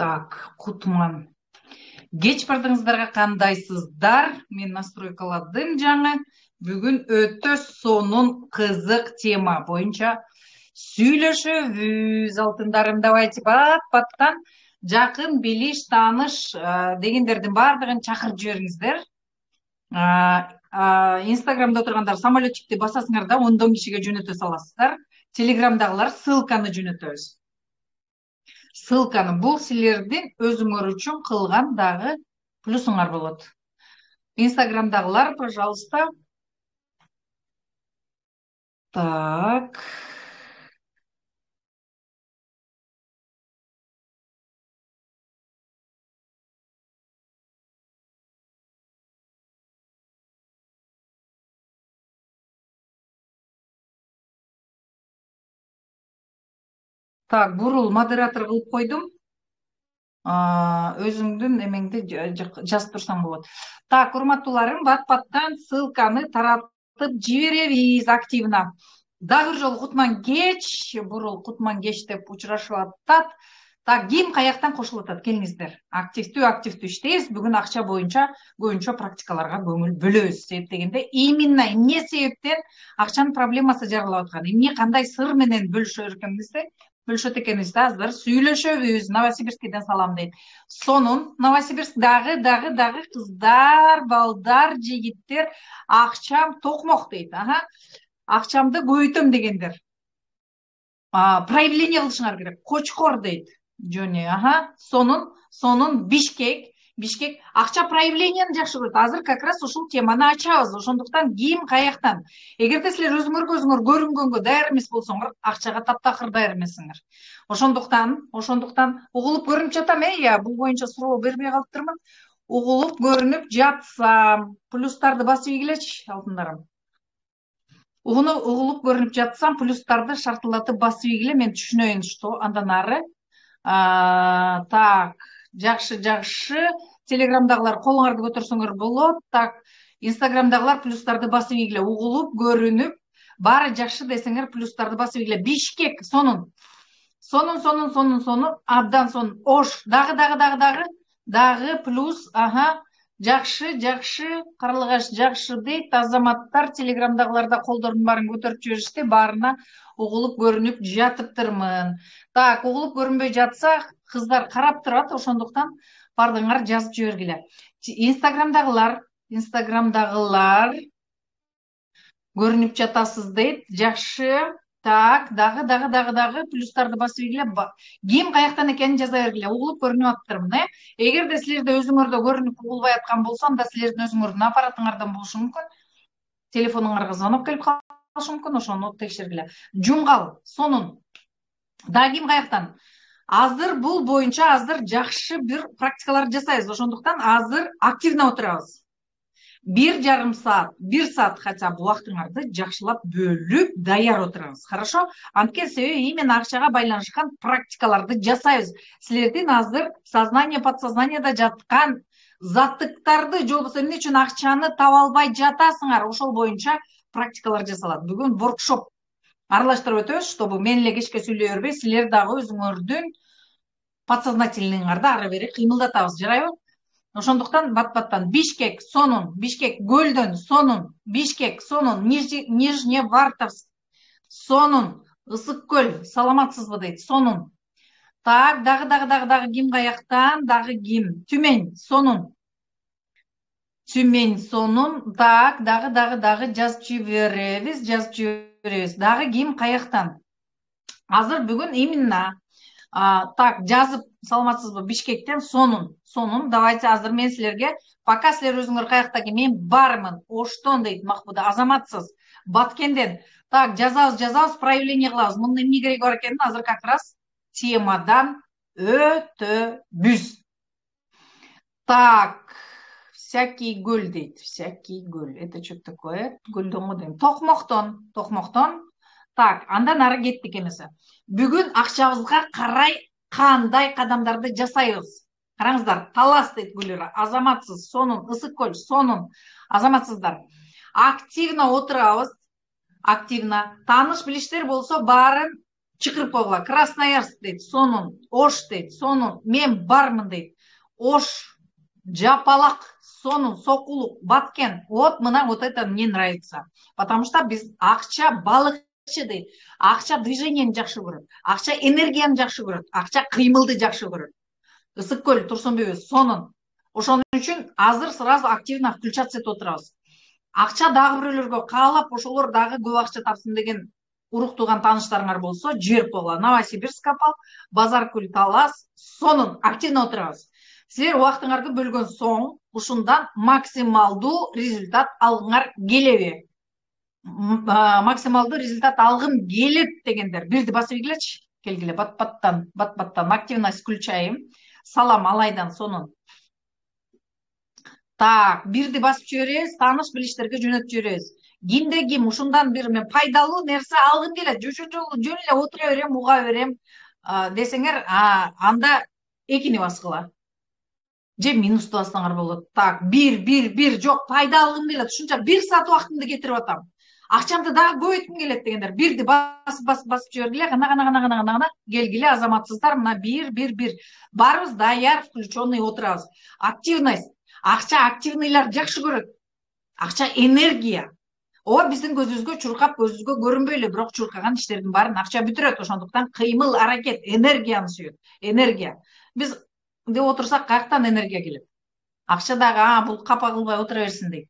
Так, Кутман. Кеч бардыңыздарға қандайсыздар? Мен настройкаладым жаңы. Бүгін өтө сонун қызық тема бойынша сүйлөшөбүз алтындарым. Давайте бат-баттан жақын, билиш, таныш дегендердің бардығын чакырып жибериңиздер. Инстаграмда отырғандар самолетчикти басасыңар да 10 кишиге жөнөтө саласыздар. Телеграмдагылар ссылканы жөнөтөбүз. Ссылканы бул силердин өзүңөр үчүн кылган дагы плюсуңар болот. Инстаграмдагылар, пожалуйста. Так. Так, бурул модератор кылып койдум. Өзүңдүн эмеңди жазып турсаң болот. Так, урматтууларым, бат-баттан ссылканы таратып жиберебиз активно. Дагы бир жолу Кутман кеч, бурул Кутман кеч деп учурашып атат. Так, ким каяктан кошулуп атат? Келиңиздер. Активдүү иштейбиз. Бүгүн акча боюнча көбүнчө практикаларга көңүл бөлөбүз. Себеп дегенде, именно эмне себептен акчанын проблемасы жаралып аткан, эмне кандай сыр менен бөлүшөт экенибизди азыр сүйлөшөбүз. Новосибирскийден салам дейт. Сонун Новосибирск дагы кыздар, балдар, жигиттер акчам токмок дейт. Акчамды көбөйтөм дегендер. Проявление кылышыңар керек. Кочкор дейт. Жөне, сонун Бишкек акча проявленияны жакшы көрөт. Азыр как раз ушул теманы ачабыз. Ошондуктан ким каяктан? Эгерде силер өзүңөргө көрүнгөнгө даяр эмес болсоңор, акчага таптакыр даяр эмессиңер. Ошондуктан угулуп көрүнүп жатам, бул боюнча суроо бербей калыптырмын. Угулуп көрүнүп жатсам, плюстарды басып ийгилечи, алтындарым. Угулуп көрүнүп жатсам, плюстарды шартылатып басып ийгиле, мен түшүнөйүн, что андан ары. Так, жакшы. Телеграмдагылар колуңарды көтөрсөңөр болот. Так, Инстаграмдагылар плюстарды басып ийгиле. Угулуп көрүнүп, баары жакшы десеңер, плюстарды басып ийгиле. Бишкек, сонун. Абдан сонун. Ош, дагы плюс, жакшы, Карлыгаш жакшы дейт. Азаматтар телеграмдагыларда колдордун баарын көтөрүп жиберишти. Баарына угулуп көрүнүп жатыптырмын. Так, угулуп көрүнбөй жатса, кыздар карап турат, ошондуктан бардыңар жазып жибергиле. Инстаграмдагылар көрүнүп жатасыз дейт. Жакшы. Так, дагы плюстарды басып ийгиле. Ким каяктан экенин жаза бергиле. Угулуп көрүнүп аптырмын, Эгерде силерде өзүңөрдө көрүнүп угулбай аткан болсо, анда силердин өзүңөрдүн аппаратыңардан болушу мүмкүн. Телефонуңарга звонок келип калышы мүмкүн, ошону текшергиле. Жумгал, сонун. Дагы ким каяктан? Азыр бул боюнча жакшы бир практикаларды жасайбыз. Ошондуктан азыр активно отурабыз. 1 саат хотя бы убактыңарды жакшылап бөлүп даяр отурабыз. Хорошо? Анткени себеби именно акчага байланышкан практикаларды жасайбыз. Силердин азыр сознание, подсознанияда жаткан заттыктарды, же болбосо эмне үчүн акчаны таба албай жатасыңар, ошол боюнча практикалар жасалат. Бүгүн воркшоп аралаштырып өтөбүз, чтобы мен эле кечке сүйлөй бербей, силер дагы өзүңөрдүн подсознательныйыңарды ары бери кыймылдатабыз, жарайбы? Ошондуктан бат-баттан Бишкек, сонун, Бишкек Көлдөн, сонун, Бишкек, сонун, Нижневартовск, сонун, Ысык Көл, саламатсызбы дейт, сонун. Так, дагы ким каяктан, дагы ким? Түмөн, сонун. Так, дагы жазып жиберебиз. Дагы ким каяктан? Азыр бүгүн именно так, жазып саламатсызбы Бишкектен, сонун. Давайте азыр мен силерге, пока силер өзүңөр каякта мен бармын. Оштон дейт Махбуда, азаматсыз. Баткенден. Так, жазабыз, проявление кылабыз. Мунун эмне кереги бар экенин азыр как раз темадан өтөбүз. Так, всякий гөль дейт. Всякий гөль. Это что такое? Гөлдөн го дейм. Токмоктон. Так, андан ары кеттик эмесе. Бүгүн акчабызга карай кандай кадамдарды жасайбыз? Караңыздар, Талас дейт Гүлира, азаматсыз, сонун, Ысык Көл, сонун, азаматсыздар. Активно отурабыз, активно. Тааныш билиштер болсо баарын чакырып койгула. Красноярск дейт, сонун. Ош дейт, сонун. Мен бармын дейт. Ош, Жапалак, сонун, Сокулук, Баткен. Вот мына вот это мне нравится. Потому что биз акча балыкчы дейт. Акча движениени жакшы көрөт. Акча энергияны жакшы көрөт. Акча кыймылды жакшы көрөт. Ысык көл, Турсунбүбү, сонун. Ошон үчүн азыр сразу активно включаться этип отурабыз. Акча дагы бирөөлөргө каалап, ошолор дагы көп акча тапсын деген урук тууган тааныштарыңар болсо, жиберип койгула. Новосибирск апал, Базаркүл, Талас, сонун активно отурабыз. Силер убактыңарды бөлгөн соң ушундан максималдуу результат алгыңар келеби? Максималдуу результат алгым келет дегендер бирди басып ийгилечи. Келгиле, бат-баттан активность включайым. Салам алайдан, сонун. Так, бирди басып жиберебиз, тааныш билиштерге жөнөтүп жиберебиз. Кимде ким ушундан бир мен пайдалуу нерсе алгым келет, жөн эле отура берем, уга берем десеңер, анда экини баскыла. Же минусту бассаңар болот. Так, бир, жок, пайда алгым келет. Ушунча 1 саат убактымды кетирип атам. Акчамды дагы көбөйткүм келет дегендер, бирди басып жибергиле, гана келгиле, азаматсыздар, мына бир. Барыбыз даяр, включенный отурабыз. Активность. Акча активныйлар жакшы көрөт. Акча энергия. Ооба биздин көзүбүзгө чуркап, көзүбүзгө көрүнбөй эле, бирок чуркаган иштердин баарын акча бүтүрөт. Ошондуктан кыймыл, аракет, энергияны сүйөт. Энергия. Биз деп отурсак, каяктан энергия келет? Акча дагы, бул капа кылбай отура берсин дейт.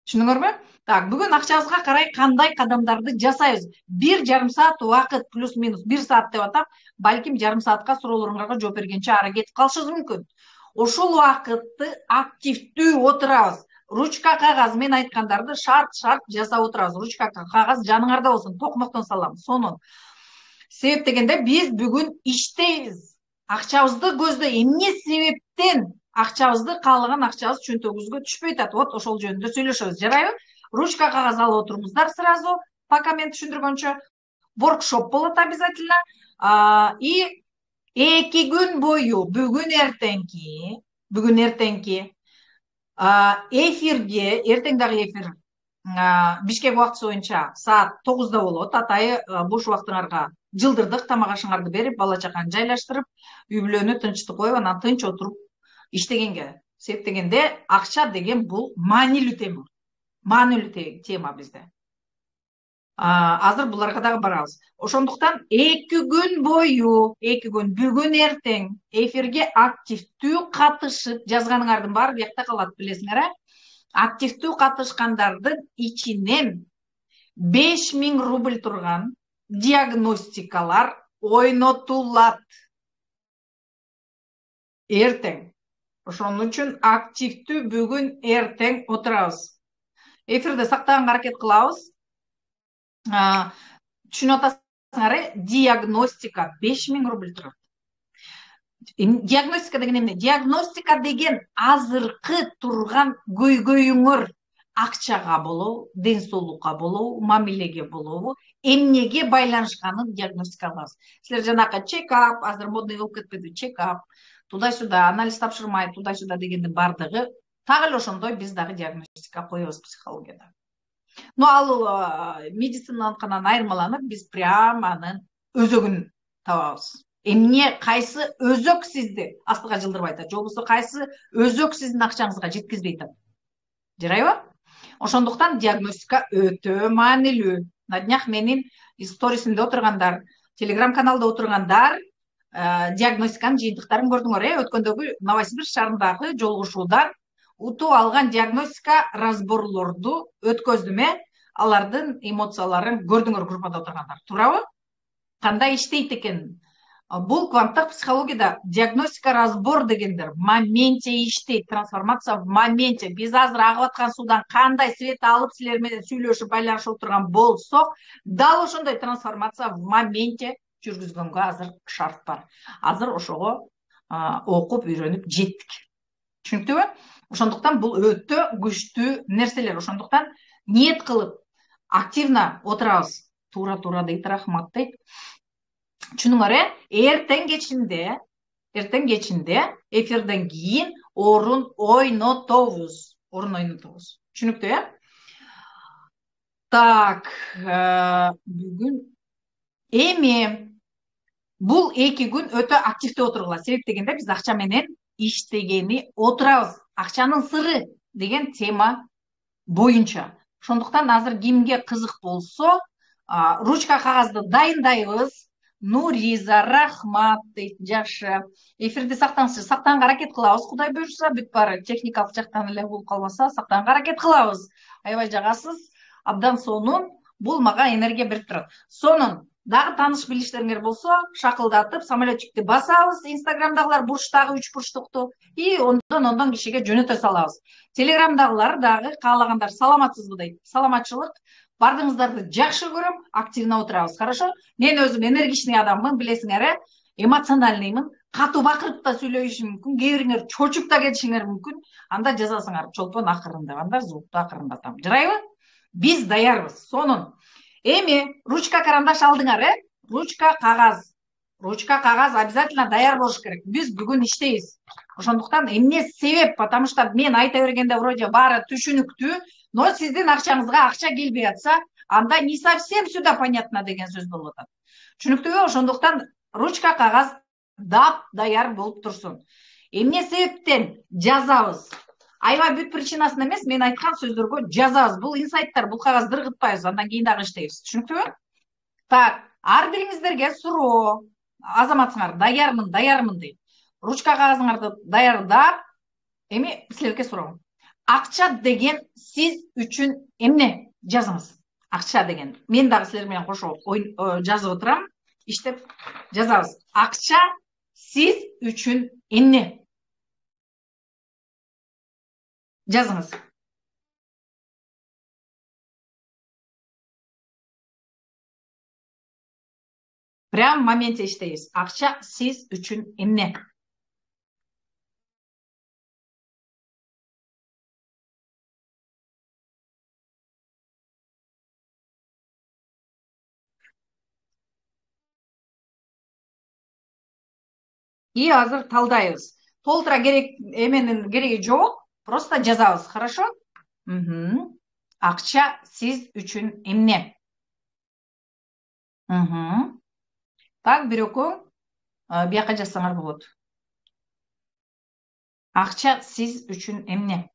Түшүндүңөрбү? Так, бүгүн акчабызга карай кандай кадамдарды жасайбыз? 1,5 саат убакыт плюс-минус 1 саат деп атам, балким жарым саатка суроолоруңарга жооп бергенче аракет кылышыбыз мүмкүн. Ошол убакытты активдүү отурабыз. Ручка кагаз, мен айткандарды шарт жасап отурабыз. Ручка кагаз жаныңарда болсун, токмоктон салам, сонун. Себеп дегенде биз бүгүн иштейбиз. Акчабызды көздөй, эмне себептен акчабызды каалаган акчабыз чөнтөгүбүзгө түшпөй атат? Вот ошол жөнүндө сүйлөшөбүз, жарайбы? Ручка кагаз алып отурумуздар сразу, пока мен түшүндүргөнчө. Воркшоп болот обязательно. И 2 күн бою бүгүн эртеңки эфирге, эртең дагы эфир Бишкек убактысы боюнча саат 9-да болот. Атайы бош убактыңарга жылдырдык, тамак ашыңарды берип, бала чаканы жайлаштырып, үй бүлөнү тынчтык коюп, анан тынч отуруп иштегенге. Себеп дегенде акча деген бул маанилүү тема. Маанилүү тема бизде. Азыр буларга дагы барабыз. Ошондуктан 2 күн бою, 2 күн бүгүн эртең эфирге активдүү катышып, жазганыңардын баары биякта калат, билесиңер, активдүү катышкандардын ичинен 5000 рубль турган диагностикалар ойнотулат. Эртең. Ошон үчүн активдүү бүгүн эртең отурабыз. Эфирде сактаганга аракет кылабыз. Түшүнүп атасыңар, диагностика 5000 рубль турат. Диагностика деген эмне? Диагностика деген азыркы турган көйгөйүңөр акчага болобу, ден соолукка болобу, мамилеге болобу, эмнеге байланышканын диагностика кылабыз. Силер жанакы чекап, азыр модный болуп кетпеди, чекап, туда-сюда, анализ тапшырмай, туда-сюда дегендин бардыгы так эле ошондой биз дагы диагностика коебуз психологияда. Но ал медицинадан айырмаланып, биз прям анын өзөгүн табабыз. Эмне, кайсы өзөк сизди астыга жылдырбай атат, же болбосо кайсы өзөк сиздин акчаңызга жеткизбей атат. Жарайбы? Ошондуктан диагностика өтө маанилүү. На днях менин сторисимде отургандар, телеграм каналда отургандар диагностиканын жыйынтыктарын көрдүңөр. Өткөндөгү Новосибирск шаарындагы жолугушуудан утуп алган диагностика разборлорду өткөздүм. Алардын эмоцияларын көрдүңөр группада отургандар. Туурабы? Кандай иштейт экен? Бул кванттык психологияда диагностика разбор дегендер моменте иштейт, трансформация в моменте. Биз азыр агып аткан суудан кандай свет алып силер менен сүйлөшүп байланышып отурган болсок, дал ошондой трансформация в моменте жүргүзгөнгө азыр шарт бар. Азыр ошого окуп үйрөнүп жеттик. Түшүнүктүбү? Ошондуктан бул өтө күчтүү нерселер. Ошондуктан ниет кылып активно отурабыз. Туура дейт, рахмат дейт. Түшүнүңөр, эртең кечинде эфирден кийин орун ойнотобуз. Түшүнүктүү, Так, бүгүн Эми бул 2 күн өтө активдүү отургула. Себеп дегенде биз акча менен иштегени отурабыз. Акчанын сыры деген тема боюнча. Ошондуктан азыр кимге кызык болсо, ручка кагазды дайындайбыз. Нуриза, рахмат дейт, жакшы. Эфирди сактаганга аракет кылабыз. Кудай буюрса, бүт баары техникалык жактан эле болуп калбаса, сактаганга аракет кылабыз. Аябай жагасыз. Абдан сонун. Бул мага энергия берип турат. Сонун дагы тааныш билиштериңер болсо, шакылдатып самолетчикти басабыз, инстаграмдагылар бурчтагы 3 бурчтукту и ондон кишиге жөнөтө салабыз. Телеграмдагылар дагы каалагандар саламатсызбы дейт. Саламатчылык, бардыгыңыздарды жакшы көрөм, активно отурабыз. Хорошо? Мен өзүм энергичный адаммын, билесиңер, эмоциональныймын. Катуу бакырып да сүйлөшүшүм мүмкүн, кээ бириңер чочуп да кетишиңер мүмкүн. Анда жазасыңар чолпон акырындаганда звукту акырындатам. Жарайбы? Биз даярбыз. Сонун. Эми ручка карандаш алдыңар, ручка кагаз. Ручка кагаз обязательно даяр болуш керек. Биз бүгүн иштейбиз. Ошондуктан эмне себеп? Потому что мен айта бергенде вроде баары түшүнүктүү, но сиздин акчаңызга акча келбей атса, анда не совсем сюда понятно деген сөз болуп атат. Түшүнүктүүбү? Ошондуктан ручка кагаз дап даяр болуп турсун. Эмне себептен жазабыз? Аябай бүт причинасын эмес, мен айткан сөздөргө жазабыз. Бул инсайттар, бул кагазды ыргытпайбыз, андан кийин дагы иштейбиз. Түшүнүктүүбү? Так, ар бириңиздерге суроо. Азаматсыңар, даярмын дейт. Ручка кагазыңарды даярдап, эми силерге суроо. Акча деген сиз үчүн эмне? Жазыңыз. Акча деген. Мен дагы силер менен кошо жазып отурам, иштеп жазабыз. Акча сиз үчүн эмне? Жазыңыз. Прям в моменте иштейбиз. Акча сиз үчүн эмне? И азыр талдайбыз. Толтура керек эменин кереги жок. Просто жазабыз. Хорошо? Акча сиз үчүн эмне? Так, бирөкөң бияка жазсаңар болот. Акча сиз үчүн эмне?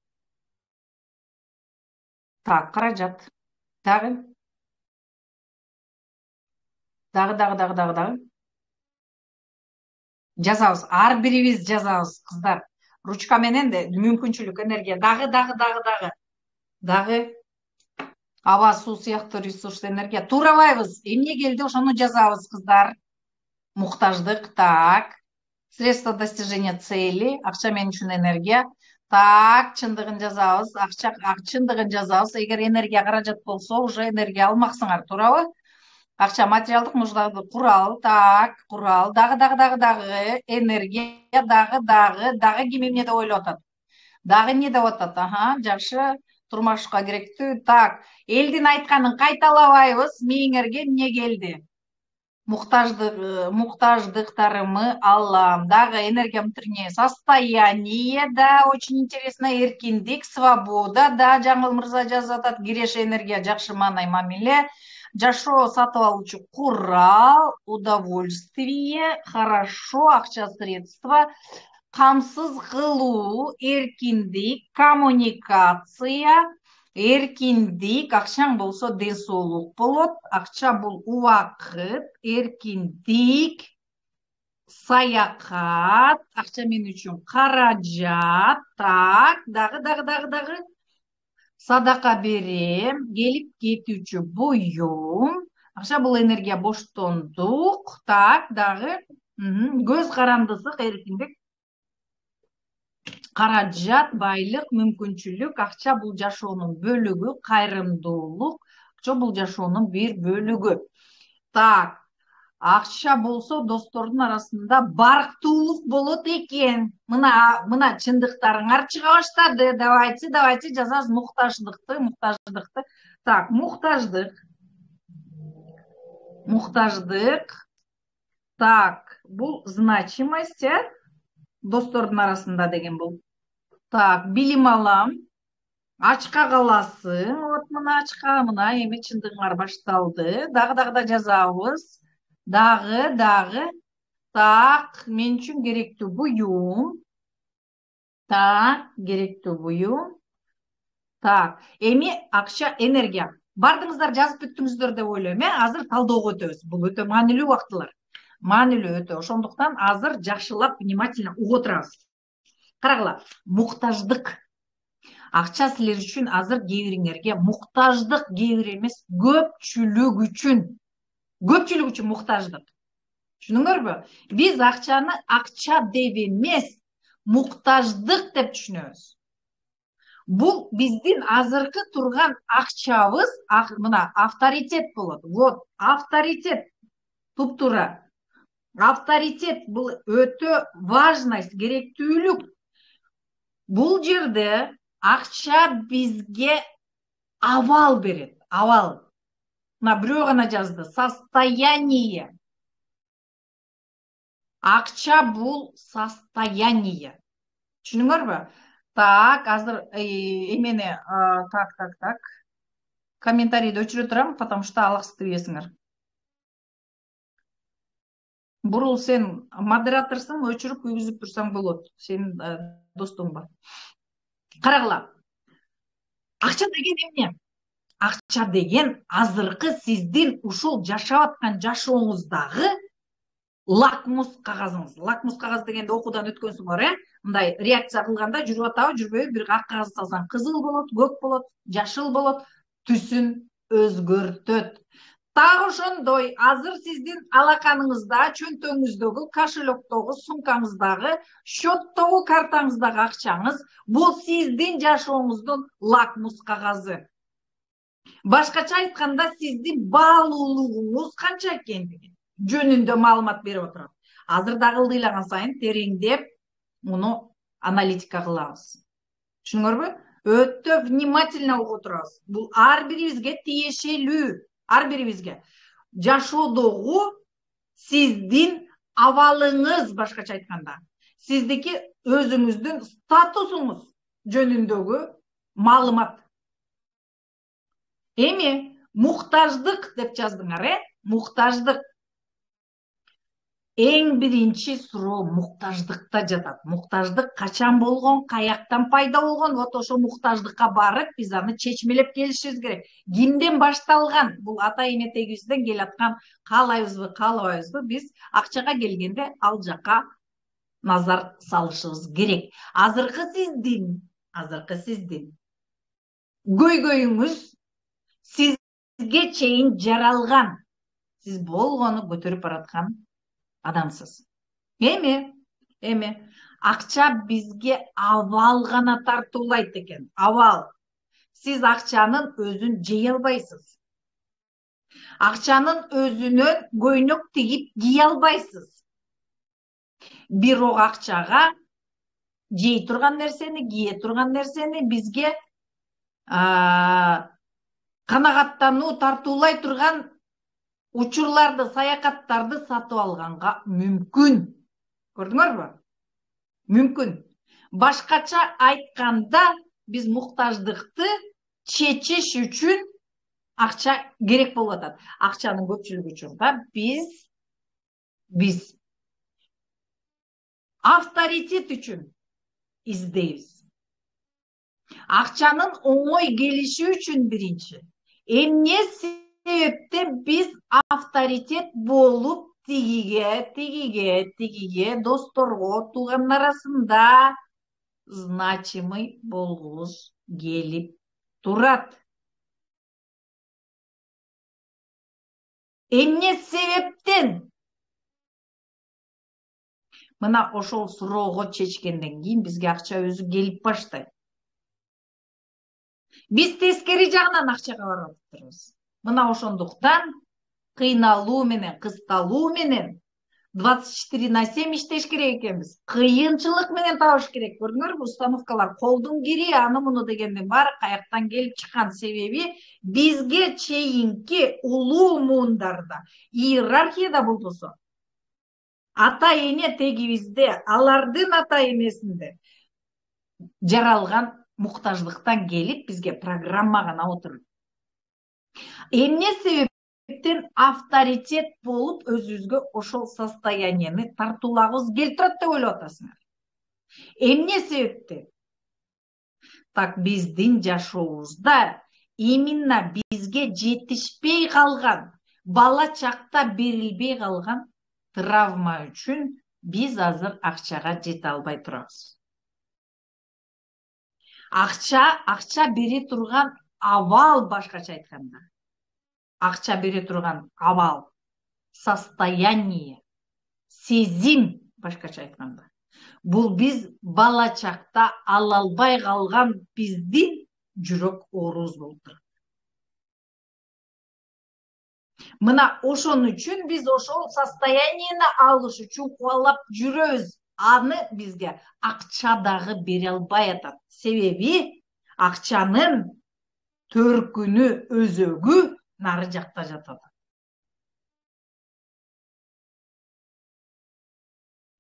Так, каражат. Дагы. Жазабыз. Ар бирибиз жазабыз, кыздар. Ручка менен де мүмкүнчүлүк, энергия. Дагы. Аба, суу сыяктуу ресурс, энергия. Туурабайбыз. Эмне келди, ошону жазабыз, кыздар. Муктаждык, так. Средство достижения цели. Акча мен үчүн энергия. Так, чындыгын жазабыз. Акча чындыгын жазабыз. Эгер энергия каражат болсо, уже энергия алмаксыңар, туурабы? Акча материалдык нуждарды курал, так, курал, дагы, энергия, дагы ким эмне деп ойлоп атат? Дагы эмне деп атат? Жакшы, турмушка керектүү. Так, элдин айтканын кайталабайбыз, мээңерге эмне келди? Муктаждыктарымы алам. Дагы энергия внутреннее состояние, да, очень интересно, эркиндик, свобода, да, Жаңыл мырза жазып атат, киреше энергия, жакшы маанай, мамиле. Жашоо сатып алуучу курал, удовольствие, хорошо, акча, средства, камсыз кылуу, эркиндик, коммуникация, эркиндик, акчаң болсо ден соолук болот, акча бул убакыт, эркиндик, саякат, акча мен үчүн каражат, так, дагы. Садака берем, келип кетүүчү буюм. Акча бул энергия, боштондук. Так, дагы. Көз карандысык, эркиндик. Каражат, байлык, мүмкүнчүлүк. Акча бул жашоонун бөлүгү, кайрымдуулук. Акча бул жашоонун бир бөлүгү. Так, акча болсо достордун арасында барктуулук болот экен. Мына чындыктарыңар чыга баштады. Давайте жазабыз муктаждыкты. Так, муктаждык. Так, бул значимость, достордун арасында деген бул. Так, билим алам. Ачка каласың. Вот мына ачка, мына эми чындыгыңар башталды. Дагы да жазабыз. Дағы. Так, мен үшін керекті бұйым. Так, керекті бұйым. Так, эми акча, энергия. Бардыңыздар, жазып бүттүңүздөр деп ойлойм, азыр талдоого өтөбүз. Бул өтө маанилүү убактылар. Маанилүү өтө. Ошондуктан азыр жакшылап внимательно угуп отурабыз. Карагыла, муктаждык. Акча силер үчүн азыр кээ бириңерге муктаждык, кээ бир эмес, көпчүлүк үчүн муктаждык. Түшүнүңөрбү? Биз акчаны акча деп эмес, муктаждык деп түшүнөбүз. Бул биздин азыркы турган акчабыз, мына авторитет болот. Вот, авторитет. Туптура. Авторитет бул өтө важность, керектүүлүк. Бул жерде акча бизге авал берет. Авал. Мына бирөө гана жазды. Состояние. Акча бул состояние. Түшүнүңөрбү? Так, азыр эмени так. Комментарийди өчүрө турам, потому что алаксытып ийесиңер. Бурул, сен модераторсың, өчүрүп күйгүзүп турсаң болот. Сен достуңба. Карагыла. Акча деген эмне? Акча деген азыркы сиздин ушул жашап аткан жашооңуздагы лакмус кагазыңыз. Лакмус кагаз дегенде окуудан өткөнсүңөр, мындай реакция кылганда жүрүп атабы, жүрбөйбү, бир ак кагаз салсаң кызыл болот, көк болот, жашыл болот, түсүн өзгөртөт. Так ошондой азыр сиздин алаканыңызда, чөнтөгүңүздөгү, кошелектогу, сумкаңыздагы, счеттогу, картаңыздагы акчаңыз бул сиздин жашооңуздун лакмус кагазы. Башкача айтканда, сиздин баалуулугуңуз канча экендиги жөнүндө маалымат берип отурат. Азыр дагы ылдыйлаган сайын тереңдеп муну аналитика кылабыз. Түшүнүңөрбү? Өтө внимательно угуп отурабыз. Бул ар бирибизге тиешелүү. Ар бирибизге. Жашоодогу сиздин абалыңыз, башкача айтканда, сиздики өзүңүздүн статусуңуз жөнүндөгү маалымат. Эми муктаждык деп жаздыңар, муктаждык. Эң биринчи суроо муктаждыкта жатат. Муктаждык качан болгон, каяктан пайда болгон? Вот ошо муктаждыкка барып, биз аны чечмелеп келишибиз керек. Кимден башталган? Бул ата энетегибизден келаткан, каалайбызбы, каалабайбызбы, биз акчага келгенде ал жакка назар салышыбыз керек. Азыркы сиздин көйгөйүңүз сизге чейин жаралган. Сиз болгону көтөрүп бараткан адамсыз. Эми акча бизге авал гана тартуулайт экен. Авал. Сиз акчанын өзүн жей албайсыз. Акчанын өзүнөн көйнөк тигип кие албайсыз. Бирок акчага жей турган нерсени, кие турган нерсени бизге канагаттануу тартуулай турган учурларды, саякаттарды сатып алганга мүмкүн. Көрдүңөрбү? Мүмкүн. Башкача айтканда, биз муктаждыкты чечиш үчүн акча керек болуп атат. Акчанын көпчүлүк учурда биз авторитет үчүн издейбиз. Акчанын оңой келиши үчүн биринчи. Эмне себептен биз авторитет болуп тигиге, досторго, туугандар арасында значимый болгубуз келип турат. Эмне себептен? Мына ошол суроого чечкенден кийин бизге акча өзү келип баштайт. Биз тескери жагынан акчага барып атабыз. Мына ошондуктан кыйналуу менен, кысталуу менен 24/7 иштеш керек экенбиз. Кыйынчылык менен табыш керек. Көрдүңөрбү, установкалар, колдун кири, аны муну дегендин баары каяктан келип чыккан. Себеби бизге чейинки улуу муундарда, иерархияда болбосо, ата эне тегибизде, алардын ата энесинде жаралган муктаждыктан келип бизге программа гана отурат. Эмне себеп авторитет болуп өзүбүзгө ошол состоянияны тартуулагыбыз келип турат деп ойлоп атасыңар. Эмне себептен? Так биздин жашообузда именно бизге жетишпей калган, бала чакта берилбей калган травма үчүн биз азыр акчага жете албай турабыз. Акча бере турган абал, башкача айтканда. Акча бере турган абал, состояние, сезим, башкача айтканда. Бул биз бала чакта ала албай калган биздин жүрөк оорубуз болуп турат. Мына ошон үчүн биз ошол состоянияны алыш үчүн кубалап жүрөбүз. Аны бизге акча дагы бере албай атат. Себеби акчанын төркүнү, өзөгү нары жакта жатат.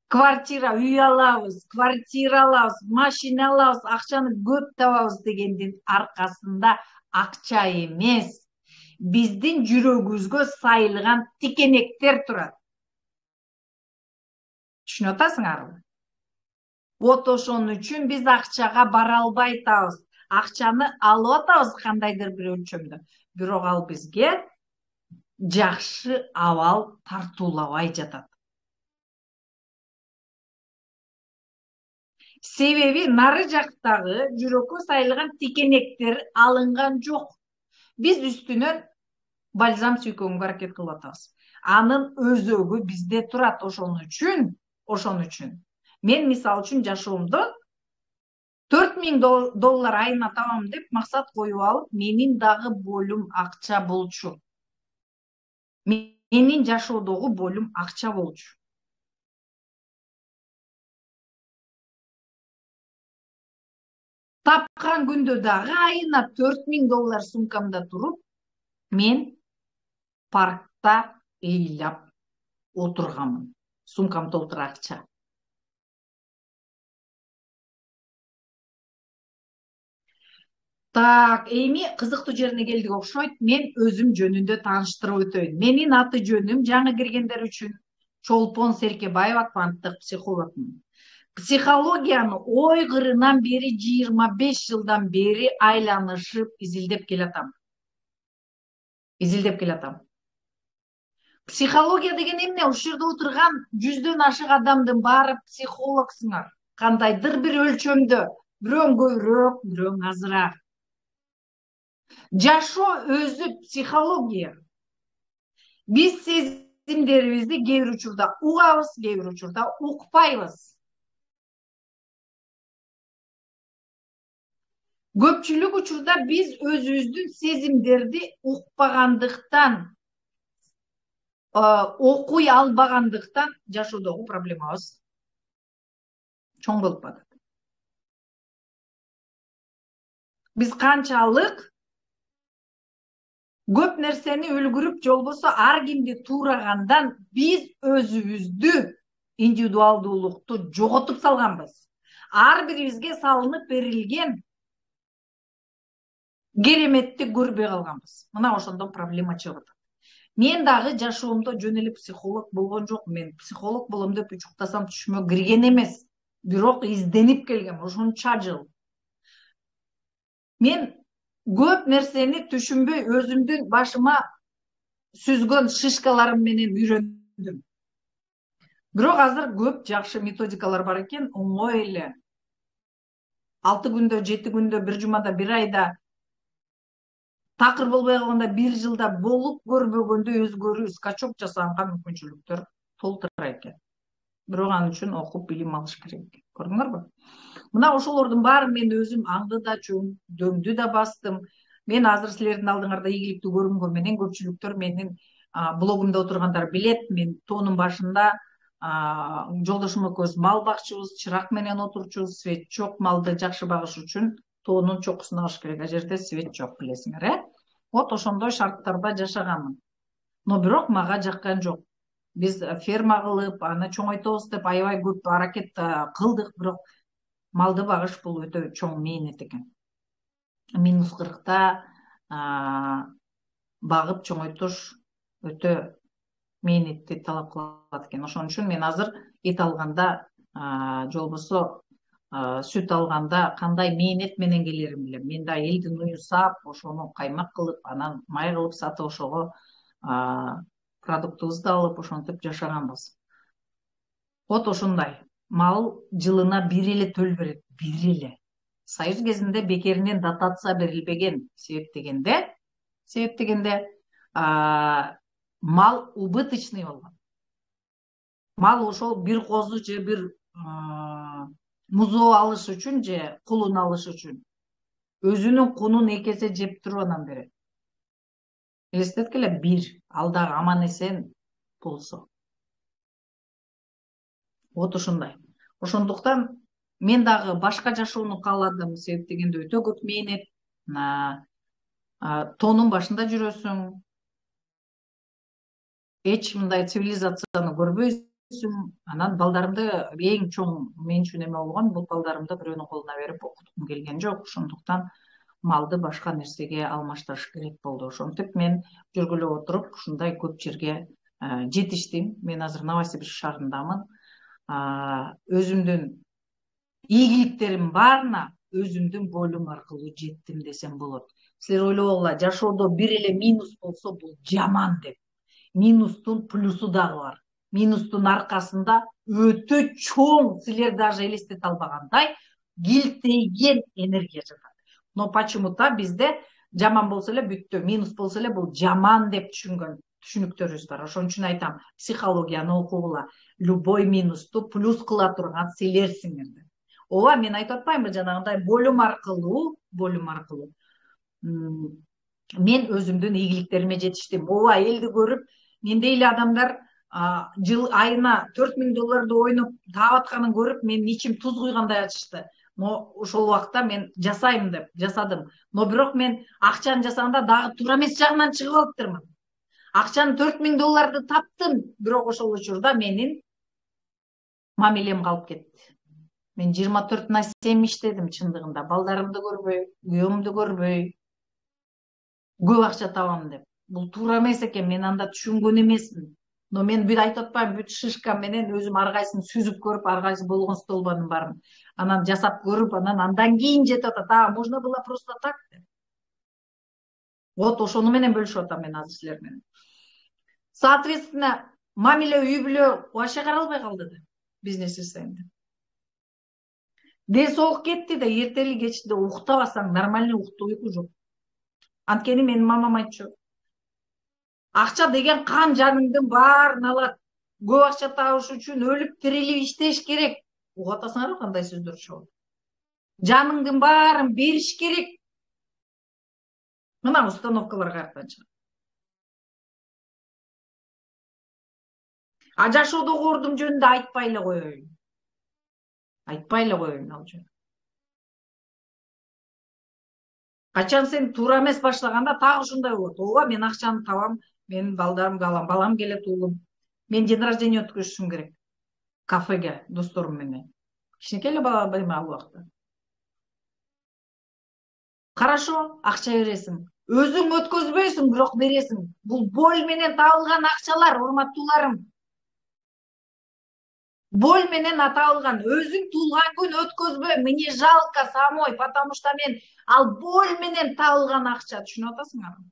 Квартира, үй алабыз, квартира алабыз, машина алабыз, акчаны көп табабыз дегендин аркасында акча эмес, биздин жүрөгүбүзгө сайылган тикенектер турат. Түшүнүп атасыңарбы? Вот ошон үчүн биз акчага бара албай атабыз. Акчаны алып атабыз кандайдыр бир өлчөмдө. Бирок ал бизге жакшы абал тартуулабай жатат. Себеби нары жактагы жүрөккө сайылган тикенектер алынган жок. Биз үстүнөн бальзам сүйкөгөнгө аракет кылып атабыз. Анын өзөгү бизде турат. Ошон үчүн мен мисалы үчүн жашоомдо $4000 айына табам деп максат коюп алып, менин дагы болум акча болчу. Менин жашоодогу болум акча болчу. Тапкан күндө дагы айына $4000 сумкамда туруп, мен паркта ыйлап отурганмын. Сумкам толтура акча. Так, эми кызыктуу жерине келдик окшойт. Мен өзүм жөнүндө тааныштырып өтөйүн. Менин аты жөнүм жаңы киргендер үчүн Чолпон Серкебаева, кванттык психологмун. Психологияны ой кырынан бери 25 жылдан бери айланышып изилдеп келатам. Психология деген эмне? Ушул жерде отурган 100дөн ашык адамдын баары психологсуңар. Кандайдыр бир өлчөмдө, бирөө көбүрөөк, бирөө азыраак. Жашоо өзү психология. Биз сезимдерибизди кээ бир учурда угабыз, кээ бир учурда укпайбыз. Көпчүлүк учурда биз өзүбүздүн сезимдерди укпагандыктан, окуй албагандыктан жашоодогу проблемабыз чоң болуп атат. Биз канчалык көп нерсени үлгүрүп, же болбосо ар кимди туурагандан биз өзүбүздү индивидуалдуулукту жоготуп салганбыз. Ар бирибизге салынып берилген кереметти көрбөй калганбыз. Мына ошондон проблема чыгып атат. Мен дагы жашоомдо жөн эле психолог болгон жок. Мен психолог болом деп учуктасам түшүмө кирген эмес. Бирок изденип келгем ошонча жыл. Мен көп нерсени түшүнбөй, өзүмдүн башыма сүзгөн шишкаларым менен үйрөндүм. Бирок азыр көп жакшы методикалар бар экен, оңой эле. 6 күндө, 7 күндө, 1 жумада, 1 айда, такыр болбой калганда 1 жылда болуп көрбөгөндө өзгөрүү, скачок жасаганга мүмкүнчүлүктөр толтура экен. Бирок ал үчүн окуп билим алыш керек. Көрдүңөрбү? Мына ошолордун баарын мен өзүм аңды да дөңдү да бастым. Мен азыр силердин алдыңарда ийгиликтүү көрүнгөн менен көпчүлүктөр менин блогумда отургандар билет. Мен тоонун башында жолдошум экөөбүз мал бакчыбыз, чырак менен отурчубуз, свет жок. Малды жакшы багыш үчүн тоонун чокусун алыш керек. А жерде свет жок, билесиңер, Вот ошондой шарттарда жашаганмын. Но бирок мага жаккан жок. Биз ферма кылып, аны чоңойтобуз деп аябай көп аракет кылдык, бирок малды багыш бул өтө чоң мээнет экен. -40 багып чоңойтуш өтө мээнетти талап кылат экен. Ошон үчүн мен азыр эт алганда же болбосо сүт алганда кандай мээнет менен келерин билем. Мен да элдин уюн саап, ошону каймак кылып, анан май кылып сатып, ошого продуктубузду алып, ошентип жашаганбыз. Вот ошондой. Мал жылына бир эле төл берет, бир эле. Союз кезинде бекеринен дотация берилбеген, себеп дегенде мал убыточный болгон. Мал ошол бир козу же бир музоо алыш үчүн же кулун алыш үчүн өзүнүн кунун 2 эсе жеп туруп анан берет. Элестеткиле, бир ал дагы аман эсен болсо. Вот ошондой. Ошондуктан мен дагы башка жашоону кааладым, себеп дегенде өтө көп мээнет. Тоонун башында жүрөсүң, эч мындай цивилизацияны көрбөйсүң. Анан балдарымды эң чоң мен үчүн эме болгон, бул балдарымды бирөөнүн колуна берип окуткум келген жок. Ошондуктан малды башка нерсеге алмаштырыш керек болду. Ошентип мен жүргүлө отуруп ушундай көп жерге жетиштим. Мен азыр Новосибирск шаарындамын. Өзүмдүн ийгиликтерим баарына өзүмдүн болум аркылуу жеттим десем болот. Силер ойлобогула, жашоодо бир эле минус болсо бул жаман деп. Минустун плюсу дагы бар. Минустун аркасында өтө чоң, силер даже элестете албагандай килтейген энергия жатат. Но почему-то бизде жаман болсо эле бүттү, минус болсо эле бул жаман деп түшүнгөн түшүнүктөрүбүз бар. Ошон үчүн айтам, психологияны окугула. Любой минусту плюс кыла турган силерсиңер деп. Ооба, мен айтып атпаймынбы, жанагындай болум аркылуу мен өзүмдүн ийгиликтериме жетиштим. Ооба, элди көрүп, мендей эле адамдар жыл айына $4000 ойноп таап атканын көрүп, менин ичим туз куйгандай ачышты. Но ошол убакта мен жасайм деп жасадым. Но бирок мен акчаны жасаганда дагы туура эмес жагынан чыгып алыптырмын. Акчаны $4000 таптым, бирок ошол учурда менин мамилем калып кетти. Мен 24/7 иштедим чындыгында. Балдарымды көрбөй, күйөөмдү көрбөй, көп акча табам деп. Бул туура эмес экен, мен анда түшүнгөн эмесмин. Но мен бүт айтып атпайм, бүт шишкам менен өзүм ар кайсын сүзүп көрүп, ар кайсы болгон столбанын барын анан жасап көрүп, андан кийин жетип атат. Можно было просто так деп. Вот ошону менен бөлүшүп атам мен азыр силер менен. Соответственно, мамиле үй бүлө вообще каралбай калды да. Бизнес жасайм деп. Ден соолук кетти да, эртели кечте уктабасаң нормальный уйку жок. Анткени менин мамам айтчу. Акча деген кан жаныңдын баарын алат. Көп акча табыш үчүн өлүп тирилип иштеш керек. Угуп атасыңарбы кандай сөздөр чыгат? Жаныңдын баарын бериш керек. Мына установкалар каяктан чыгат. Жашоодогу ордум жөнүндө айтпай эле коеюн. Ал жөнүндө. Качан сен туура эмес башлаганда так ушундай болот. Ооба, мен акчаны табам, мен балдарымды алам, балам келет, уулум. Мен день рождения өткөзүшүм керек. Кафеге досторум менен. Кичинекей эле бала эме ал убакта. Хорошо, акча бересиң. Өзүң өткөзбөйсүң, бирок бересиң. Бул боль менен табылган акчалар, урматтууларым. Боль менен табылган. Өзүң туулган күн өткөзбөй. Мне жалко самой, потому что мен ал боль менен табылган акча, түшүнүп атасыңарбы?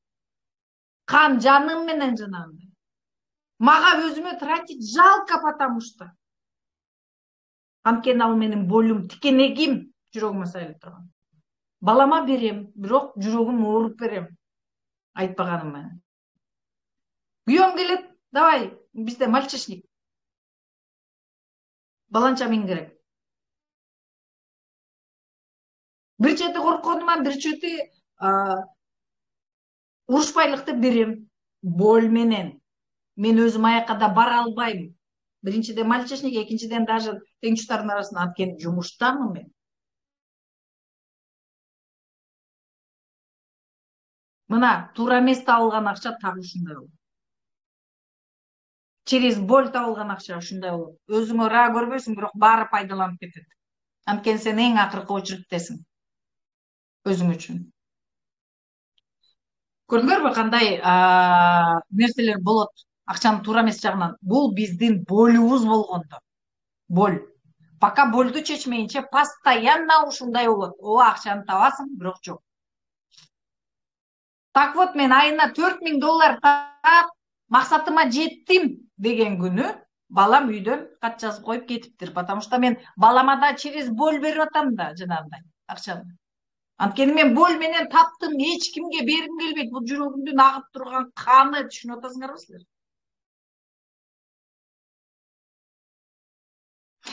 Кан жаным менен жанагындай. Мага өзүмө тратить жалко, потому что. Анткени ал менин болум, тикенегим жүрөгүмө сайылып турган. Балама берем, бирок жүрөгүм ооруп берем. Айтпаганым менен. Күйөөм келет, давай, бизде мальчишник. Баланча миң керек. Бир чети коркконуман, бир чети урушпайлыкты берем. Боль менен. Мен өзүм аякка да бара албайм. Биринчиден мальчишник, экинчиден даже теңчүстардын арасында, анткени жумуштамын мен. Мына туура эмес табылган акча так ушундай болот. Через боль табылган акча ушундай болот. Өзүңө ыра көрбөйсүң, бирок баары пайдаланып кетет. Анткени сен эң акыркы очередтесиң. Өзүң үчүн. Көрдүңөрбү кандай нерселер болот акчанын туура эмес жагынан? Бул биздин болубуз болгондо. Боль. Пока больду чечмейинче постоянно ушундай болот. Ооба акчаны табасың, бирок жок. Так вот, мен айына $4000 таап, максатыма жеттим деген күнү балам үйдөн кат жазып коюп кетиптир. Потому что мен балама да через боль берип атам да жанагындай акчаны. Анткени мен боль менен таптым, эч кимге бергим келбейт. Бул жүрөгүмдүн агып турган каны, түшүнүп атасыңарбы силер?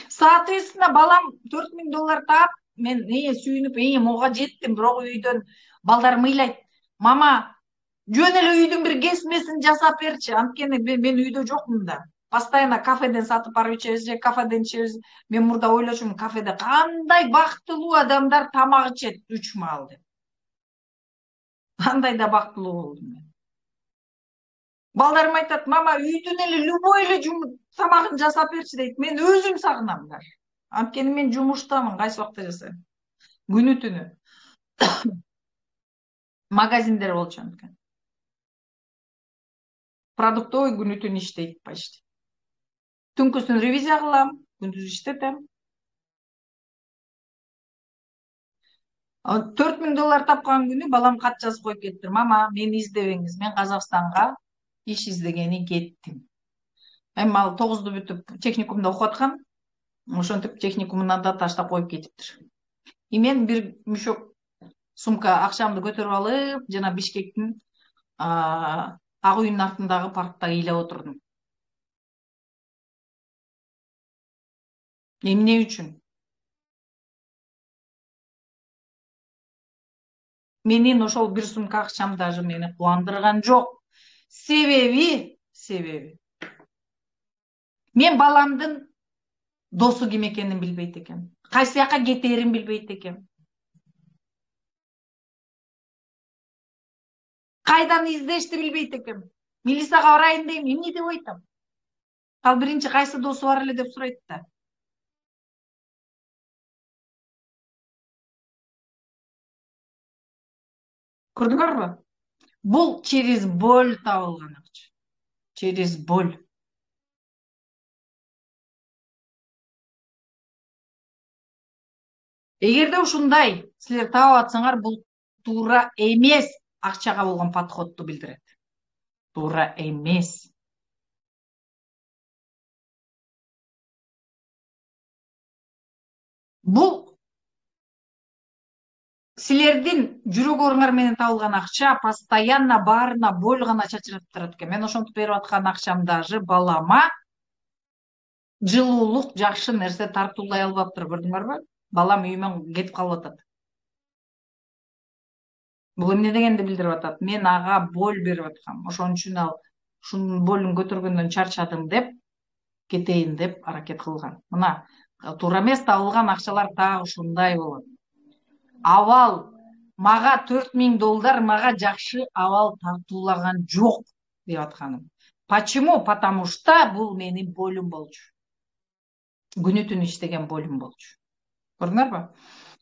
Соответственно, балам $4000 таап, мен сүйүнүп, мога жеттим, бирок үйдөн балдарым ыйлайт. Мама, жөн эле үйдүн бир кесмесин жасап берчи. Анткени мен үйдө жокмун да. Постоянно кафеден сатып барып ичебиз же кафеден ичебиз. Мен мурда ойлочумун, кафеде кандай бактылуу адамдар тамак ичет 3 маал деп. Кандай да бактылуу болдум мен. Балдарым айтат, мама, үйдүн эле любой эле тамагын жасап берчи дейт. Мен өзүм сагынам да. Анткени мен жумуштамын, кайсы убакта жасайм? Күнү түнү. Магазиндер болчу анткени. Продуктовый күнү түнү иштейт почти. Түнкүсүн ревизия кылам, күндүз иштетем. $4000 тапкан күнү балам кат жазып коюп кетиптир. Мама, мени издебеңиз, мен Казакстанга иш издегени кеттим. Эми ал 9-ду бүтүп техникумда окуп аткан. Ошентип техникумунан да таштап коюп кетиптир. Мен бир мүшөк сумка акчамды көтөрүп алып, жана Бишкектин Ак үйүнүн артындагы паркта ыйлап отурдум. Эмне үчүн? Менин ошол бир сумка акчам даже мени кубандырган жок. Себеби мен баламдын досу ким экенин билбейт экен. Кайсы жака кетерин билбейт экен. Кайдан издешти билбейт экен. Милицияга барайын дейм, эмне деп айтам? Ал биринчи кайсы досу бар эле деп сурайт да. Көрдүңөрбү? Бул через боль табылган акча. Через боль. Эгерде ушундай силер таап атсаңар, бул туура эмес акчага болгон подходду билдирет. Туура эмес. Бул силердин жүрөгөөрүңөр менен табылган акча постоянно баарына боль гана чачырап турат экен. Мен ошентип берип аткан акчам даже балама жылуулук, жакшы нерсе тартуулай албаптыр, көрдүңөрбү? Балам үйүмөн кетип калып атат. Бул эмне дегенди билдирип атат? Мен ага боль берип аткам. Ошон үчүн ал ушунун болун көтөргөндөн чарчадым деп, кетейин деп аракет кылган. Мына туура эмес табылган акчалар так ушундай болот. Абал мага $4000 мага жакшы абал тартуулаган жок деп атканым. Почему? Потому что бул менин болум болчу. Күнү түнү иштеген болум болчу. Көрдүңөрбү?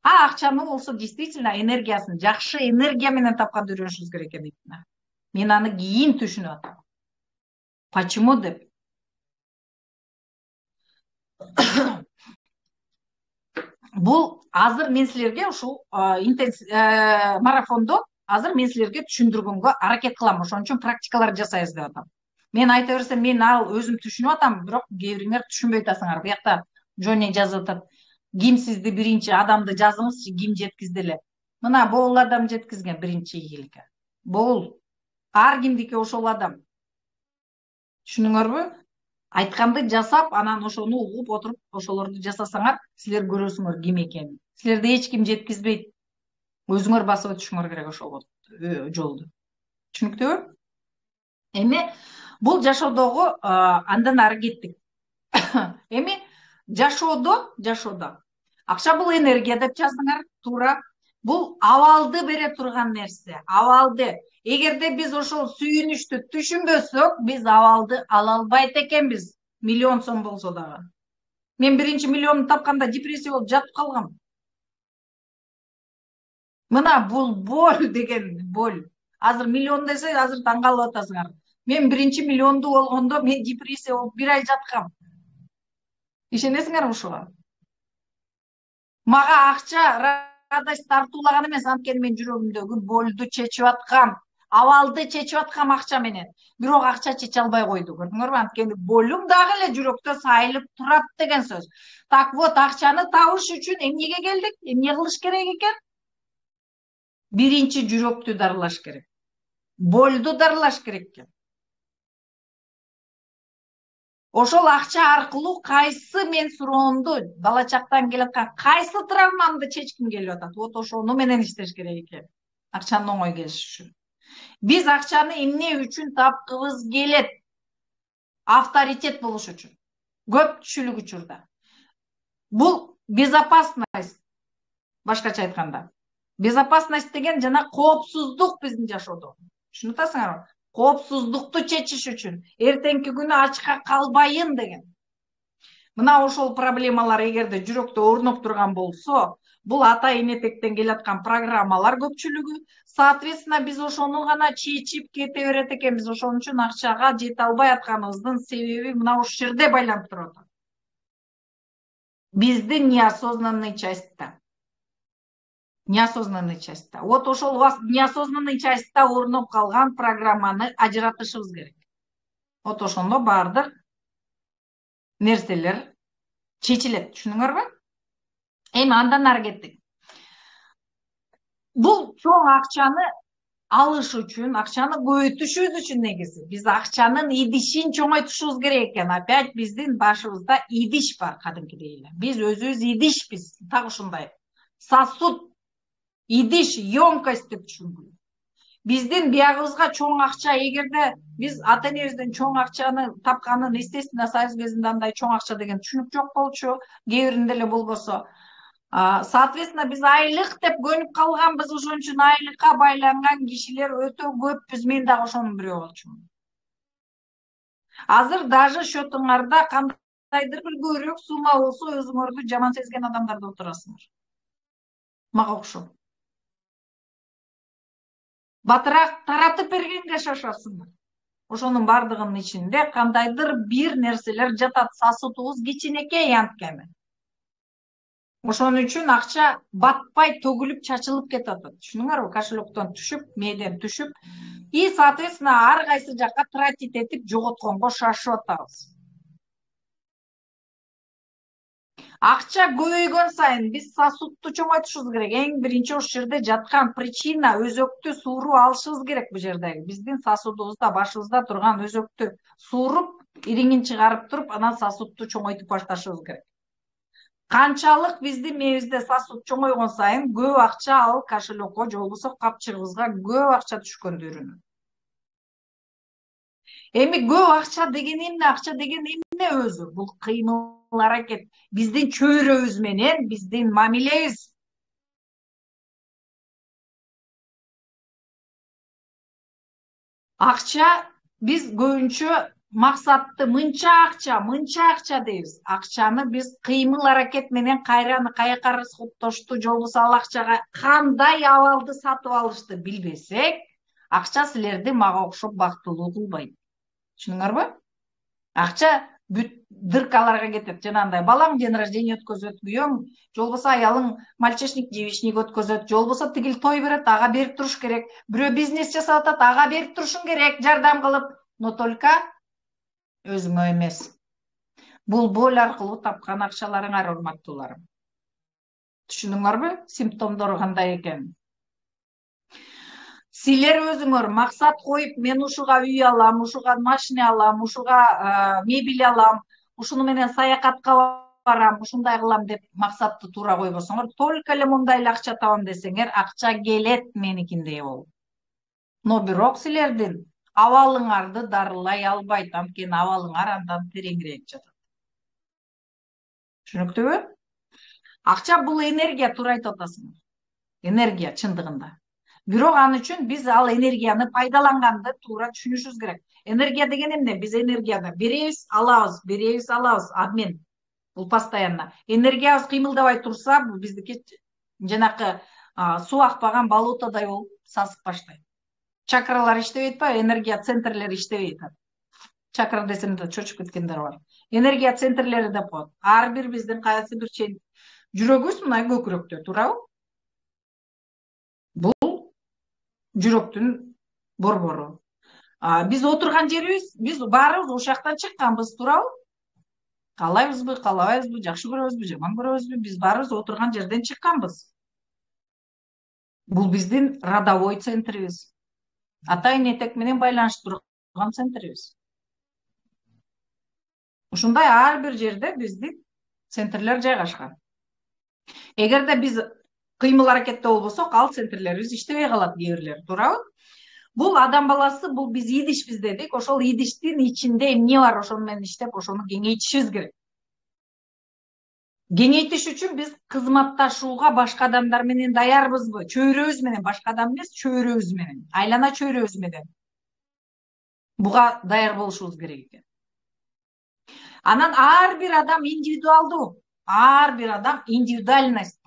Акчаны болсо действительно энергиясын жакшы энергия менен тапканды үйрөнүшүбүз керек экен дейт. Мен аны кийин түшүнүп атам. Почему деп? Бул азыр мен силерге ушул марафондо азыр мен силерге түшүндүргөнгө аракет кылам. Ошон үчүн практикалар жасайбыз деп атам. Мен айта берсем, мен ал өзүм түшүнүп атам, бирок кээ бириңер түшүнбөй атасыңар. Буякта Жони жазып атат. Ким сизди биринчи адамды жазыңызчы, ким жеткизди эле. Мына бул адам жеткизген биринчи ийгиликке. Бул ар кимдики ошол адам. Түшүнүңөрбү? Айтканды жасап, анан ошону угуп отуруп, ошолорду жасасаңар, силер көрөсүңөр ким экенин. Силерди эч ким жеткизбейт. Өзүңөр басып өтүшүңөр керек ошол жолду. Түшүнүктүүбү? Эми бул жашоодогу андан ары кеттик. Эми жашоодо акча бул энергия деп жаздыңар, туура. Бул абалды бере турган нерсе. Абалды. Эгерде биз ошол сүйүнүштү түшүнбөсөк, биз абалды ала албайт экенбиз. Миллион сом болсо дагы. Мен биринчи миллионду тапканда депрессия болуп жатып калгам. Мына бул боль деген боль. Азыр миллион десе, азыр таң калып атасыңар. Мен биринчи миллионду болгондо мен депрессия болуп 1 ай жаткам. Ишенесиңерби ушуга? Мага акча радость тартуулаган эмес, анткени мен жүрөгүмдөгү болду чечип аткам. Абалды чечип аткам акча менен. Бирок акча чече албай койду. Көрдүңөрбү? Анткени болум дагы эле жүрөктө сайылып турат деген сөз. Так вот, акчаны табыш үчүн эмнеге келдик? Эмне кылыш керек экен? Биринчи жүрөктү дарылаш керек. Болду дарылаш керек экен. Ошол акча аркылуу кайсы мен суроомду бала чактан келаткан кайсы травмамды чечким келип атат. Вот ошону менен иштеш керек экен. Акчанын оңой келиши үчүн. Биз акчаны эмне үчүн тапкыбыз келет? Авторитет болуш үчүн. Көпчүлүк учурда. Бул безопасность. Башкача айтканда. Безопасность деген жана коопсуздук биздин жашоодо. Түшүнүп атасыңарбы? Коопсуздукту чечиш үчүн, эртеңки күнү ачка калбайын деген. Мына ошол проблемалар эгерде жүрөктө орноп турган болсо, бул ата энетектен келаткан программалар көпчүлүгү. Соответственно, биз ошону гана чечип кете берет экенбиз. Ошон үчүн акчага жете албай атканыбыздын себеби мына ушул жерде байланып туруп атат. Биздин неосознанный частьта. Неосознанный частьта. Вот ошол неосознанный частьта орноп калган программаны ажыратышыбыз керек. Вот ошондо баардык нерселер чечилет. Түшүнүңөрбү? Эми андан ары кеттик. Бул чоң акчаны алыш үчүн, акчаны көбөйтүшүбүз үчүн негизи биз акчанын идишин чоңойтушубуз керек экен. Опять биздин башыбызда идиш бар кадимкидей эле. Биз өзүбүз идишпиз. Так ушундай. Сосуд, идиш, емкость деп түшүнгүлө. Биздин биягыбызга чоң акча, эгерде биз ата энебизден чоң акчаны тапканын, естественно, Союз кезинде андай чоң акча деген түшүнүк жок болчу, кээ биринде эле болбосо. Соответственно, биз айлык деп көнүп калганбыз, ошон үчүн айлыкка байланган кишилер өтө көппүз. Мен дагы ошонун бирөө болчумун. Азыр даже счетуңарда кандайдыр бир көбүрөөк сумма болсо, өзүңөрдү жаман сезген адамдарда отурасыңар. Мага окшоп. Батыраак таратып бергенге шашасыңар. Ошонун бардыгынын ичинде кандайдыр бир нерселер жатат. Сосудубуз кичинекей анткени. Ошон үчүн акча батпай төгүлүп чачылып кетип атат. Түшүнүңөрбү? Кошелектон түшүп, мээден түшүп, и соответственно ар кайсы жакка тратить этип жоготконго шашып атабыз. Акча көбөйгөн сайын биз сосудду чоңойтушубуз керек. Эң биринчи ошол жерде жаткан причина өзөктү сууруп алышыбыз керек бул жердеги. Биздин сосудубузда, башыбызда турган өзөктү сууруп, ириңин чыгарып туруп, анан сосудду чоңойтуп башташыбыз керек. Канчалык биздин мээбизде сосуд чоңойгон сайын көп акча ал кошелекко же болбосо капчыгыбызга көп акча түшкөндө үйрөнөт. Эми көп акча деген эмне? Акча деген эмне өзү? Бул кыймыл аракет. Биздин чөйрөбүз менен биздин мамилебиз. Акча биз көбүнчө максатты мынча акча дейбиз. Акчаны биз кыймыл аракет менен кайраны каяка расходтошту, же болбосо ал акчага кандай абалды сатып алышты билбесек, акча силерди мага окшоп бактылуу кылбайт. Түшүнүңөрбү? Акча бүт дыркаларга кетет. Жанагындай балаң день рождения өткөзөт, күйөөң, же болбосо аялың мальчишник, девичник өткөзөт, же болбосо тигил той берет, ага берип туруш керек. Бирөө бизнес жасап атат, ага берип турушуң керек, жардам кылып. Но только өзүңө эмес. Бул боль аркылуу тапкан акчаларыңар, урматтууларым. Түшүнүңөрбү? Симптомдору кандай экен? Силер өзүңөр максат коюп, мен ушуга үй алам, ушуга машина алам, ушуга мебель алам, ушуну менен саякатка барам, ушундай кылам деп максатты туура койбосоңор, только эле мындай эле акча табам десеңер, акча келет меникиндей болуп. Но бирок силердин абалыңарды дарылай албайт, анткени абалыңар андан тереңирээк жатат. Түшүнүктүүбү? Акча бул энергия, туура айтып атасыңар. Энергия чындыгында. Бирок ал үчүн биз ал энергияны пайдаланганды туура түшүнүшүбүз керек. Энергия деген эмне? Биз энергияны беребиз, алабыз, обмен. Бул постоянно. Энергиябыз кыймылдабай турса, бул биздики жанакы суу акпаган болотодай болуп сасып баштайт. Чакралар иштебейт па, энергия центрлери иштебейт. Чакра десем да чочуп кеткендер бар. Энергия центрлери деп коет. Ар бир биздин кайсы бир жүрөгүбүз мына көкүрөктө, туурабы? Бул жүрөктүн борбору. Биз отурган жерибиз, биз баарыбыз ошол жактан чыкканбыз, туурабы? Каалайбызбы, каалабайбызбы, жакшы көрөбүзбү, жаман көрөбүзбү, биз баарыбыз отурган жерден чыкканбыз. Бул биздин родовой центрибиз. Ата энетек менен байланыштырган центрибиз. Ушундай ар бир жерде биздин центрлер жайгашкан. Эгерде биз кыймыл аракетте болбосок, ал центрлерибиз иштебей калат кээ бирлери, туурабы? Бул адам баласы, бул биз идишпиз дедик. Ошол идиштин ичинде эмне бар, ошону менен иштеп, ошону кеңейтишибиз керек. Кеңейтиш үчүн биз кызматташууга башка адамдар менен даярбызбы? Чөйрөбүз менен, башка адам эмес, чөйрөбүз менен, айлана чөйрөбүз менен. Буга даяр болушубуз керек экен. Анан ар бир адам индивидуалдуу, ар бир адам индивидуальность.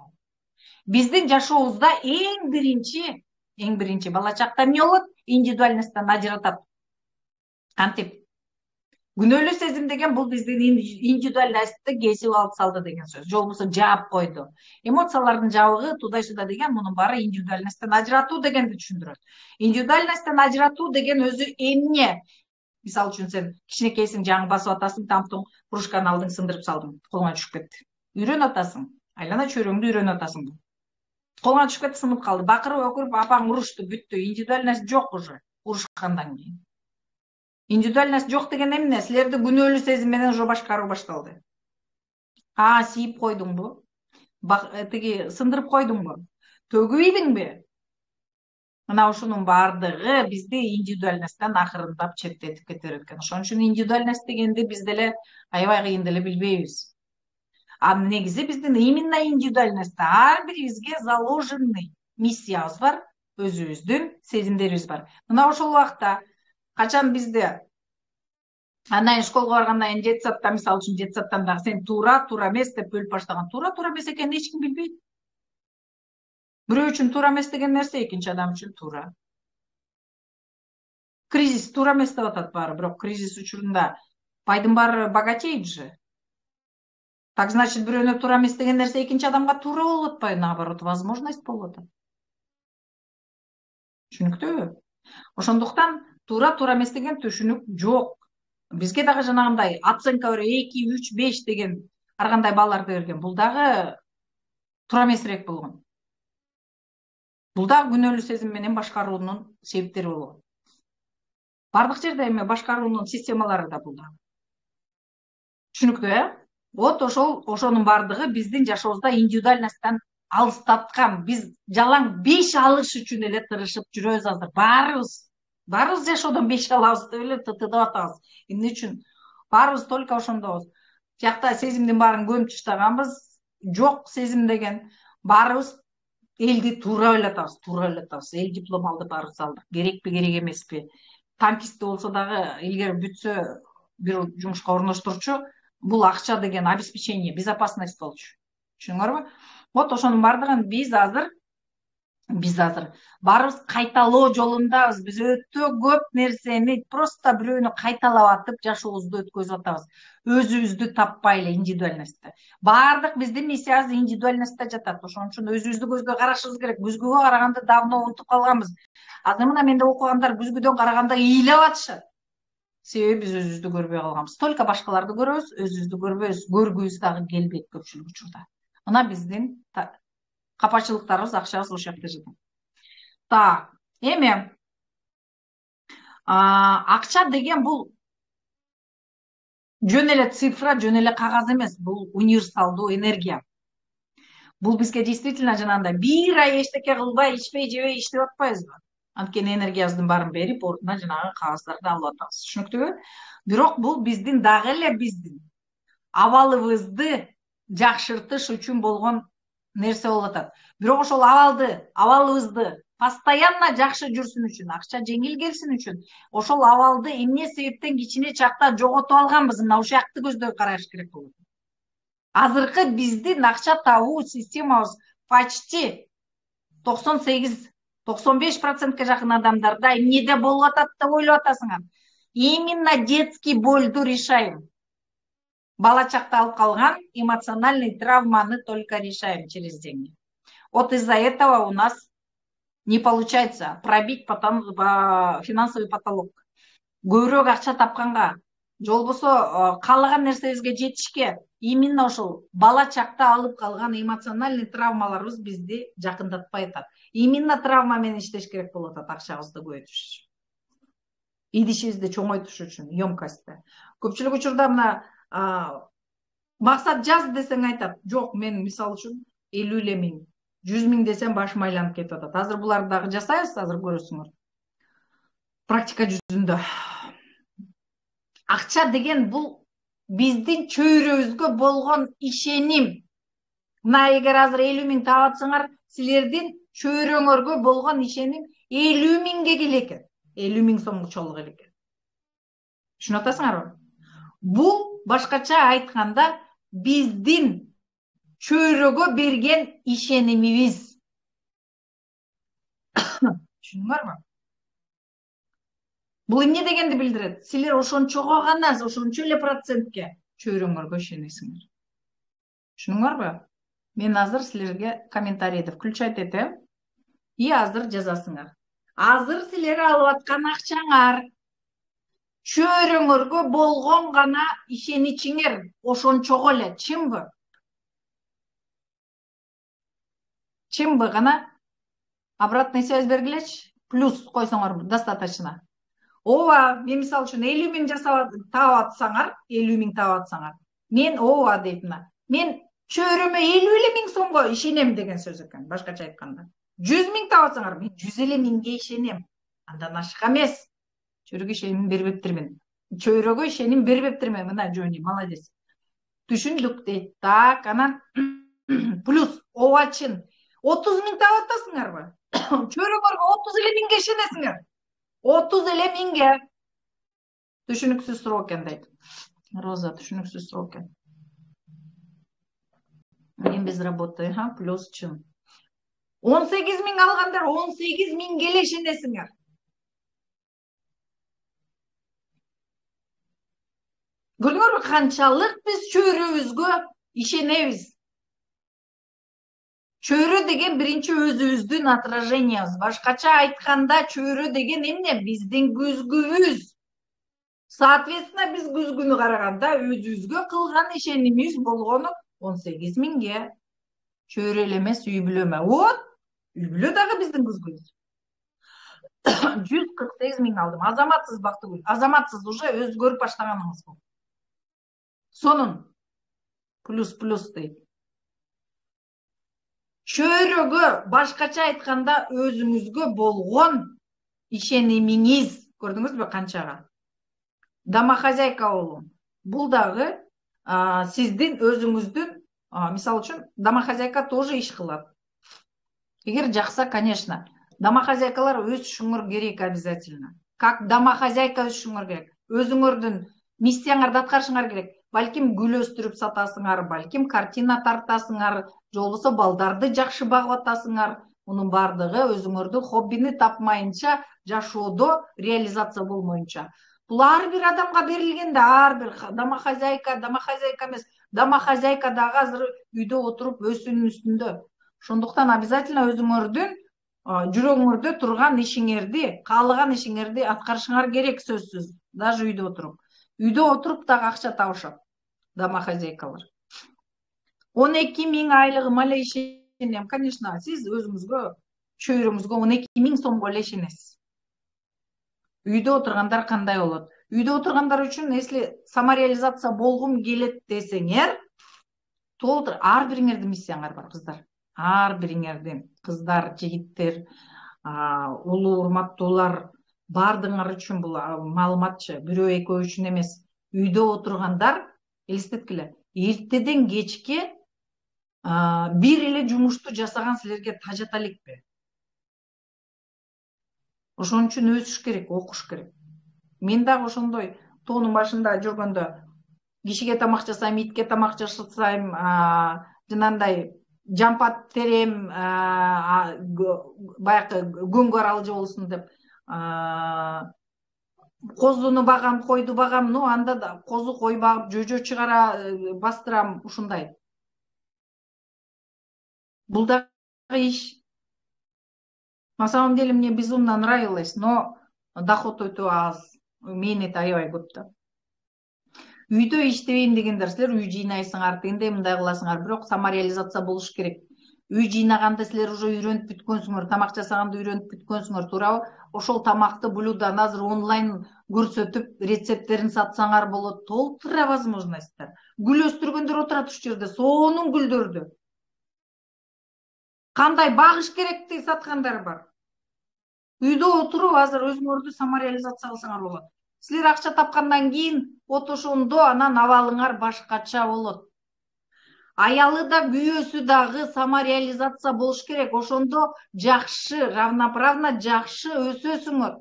Биздин жашообузда эң биринчи бала чакта эмне болот? Индивидуальностьтан ажыратат. Кантип? Күнөөлүү сезим деген бул биздин индивидуальностьты кесип алып салды деген сөз. Же болбосо жаап койду. Эмоциялардын жабыгы, туда сюда деген мунун баары индивидуальностьтан ажыратуу дегенди түшүндүрөт. Индивидуальностьтан ажыратуу деген өзү эмне? Мисалы үчүн сен кичинекейсиң, жаңы басып атасың, тамптың кружканы алдың, сындырып салдың, колуңа түшүп кетти. Үйрөнүп атасың, айлана чөйрөңдү үйрөнүп атасың. Колуңа түшүп кетти, сынып калды, бакырып өкүрүп апаң урушту, бүттү. Индивидуальность жок уже урушкандан кийин. Индивидуальность жок деген эмне? Силерди күнөөлүү сезим менен уже башкаруу башталды. Сийип койдуңбу? Тиги сындырып койдуңбу? Төгүбейдиңби? Мына ушунун баардыгы бизди индивидуальностьтан акырындап четтетип кетет экен. Ошон үчүн индивидуальность дегенди биз деле аябай кыйын деле билбейбиз. Негизи биздин именно индивидуальностьта ар бирибизге заложенный миссиябыз бар, өзүбүздүн сезимдерибиз бар. Мына ошол убакта качан бизде андан школго баргандан кийин жетсатта, мисалы үчүн жетсаттан дагы сен туура эмес деп бөлүп баштаган, туура эмес экенин эч ким билбейт. Бирөө үчүн туура эмес деген нерсе экинчи адам үчүн туура. Кризис туура эмес деп атат баары, бирок кризис учурунда байдын баары богатеет же. Так значит, бирөөнө туура эмес деген нерсе экинчи адамга туура болуп атпайбы, наоборот, возможность болуп атат. Түшүнүктүүбү? Ошондуктан туура эмес деген түшүнүк жок. Бизге дагы жанагындай оценка берип 2, 3, 5 деген ар кандай балларды берген. Бул дагы туура эмесирээк болгон. Бул дагы күнөөлүү сезим менен башкаруунун себептери болот. Бардык жерде эми башкаруунун системалары да бул дагы. Түшүнүктүү, Вот ошонун бардыгы биздин жашообузда индивидуальностьтан алыстаткан. Биз жалаң беш алыш үчүн эле тырышып жүрөбүз азыр. Баарыбыз жашоодон беш алабыз деп эле тытып атабыз. Эмне үчүн? Баарыбыз только ошондобуз. Тиякта сезимдин баарын көмүп таштаганбыз. Жок сезим деген. Баарыбыз элди туура эле атабыз. Эл диплом алды, баарыбыз алдык. Керекпи, керек эмеспи? Танкистте болсо дагы илгери бүтсө бир жумушка орноштурчу, бул акча деген обеспечение, безопасность болчу. Түшүнүңөрбү? Вот ошонун бардыгын биз азыр баарыбыз кайталоо жолундабыз. Биз өтө көп нерсени просто бирөөнү кайталап атып жашообузду өткөзүп атабыз. Өзүбүздү таппай эле индивидуальностьта. Бардык биздин миссиябыз индивидуальностьта жатат. Ошон үчүн өзүбүздү көзгө карашыбыз керек. Күзгүгө караганды давно унутуп калганбыз. Азыр мына менде окугандар күзгүдөн караганда ыйлап атышат. Себеби биз өзүбүздү көрбөй калганбыз. Только башкаларды көрөбүз, өзүбүздү көрбөйбүз. Көргүбүз дагы келбейт көпчүлүк учурда. Мына биздин капачылыктарыбыз, акчабыз ошол жакта жатат. Так, эми акча деген бул жөн эле цифра, жөн эле кагаз эмес, бул универсалдуу энергия. Бул бизге действительно жанагындай бир ай эчтеке кылбай, ичпей, жебей иштеп атпайбызбы? Анткени энергиябыздын баарын берип, ордуна жанагы кагаздарды алып атабыз. Түшүнүктүүбү? Бирок бул биздин дагы эле биздин абалыбызды жакшыртыш үчүн болгон нерсе болуп атат. Бирок ошол абалыбызды постоянно жакшы жүрсүн үчүн, акча жеңил келсин үчүн, ошол абалды эмне себептен кичине чакта жоготуп алганбыз, мына ушул жакты көздөй караш керек болот. Азыркы биздин акча табуу системабыз почти 98 95%ке жақын адамдарда эмнеде болуп атат деп ойлоп атасыңар. Именно детский больду решаем. Бала чакта алып калган эмоциональный травманы только решаем через деньги. Вот из-за этого у нас не получается пробить финансовый потолок. Көбүрөөк акча тапканга, же болбосо каалаган нерсебизге жетишке именно ошол бала чакта алып калган эмоциональный травмаларыбыз бизди жакындатпай атат. Именно травма менен иштеш керек болуп атат акчабызды көбөйтүш үчүн. Идишибизди чоңойтуш үчүн, емкостти. Көпчүлүк учурда мына максат жаз десең айтат, жок, мен мисалы үчүн 50 миң, 100 миң десем башым айланып кетип атат. Азыр буларды дагы жасайбыз, азыр көрөсүңөр. Практика жүзүндө. Акча деген бул биздин чөйрөбүзгө болгон ишеним. Мына эгер азыр 50 миң таап атсаңар, силердин чөйрөңөргө болгон ишеним 50 миңге келекен. 50 миң сомго чогулук экен. Түшүнүп атасыңарбы? Бул башкача айтканда биздин чөйрөгө берген ишенимибиз. Түшүндүңөрбү? Бул эмне дегенди билдирет? Силер ошончого гана, ошончо эле процентке чөйрөңөргө ишенесиңер. Түшүндүңөрбү? Мен азыр силерге комментарийди включать этем. И азыр жазасыңар. Азыр силер алып аткан акчаңар чөйрөңөргө болгон гана ишеничиңер ошончого эле, чынбы? Чынбы гана? Обратный связь бергилечи? Плюс койсоңор достаточно. Ооба, мен мисалы үчүн 50 миң таап атсаңар, 50 миң таап атсаңар, мен ооба дейт мына. Мен чөйрөмө 50 миң сомго ишенем деген сөз экен, башкача айтканда. 100 миң таап атсаңар, мен 100 миңге ишенем. Андан ашык эмес. Чөйрөгө ишеним бербептирмин. Чөйрөгө ишеним бербептирмин. Мына жөнү, молодец. Түшүндүк дейт. Так, анан плюс оочун 30 миң таап атасыңарбы? Чөйрөңөргө 30 миңге ишенесиңер. 30 миңге. Түшүнүксүз суроо экен дейт. Роза, түшүнүксүз суроо экен. Мен без работы, плюс чын. 18 миң алгандар 18 миңге эле ишенесиңер. Көрдүңөрбү канчалык биз чөйрөбүзгө ишенебиз? Чөйрө деген биринчи өзүбүздүн отражениябыз. Башкача айтканда чөйрө деген эмне? Биздин күзгүбүз. Соответственно, биз күзгүнү караганда өзүбүзгө кылган ишенимибиз болгону 18 миңге. Чөйрө эле эмес, үй бүлө эмес. Вот, үй бүлө дагы биздин күзгүбүз. 148 миң алдым. Азаматсыз Бактыгүл. Азаматсыз уже өзгөрүп баштаганыңыз бул. Сонун плюс дейт. Чөйрөгө башкача айтканда өзүңүзгө болгон ишенимиңиз, көрдүңүзбү канчага? Домохозяйка болуу. Бул дагы сиздин өзүңүздүн, мисалы үчүн, домохозяйка тоже иш кылат. Эгер жакса, конечно, домохозяйкалар өсүшүңөр керек обязательно. Как домохозяйка өсүшүңөр керек. Өзүңөрдүн миссияңарды аткарышыңар керек. Балким гүл өстүрүп сатасыңар, балким картина тартасыңар, же болбосо балдарды жакшы багып атасыңар. Мунун бардыгы өзүңөрдүн хоббини тапмайынча, жашоодо реализация болмоюнча. Бул ар бир адамга берилген да, ар бир домохозяйка эмес. Домохозяйка дагы азыр үйдө отуруп өсүүнүн үстүндө. Ошондуктан обязательно өзүңөрдүн жүрөгүңөрдө турган ишиңерди, каалаган ишиңерди аткарышыңар керек, сөзсүз. Даже үйдө отуруп. Үйдө отуруп дагы акча табышат домохозяйкалар. 12 миң айлыгым эле ишенем. Конечно, сиз өзүңүзгө, чөйрөңүзгө 12 миң сомго эле ишенесиз. Үйдө отургандар кандай болот? Үйдө отургандар үчүн, если самореализация болгум келет десеңер, толтур ар бириңердин миссияңар бар, кыздар. Ар бириңердин, кыздар, жигиттер, улуу урматтуулар, бардыңар үчүн бул маалыматчы, бирөө экөө үчүн эмес. Үйдө отургандар, элестеткиле, эртеден кечке бир эле жумушту жасаган силерге тажата элекпи? Ошон үчүн өсүш керек, окуш керек. Мен дагы ошондой тоонун башында жүргөндө кишиге тамак жасайм, итке тамак жасайм, жанагындай жампат терем баягы көңгө аралжы болсун деп козуну багам, койду багам, ну анда да козу кой багып жөжө чыгара бастырам ушундай. Бул дагы иш. На самом деле мне безумно нравилось, но доход өтө аз, мээнети аябай көп да. Үйдө иштебейм дегендер, силер үй жыйнайсыңар, тигиндей мындай кыласыңар, бирок самореализация болуш керек. Үй жыйнаганды силер уже үйрөнүп бүткөнсүңөр, тамак жасаганды үйрөнүп бүткөнсүңөр, туурабы? Ошол тамакты блюданы азыр онлайн көрсөтүп, рецепттерин сатсаңар болот. Толтура возможностьтар. Гүл өстүргөндөр отурат ушул жерде, сонун гүлдөрдү. Кандай багыш керекти саткандар бар. Үйдө отуруп азыр өзүңөрдү самореализация кылсаңар болот. Силер акча тапкандан кийин ошондо анан абалыңар башкача болот. Аялы да күйөөсү дагы самореализация болуш керек. Ошондо жакшы, равноправно жакшы өсөсүңөр.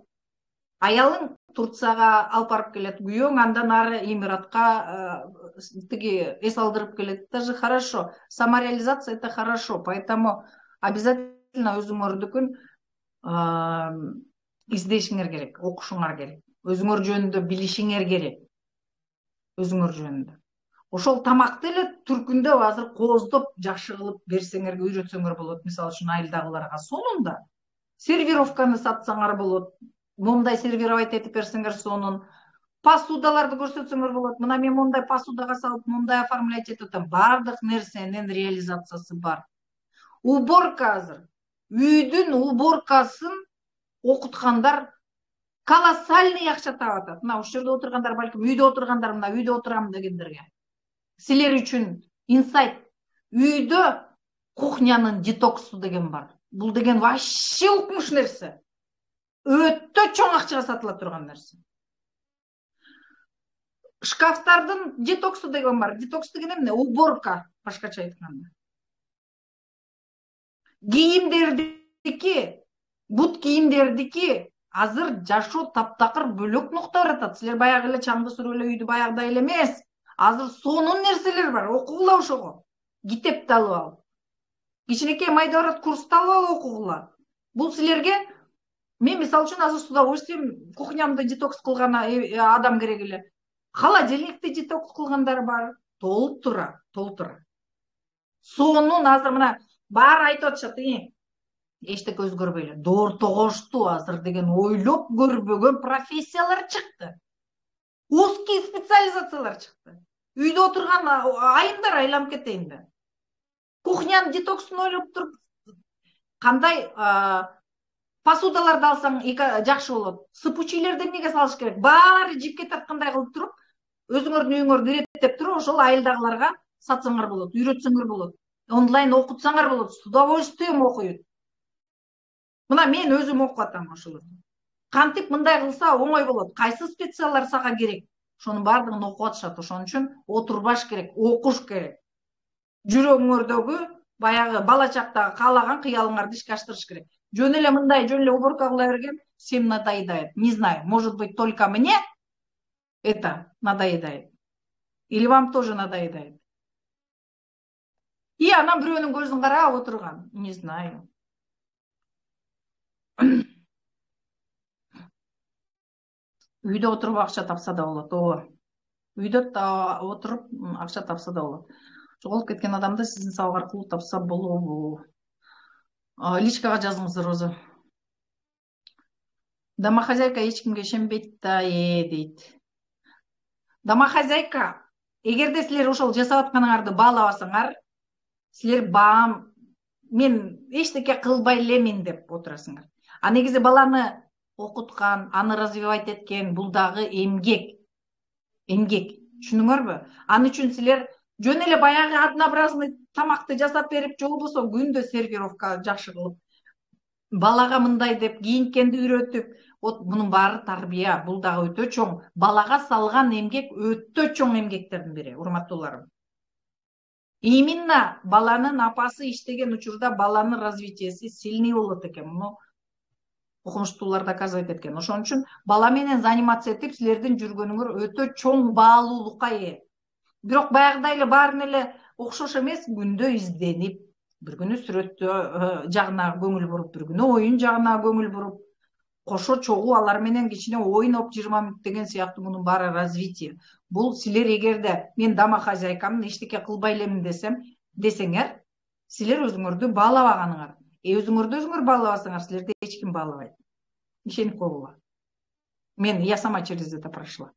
Аялың Турцияга алып барып келет, күйөөң андан ары Эмиратка тиги эс алдырып келет. Это же хорошо. Самореализация это хорошо. Поэтому обязательно өзүңөрдүкүн издешиңер керек, окушуңар керек. Өзүңөр жөнүндө билишиңер керек. Өзүңөр жөнүндө. Ошол тамакты эле түркүндө азыр кооздоп жакшы кылып берсеңерге үйрөтсөңөр болот. Мисалы үчүн айылдагыларга сонун да. Сервировканы сатсаңар болот. Мондай сервировать этип берсеңер сонун. Посудаларды көрсөтсөңөр болот. Мына мен мондай посудага салып, мондай оформлять этип атам. Бардык нерсенин реализациясы бар. Уборка азыр. Үйдүн уборкасын окуткандар колоссальный акча таап атат. Мына ушул жерде отургандар, балким үйдө отургандар, мына үйдө отурам дегендерге. Силер үчүн инсайт. Үйдө кухнянын детоксу деген бар. Бул деген вообще укмуш нерсе. Өтө чоң акчага сатыла турган нерсе. Шкафтардын детоксу деген бар. Детокс деген эмне? Уборка, башкача айтканда. Кийимдердики, бут кийимдердики азыр жашоо таптакыр бөлөк нукта баратат. Силер баягы эле чаңды сүрүп эле үйдү баягыдай эле эмес. Азыр сонун нерселер бар. Окугула ошого. Китепти алып алып. Кичинекей майда барат, курсту алып алып окугула. Бул силерге мен мисалы үчүн азыр с удовольствием кухнямды детокс кылган адам керек эле. Холодильникти детокс кылгандар бар. Толуп тура. Сонун азыр мына баары айтып атышат, эчтеке өзгөрбөйлү. Доор тогошту азыр деген ойлоп көрбөгөн профессиялар чыкты. Узкий специализациялар чыкты. Үйдө отурган айымдар айланып кетейин да. Кухнянын детоксун ойлоп туруп, кандай посудаларды алсаң жакшы болот. Сыпучийлерди эмнеге салыш керек? Баары жипке тарткандай кылып туруп, өзүңөрдүн үйүңөрдү иреттеп туруп, ошол айылдагыларга сатсаңар болот, үйрөтсөңөр болот. Онлайн окутсаңар болот, с удовольствием окуйт. Мына мен өзүм окуп атам ошолорду. Кантип мындай кылса оңой болот. Кайсы специалдар сага керек? Ошонун баардыгын окуп атышат. Ошон үчүн отурбаш керек, окуш керек. Жүрөгүңөрдөгү баягы бала чактагы каалаган кыялыңарды ишке аштырыш керек. Жөн эле мындай, жөн эле уборка кыла берген всем надоедает. Не знаю, может быть, только мне это надоедает. Или вам тоже надоедает. И анан бирөөнүн көзүн карап отурган. Не знаю. Үйдө отуруп акча тапса да болот. Ооба. Үйдө отуруп акча тапса да болот. Жоголуп кеткен адамды сиздин сабак аркылуу тапса болобу? Личкага жазыңыздар өзү. Домохозяйка эч кимге ишенбейт да дейт. Домохозяйка, эгерде силер ошол жасап атканыңарды баалабасаңар, силер баам мен эчтеке кылбай элемин деп отурасыңар. А негизи баланы окуткан, аны развивать эткен, бул дагы эмгек. Түшүнүңөрбү? Аны үчүн силер жөн эле баягы однообразный тамакты жасап берип, же болбосо күндө сервировка жакшы кылып, балага мындай деп кийинткенди үйрөтүп, вот мунун баары тарбия. Бул дагы өтө чоң. Балага салган эмгек өтө чоң эмгектердин бири, урматтууларым. Именно баланын апасы иштеген учурда баланын развитиеси сильный болот экен. Муну окумуштуулар доказывать эткен. Ошон үчүн бала менен заниматься этип, силердин жүргөнүңөр өтө чоң баалуулукка ээ. Бирок баягыдай эле баарын эле окшош эмес, күндө изденип, бир күнү сүрөттө жагына көңүл буруп, бир күнү оюн жагына көңүл буруп, кошо чогуу алар менен кичине ойноп 20 мүнөт деген сыяктуу мунун баары развитие. Бул силер эгерде мен домохозяйкамын, эчтеке кылбай элемин десеңер, силер өзүңөрдү баалабаганыңар. Өзүңөр баалабасаңар, силерди эч ким баалабайт. Ишенип койгула. Я сама через это прошла.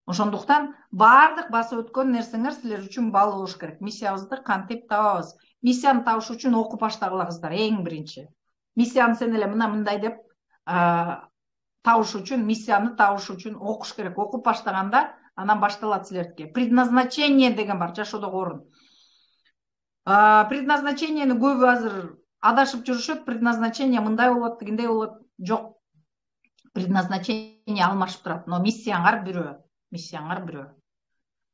Ошондуктан баардык басып өткөн нерсеңер силер үчүн баал болуш керек. Миссиябызды кантип табабыз? Миссияны табыш үчүн окуп баштагыла кыздар, эң биринчи. Миссияны сен эле мындай деп табыш үчүн, миссияны табыш үчүн окуш керек. Окуп баштаганда анан башталат силердики. Предназначение деген бар, жашоодогу орун. Предназначениени көбү азыр адашып жүрүшөт. Предназначение мындай болот, дегендей болот. Жок. Предназначение алмашып турат, но миссияңар бирөө.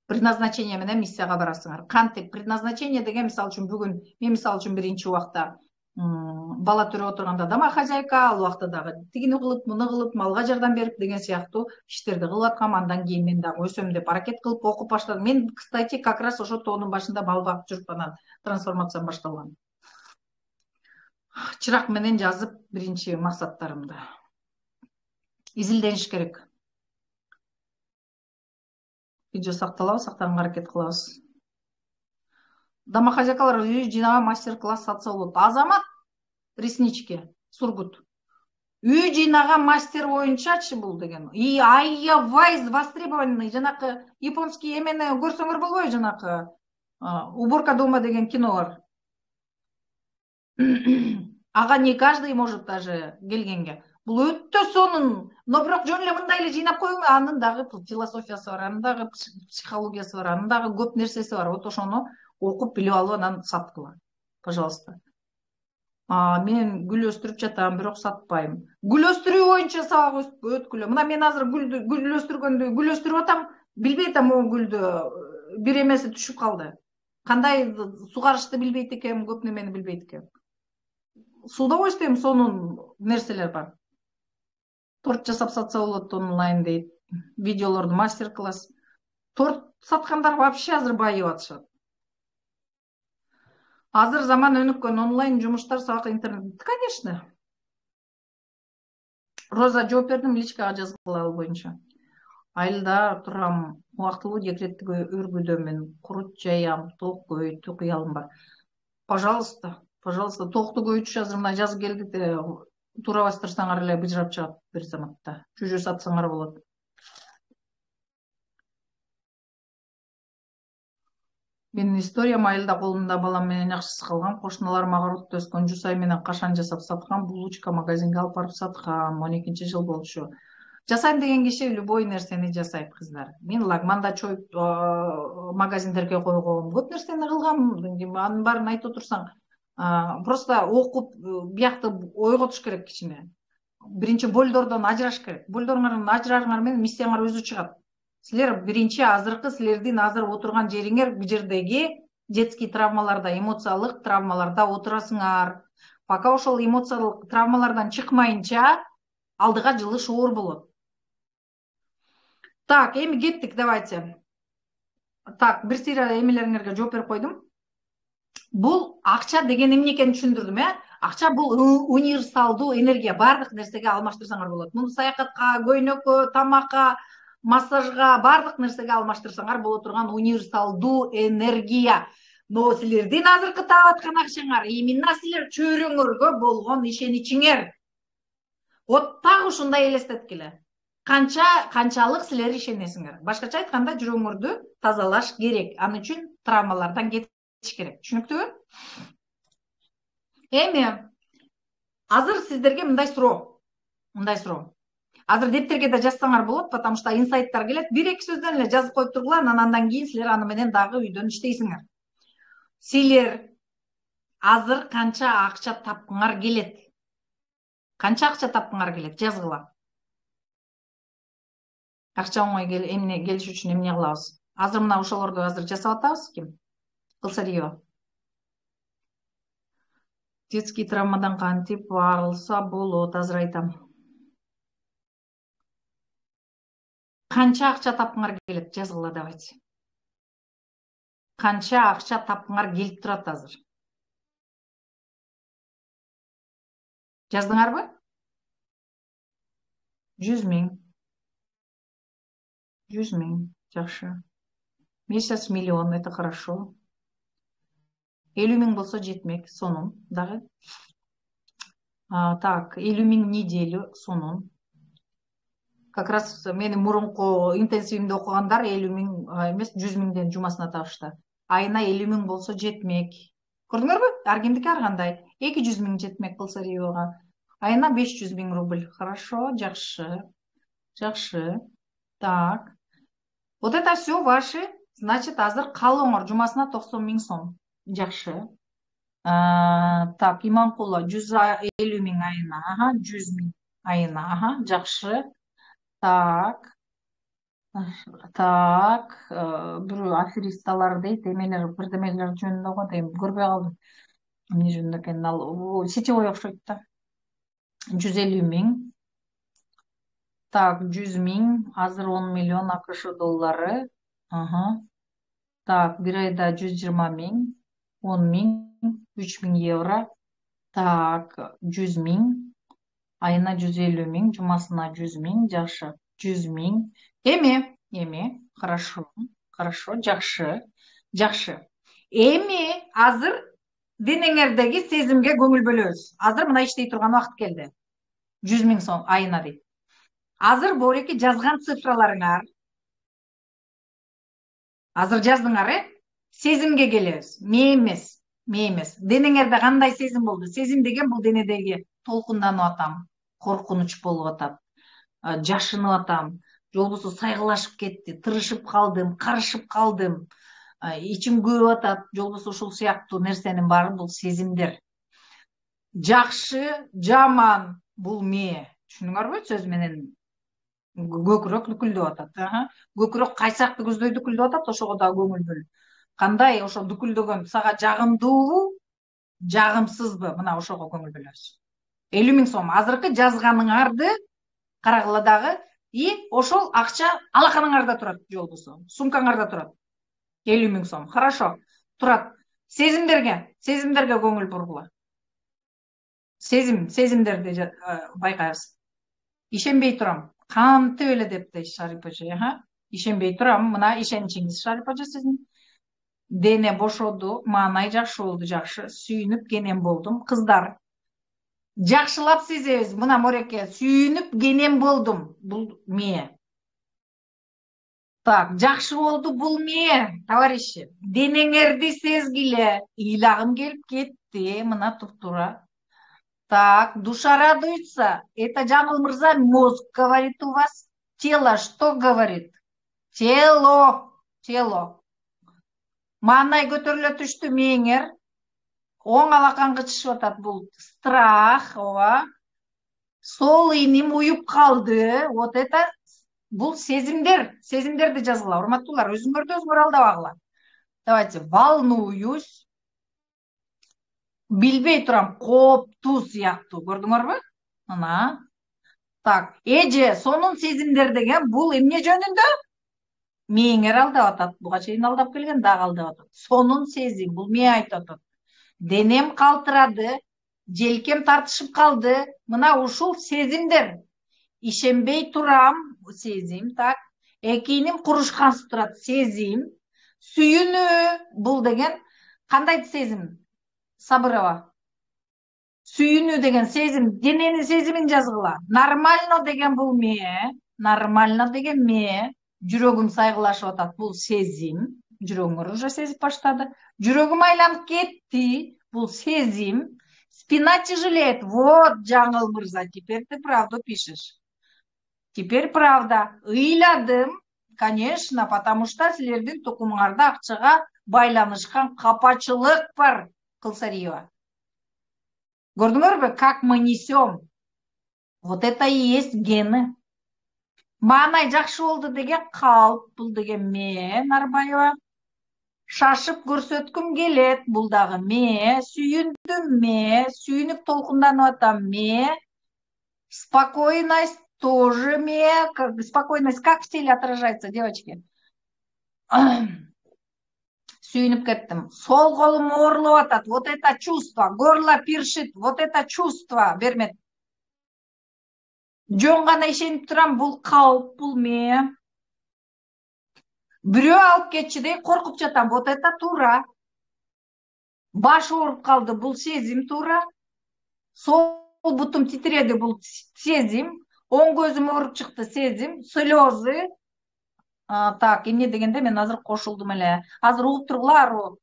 Предназначение менен миссияга барасыңар. Кантип? Предназначение деген мисалы үчүн бүгүн мен мисалы үчүн биринчи убакта бала төрөп отурганда домохозяйка, ал убакта дагы тигини кылып, муну кылып, малга жардам берип деген сыяктуу иштерди кылып аткам. Андан кийин мен дагы өсөм деп аракет кылып окуп баштадым. Мен, кстати, как раз ошо тоонун башында бал багып жүрүп анан трансформациям башталган. Чырак менен жазып биринчи максаттарымды. Изилдениш керек. Видео сакталабы, сактаганга аракет кылабыз. Домохозяйкалар үй жинага мастер-класс сатса болот. Азамат реснички, Сургут. Үй жинага мастер боюнчачы бул деген. И аябай востребованный, жанакы японский эмени көрсөңөр болбойбу, жанакы уборка дома деген кино бар. Ага не каждый может даже келгенге. Бул өтө сонун, но бирок жөн эле мындай эле жыйнап коюңбу, анын дагы философиясы бар, анын дагы психологиясы бар, анын дагы көп нерсеси бар. Вот ошону окуп билип алып анан саткыла. Пожалуйста. Мен гүл өстүрүп жатам, бирок сатпайм. Гүл өстүрүү боюнча сабак өткүлө. Мына мен азыр гүл өстүрүп атам, билбей атам, могу гүлдү бир эмеси түшүп калды. Кандай сугарышты билбейт экенмин, көп немени билбейт экенмин. С удовольствием сонун нерселер бар. Торт жасап сатса болот онлайн дейт. Видеолорду мастер-класс. Торт саткандар вообще азыр байып атышат. Азыр заман өнүккөн, онлайн жумуштар, сабак интернет. Конечно. Роза жооп бердим, личкага жазгыла ал боюнча. Айылда турам, убактылуу декреттик өргүдөмүн, курут жаям, тоок көбөйтүү кыялым бар. Пожалуйста, токту көбөйтүш азыр мына жаз келди, туура бастырсаңар эле быжырап чыгат бир заматта. Жүжө сатсаңар болот. Менин историям айылда колумда балам менен жакшысы калган. Кошуналарым огороддо өскөн жусай менен кашан жасап саткан, булочка магазинге алып барып саткан. 12 жыл болчу. Жасайм деген киши любой нерсени жасайт, кыздар. Мен лагманда чоюп магазиндерге койгом, көп нерсени кылгам. Анын баарын айтып отурсаң, просто окуп биякты ойготуш керек кичине. Биринчи болдордон ажыраш керек. Болдоруңардан ажырарыңар менен миссияңар өзү чыгат. Силер биринчи азыркы силердин азыр отурган жериңер бул жердеги детский травмаларда, эмоциялык травмаларда отурасыңар. Пока ошол эмоциялык травмалардан чыкмайынча алдыга жылыш оор болот. Так, эми кеттик, давайте. Так, бир сыйра эмелериңерге жооп берип койдум. Бул акча деген эмне экенин түшүндүрдүм, Акча бул универсалдуу энергия, бардык нерсеге алмаштырсаңар болот. Муну саякатка, көйнөккө, тамакка, массажга, бардык нерсеге алмаштырсаңар боло турган универсалдуу энергия. Но силердин азыркы таап аткан акчаңар именно силер чөйрөңөргө болгон ишеничиңер. Вот так ушундай элестеткиле. Канчалык силер ишенесиңер. Башкача айтканда, жүрөгүңөрдү тазалаш керек. Ал үчүн травмалардан кетиш керек. Түшүнүктүүбү? Эми азыр сиздерге мындай суроо. Азыр дептерге да жазсаңар болот, потому что инсайттар келет. Бир-эки сөздөн эле жазып коюп тургула, андан кийин силер аны менен дагы үйдөн иштейсиңер. Силер азыр канча акча тапкыңар келет? Жазгыла. Акча оңой эмне келиш үчүн эмне кылабыз? Азыр мына ошолорду азыр жасап атабыз ким? Кылсариева. Детский травмадан кантип арылса болот, азыр айтам. Канча акча тапкыңар келет? Жазгыла, давайте. Канча акча тапкыңар келип турат азыр? Жаздыңарбы? 100 000. 100 000. Жакшы. Месяц миллион, это хорошо. 50 000 болса жетмек, сонун дагы. Так, 50 000 неделю, сонун. Как раз менин мурунку интенсивимде окугандар 50 000 эмес, 100 000ден жумасына табышты. Айына 50 000 болсо жетмек. Көрдүңөрбү? Ар кимдики ар кандай. 200 000 жетмек болсо Риога. Айына 500 000 рубль. Хорошо, жакшы. Жакшы. Так. Вот это все ваши, значит, азыр калыңор жумасына 90 000 сом. Жакшы. Так, Иманкула 150 000 айына. Ага, 100 000 айына. Ага, жакшы. Так. Так, бирөө аферисталар дейт, эмелер, бирдемелер жөнүндө го дейм, көрбөй калдым. Эмне жөнүндө экенин ал сетевой окшойт да. 150 000. Так, 100 000, азыр 10 миллион АКШ доллары. Ага. Так, бир айда 120 000, 10 000, 3 000 евро. Так, 100 000, айына 150 000, жумасына 100 000, жакшы. 100 000. Эми, хорошо, жакшы, жакшы. Эми азыр денеңердеги сезимге көңүл бөлөбүз. Азыр мына иштей турган убакыт келди. 100 000 сом айына дейт. Азыр бореки жазган цифраларыңар. Азыр жаздыңар, сезимге келебиз. Ме эмес. Денеңерде кандай сезим болду? Сезим деген бул денедеги толкунданып атам, коркунуч болуп атат, жашынып атам, же болбосо сайгылашып кетти, тырышып калдым, карышып калдым, ичим күйүп атат, же болбосо ушул сыяктуу нерсенин баары бул сезимдер. Жакшы, жаман бул ме. Түшүндүңөрбү? Сөз менен көкүрөк дүкүлдөп атат. Көкүрөк кайсакты көздөй дүкүлдөп атат, ошого дагы көңүл бөл. Кандай ошо дүкүлдөгөн сага жагымдуубу, жагымсызбы? Мына ошого көңүл бөлөбүз. 50 000 сом азыркы жазганыңарды карагыла дагы, ошол акча алаканыңарда турат, же болбосо сумкаңарда турат. 50 000 сом. Хорошо. Турат. Сезимдерге көңүл бургула. Сезимдерди байкайбыз. Ишенбей турам. Кантип эле депти Шарипа эже. Ишенбей турам. Мына ишеничиңиз Шарипа эже сиздин. Дене бошоду, маанай жакшы болду, жакшы. Сүйүнүп кенен болдум. Кыздар, жакшылап сезебиз. Мына Мореке, сүйүнүп кенен болдум. Бул ме. Так, жакшы болду бул ме, товарищи. Денеңерди сезгиле. Ыйлагым келип кетти. Мына туп-тура. Так, душа радуется. Это Жамал Мырза мозг говорит у вас. Тело что говорит? Тело. Маанай көтөрүлө түштү мээңер. Оң алакан кычышып атат. Бул страх, ооба. Сол иним уюп калды. Вот это бул сезимдер. Сезимдерди жазгыла, урматтуулар. Өзүңөрдү өзүңөр алдабагыла. Давайте, волнуюсь. Билбей турам, кооптуу сыяктуу. Көрдүңөрбү? Мына. Так, эже, сонун сезимдер деген бул эмне жөнүндө? Мээңер алдап атат. Буга чейин алдап келген, дагы алдап атат. Сонун сезим, бул ме айтып атат. Денем калтырады, желкем тартышып калды. Мына ушул сезимдер. Ишенбей турам, сезим, так. Экиним курушкансып турат, сезим. Сүйүнүү, бул деген кандай сезим? Сабырова. Сүйүнүү деген сезим, дененин сезимин жазгыла. Нормально деген бул ме. Нормально деген ме. Жүрөгүм сайгылашып атат, бул сезим. Жүрөгүңөр уже сезип баштады. Жүрөгүм айланып кетти, бул сезим. Спина тяжелеет. Вот, Жамал Мырза, теперь ты правду пишешь. Теперь правда. Ыйладым, конечно, потому что силердин тукумуңарда акчага байланышкан капачылык бар. Кылсариева. Көрдүңөрбү, как мы несем? Вот это и есть гены. Маанай жакшы болду деген калп, бул деген ме, Нарбаева. Шашып көрсөткүм келет, бул дагы ме. Сүйүндүм ме, сүйүнүп толкунданып атам ме. Спокойность тоже ме. Спокойность как в теле отражается, девочки? Сүйүнүп кеттим. Сол колум оорлоп атат. Вот это чувство. Горло першит. Вот это чувство. Бермет. Жөн гана ишенип турам, бул кауп, бул мээ. Бирөө алып кетчү деп коркуп жатам. Вот это туура. Баш ооруп калды, бул сезим туура. Сол бутум титиреди, бул сезим. Оң көзүм ооруп чыкты, сезим. Слезы. Так, эмне дегенде мен азыр кошулдум эле. Азыр угуп тургула ару.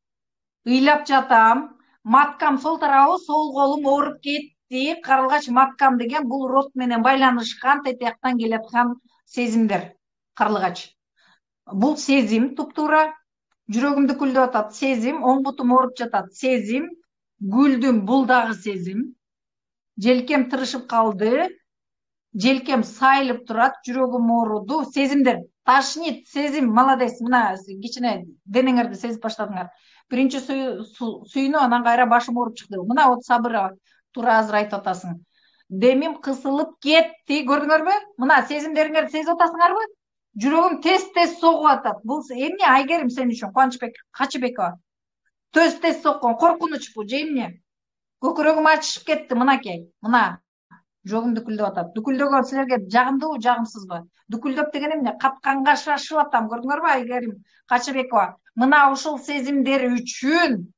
Ыйлап жатам. Маткам сол тарабы, сол колум ооруп кетти. Карылгач маткам деген бул рот менен байланышкан, тетияктан келаткан сезимдер. Карылгач. Бул сезим туп-туура. Жүрөгүмдү күлдөп атат, сезим. Оң бутум ооруп жатат, сезим. Күлдүм, бул дагы сезим. Желкем тырышып калды. Желкем сайылып турат, жүрөгүм ооруду. Сезимдер. Ташнит, сезим, молодец. Мына кичине денеңерди сезип баштадыңар. Биринчи сүйүнү, анан кайра башым ооруп чыкты. Мына вот сабыр, туура азыр айтып атасың. Демим кысылып кетти, көрдүңөрбү? Мына сезимдериңерди сезип атасыңарбы? Жүрөгүм тез согуп атат. Бул эмне Айгерим сен үчүн, Кубанычбек Качыбекова? Тез соккон коркунучпу же эмне? Көкүрөгүм ачышып кетти, мынакей. Мына жүрөгүм дүкүлдөп атат. Дүкүлдөгөн силерге жагымдыбы, жагымсызбы? Дүкүлдөп деген эмне? Катканга шашып атам, көрдүңөрбү Айгерим Качыбекова? Мына ушул сезимдер үчүн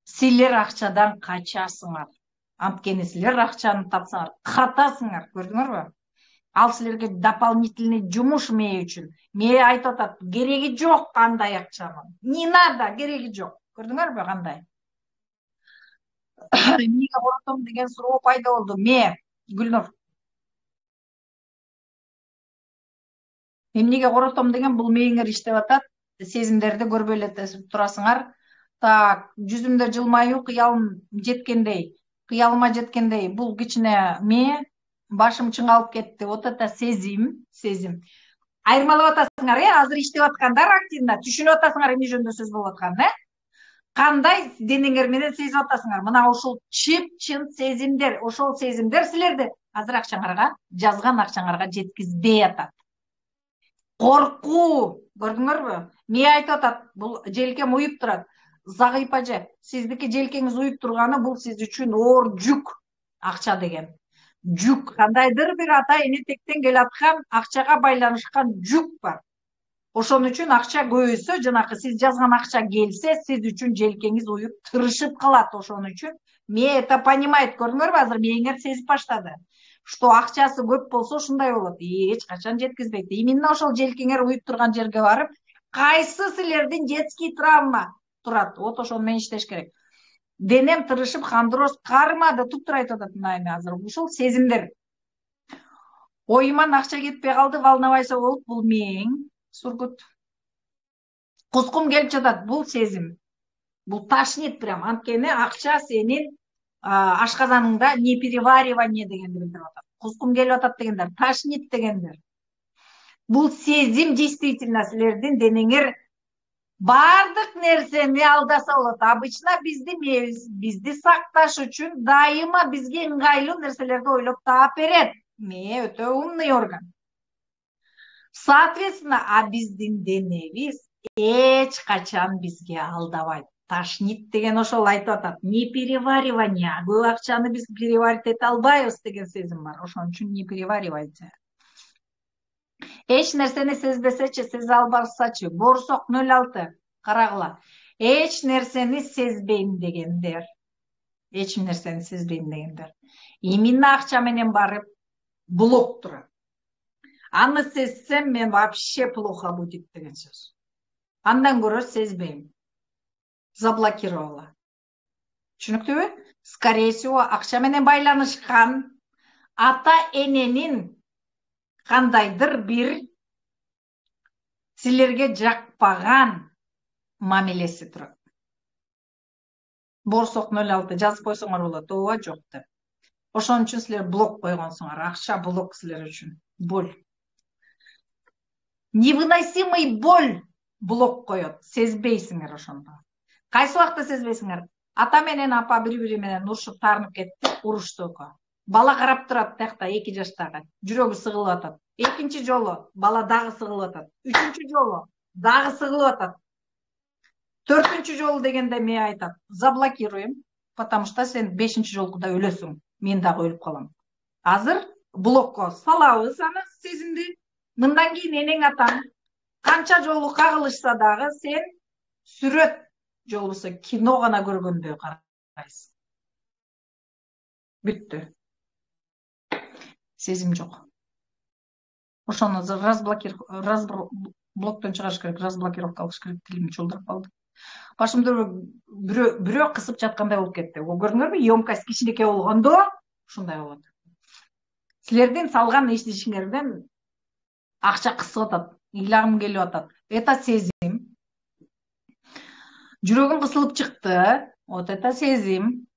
силер акчадан качасыңар. Анткени силер акчаны тапсаңар, катасыңар, көрдүңөрбү? Ал силерге дополнительный жумуш мээ үчүн. Мээ айтып атат, кереги жок андай акчанын. Не надо, кереги жок. Көрдүңөрбү кандай? Эмнеге коротом деген суроо пайда болду. Мээ, Гүлнур. Эмнеге коротом деген бул мээңер иштеп атат. Сезимдерди көрбөй эле турасыңар. Так, жүзүмдө жылмаюу, кыялыма жеткендей, бул кичине мээ, башым чыңалып кетти. Вот это сезим. Айырмалап атасыңар, азыр иштеп аткандар активно, түшүнүп атасыңар эмне жөнүндө сөз болуп атканын, Кандай денеңер менен сезип атасыңар. Мына ушул чып-чын сезимдер, ошол сезимдер силерди азыр акчаңарга, жазган акчаңарга жеткизбей атат. Коркуу, көрдүңөрбү? Мээ айтып атат, бул желкем уюп турат. Загыйп ажа, сиздики желкеңиз уюп турганы бул сиз үчүн оор жүк. Акча деген жүк, кандайдыр бир ата эне тектен келаткан акчага байланышкан жүк бар. Ошон үчүн акча көбөйсө, жанакы сиз жазган акча келсе, сиз үчүн желкеңиз уюп тырышып калат. Ошон үчүн мээ это понимает, көрдүңөрбү? Азыр мээңер сезип баштады. Что акчасы көп болсо ушундай болот. Эч качан жеткизбейт. Именно ошол желкеңер уюп турган жерге барып, кайсы силердин детский травма турат. Вот ошону менен иштеш керек. Денем тырышып, хандроз кармады, туп-туура айтып атат мына эми азыр. Ушул сезимдер. Оюман акча кетпей калды, волновайся болуп, бул мээң. Сургут. Кускум келип жатат, бул сезим. Бул ташнит прям, анткени акча сенин ашказаныңда непереваривание дегенди билдирип атат. Кускум келип атат дегендер, ташнит дегендер. Бул сезим действительно силердин денеңер бардык нерсени алдаса болот. Обычно бизди сакташ үчүн дайыма бизге ыңгайлуу нерселерди ойлоп таап берет. Мээ өтө умный орган. Соответственно, биздин денебиз эч качан бизге алдабайт. Ташнит деген ошол айтып атат. Непереваривание. Көп акчаны биз переварить эте албайбыз деген сезим бар. Ошон үчүн не переваривайте. Эч нерсени сезбесечи, сезе албасачы. Борсок 06. Карагыла. Эч нерсени сезбейм дегендер. Именно акча менен барып блок турат. Аны сезсем, мен вообще плохо будет деген сөз. Андан көрө сезбейм. Заблокировала. Түшүнүктүүбү? Скорее всего, акча менен байланышкан ата эненин кандайдыр бир силерге жакпаган мамилеси турат. Борсок 06 жазып койсоңор болот, ооба жок деп. Ошон үчүн силер блок койгонсуңар. Акча блок силер үчүн. Боль. Невыносимый боль блок коет. Сезбейсиңер ошондо. Кайсы убакта сезбейсиңер? Ата менен апа бири-бири менен урушуп таарынып кетти, урушты эко. Бала карап турат тиякта 2 жаштагы. Жүрөгү сыгылып атат. Экинчи жолу бала дагы сыгылып атат. Үчүнчү жолу дагы сыгылып атат. Төртүнчү жолу дегенде мен айтат, заблокируем, потому что сен 5-чи жолкуда өлөсүң. Мен дагы өлүп калам. Азыр блокко салабыз аны сезимди. Мындан кийин энең атаң канча жолу кагылышса дагы сен сүрөт же болбосо кино гана көргөндөй карайсың. Бүттү. Сезим жок. Ошону блоктон чыгарыш керек, разблокировка кылыш керек, тилим чулдуруп калды. Башымды бирөө кысып жаткандай болуп кетти. Көрдүңөрбү? Емкость кичинекей болгондо ушундай болот. Силердин салган иштешиңерден акча кысып атат, ыйлагым келип атат. Это сезим. Жүрөгүм кысылып чыкты. Вот это сезим.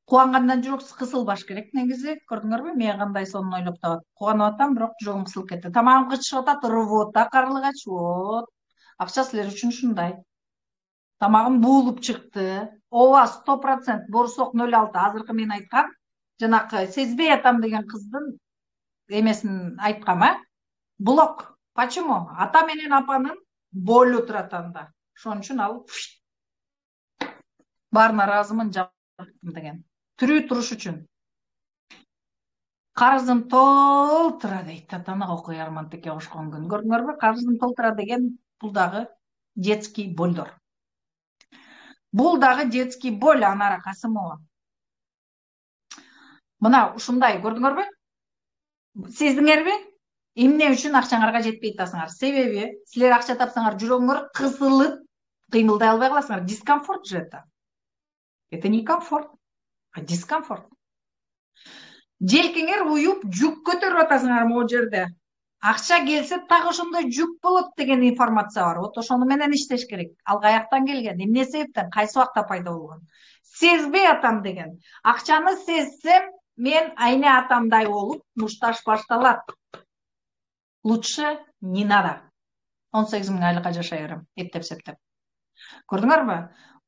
Кубангандан жүрөк кысылбаш керек негизи. Көрдүңөрбү? Мен кандай сонун ойлоп табат. Кубанып атам, бирок жүрөгүм кысылып кетти. Тамагым кычышып атат, рвота, карлыгач. Вот. Акча силер үчүн ушундай. Тамагым буулуп чыкты. Ооба, 100% борсок 06. Азыркы мен айткан, жанакы сезбей атам деген кыздын эмесин айткам, Блок. Почему? Ата менен апанын болу турат анда. Ошон үчүн ал баарына ыраазымын, жаптым деген. Тирүү туруш үчүн. Карызым толтура дейт. Атанага окуй Армантекке кошкон күн. Көрдүңөрбү? Карызым толтура деген бул дагы детский болдор. Бул дагы детский боль, Анара Касымова. Мына ушундай, көрдүңөрбү? Сездиңерби? Эмне үчүн акчаңарга жетпей атасыңар? Себеби силер акча тапсаңар жүрөгүңөр кысылып, кыймылдай албай каласыңар. Дискомфорт же это. Это не комфорт, а дискомфорт. Желкеңер уюп, жүк көтөрүп атасыңар могу жерде. Акча келсе так ошондой жүк болот деген информация бар. Вот ошону менен иштеш керек. Ал каяктан келген? Эмне себептен? Кайсы убакта пайда болгон? Сезбей атам деген. Акчаны сезсем, мен айне атамдай болуп, мушташ башталат. Лучше не надо. 18 000 айлыкка жашай берем, эптеп-септеп. Көрдүңөрбү?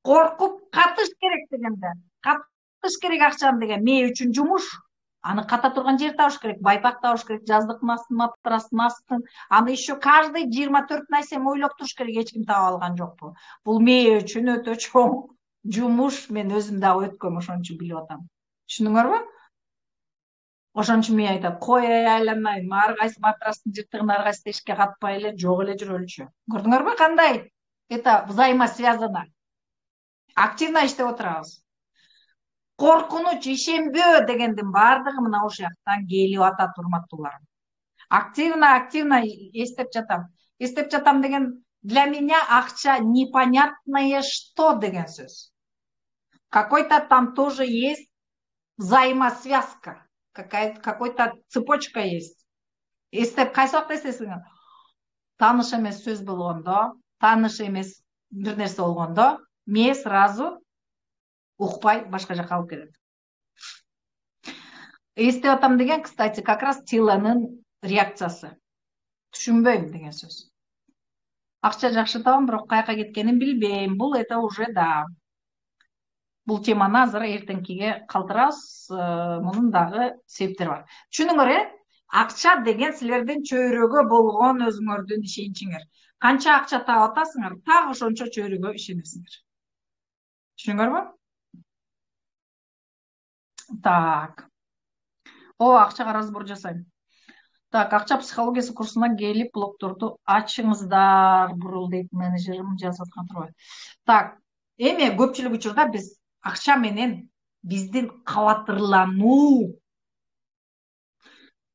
Коркуп катыш керек дегенде. Катыш керек акчаны деген. Мен үчүн жумуш. Аны ката турган жер табыш керек, байпак табыш керек, жаздыктын астын, матрастын астын. Аны еще каждый 24 нерсени ойлоп туруш керек, эч ким таап алган жокпу. Бул мен үчүн өтө чоң жумуш, мен өзүм дагы өткөм, ошон үчүн билип атам. Түшүндүңөрбү? Ошон үчүн мен айтам, кой айланайын, ар кайсы матрастын жыктыгын ар кайсы тешикке катпай эле жок эле жүрөлүчү. Көрдүңөрбү кандай? Это взаимосвязано. Активно иштеп отурабыз. Коркунуч, ишенбөө дегендин баардыгы мына ошол жактан келип атат, урматтууларым. Активно эстеп жатам. Эстеп жатам деген для меня акча непонятное что деген сөз. Какой-то там тоже есть взаимосвязка. Какой-то цепочка есть. Эстеп кайсы убакта эстесиң? Тааныш эмес сөз болгондо, тааныш эмес бир нерсе болгондо, мен сразу укпай башка жака алып кетет. Эстеп атам деген, кстати, как раз телонун реакциясы. Түшүнбөйм деген сөз. Акча жакшы табам, бирок каяка кеткенин билбейм. Бул это уже да. Бул теманы азыр эртеңкиге калтырабыз. Мунун дагы себептери бар. Түшүнүңөр, акча деген силердин чөйрөгө болгон өзүңөрдүн ишеничиңер. Канча акча таап атасыңар, так ошончо чөйрөгө ишенесиңер. Түшүнүңөрбү? Так. Акчага разбор жасайм. Так, акча психологиясы курсуна келип блокторду ачыңыздар, бурул дейт менеджерим жазып аткан турбайбы. Так, эми көпчүлүк учурда биз акча менен биздин кабатырлануу,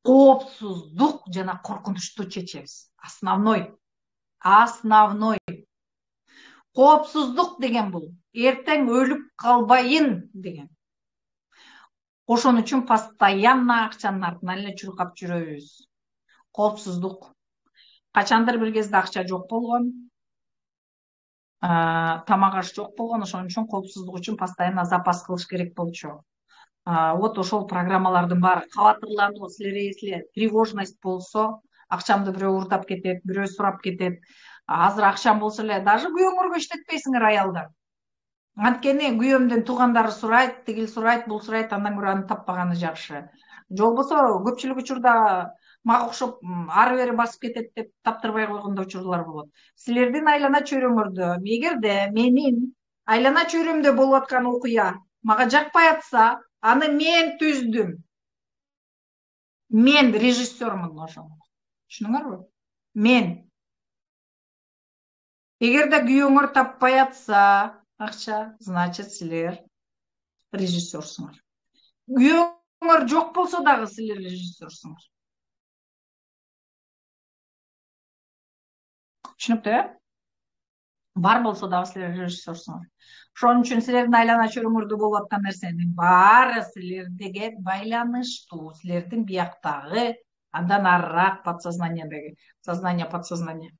коопсуздук жана коркунучту чечебиз. Основной. Коопсуздук деген бул эртең өлүп калбайын деген. Ошон үчүн постоянно акчанын артынан эле чуркап жүрөбүз. Коопсуздук. Качандыр бир кезде акча жок болгон, тамак аш жок болгон, ошон үчүн коопсуздук үчүн постоянно запас кылыш керек болчу. Вот ошол программалардын баары кабатырлануу, силер тревожность болсо, акчамды бирөө уурдап кетет, бирөө сурап кетет. Азыр акчам болсо эле даже күйөөңөргө иштетпейсиңер аялдар. Анткени күйөөмдөн туугандары сурайт, тигил сурайт, бул сурайт, андан көрө аны таппаганы жакшы. Же болбосо көпчүлүк учурда мага окшоп ары бери басып кетет деп таптырбай койгон учурлар болот. Силердин айлана чөйрөңөрдө эгерде менин айлана чөйрөмдө болуп аткан окуя мага жакпай атса, аны мен түздүм. Мен режиссермын ошо. Түшүнүңөрбү? Мен. Эгерде күйөөңөр таппай атса акча, значит силер режиссерсуңар. Күйөөңөр жок болсо дагы силер режиссерсуңар. Түшүнүктүү, э? Бар болсо дагы силер режиссерсуңар. Ошон үчүн силердин айлана чөйрөңөрдө болуп аткан нерсенин баары силерге байланыштуу. Силердин бияктагы андан арыраак подсознаниедеги, сознание, подсознание.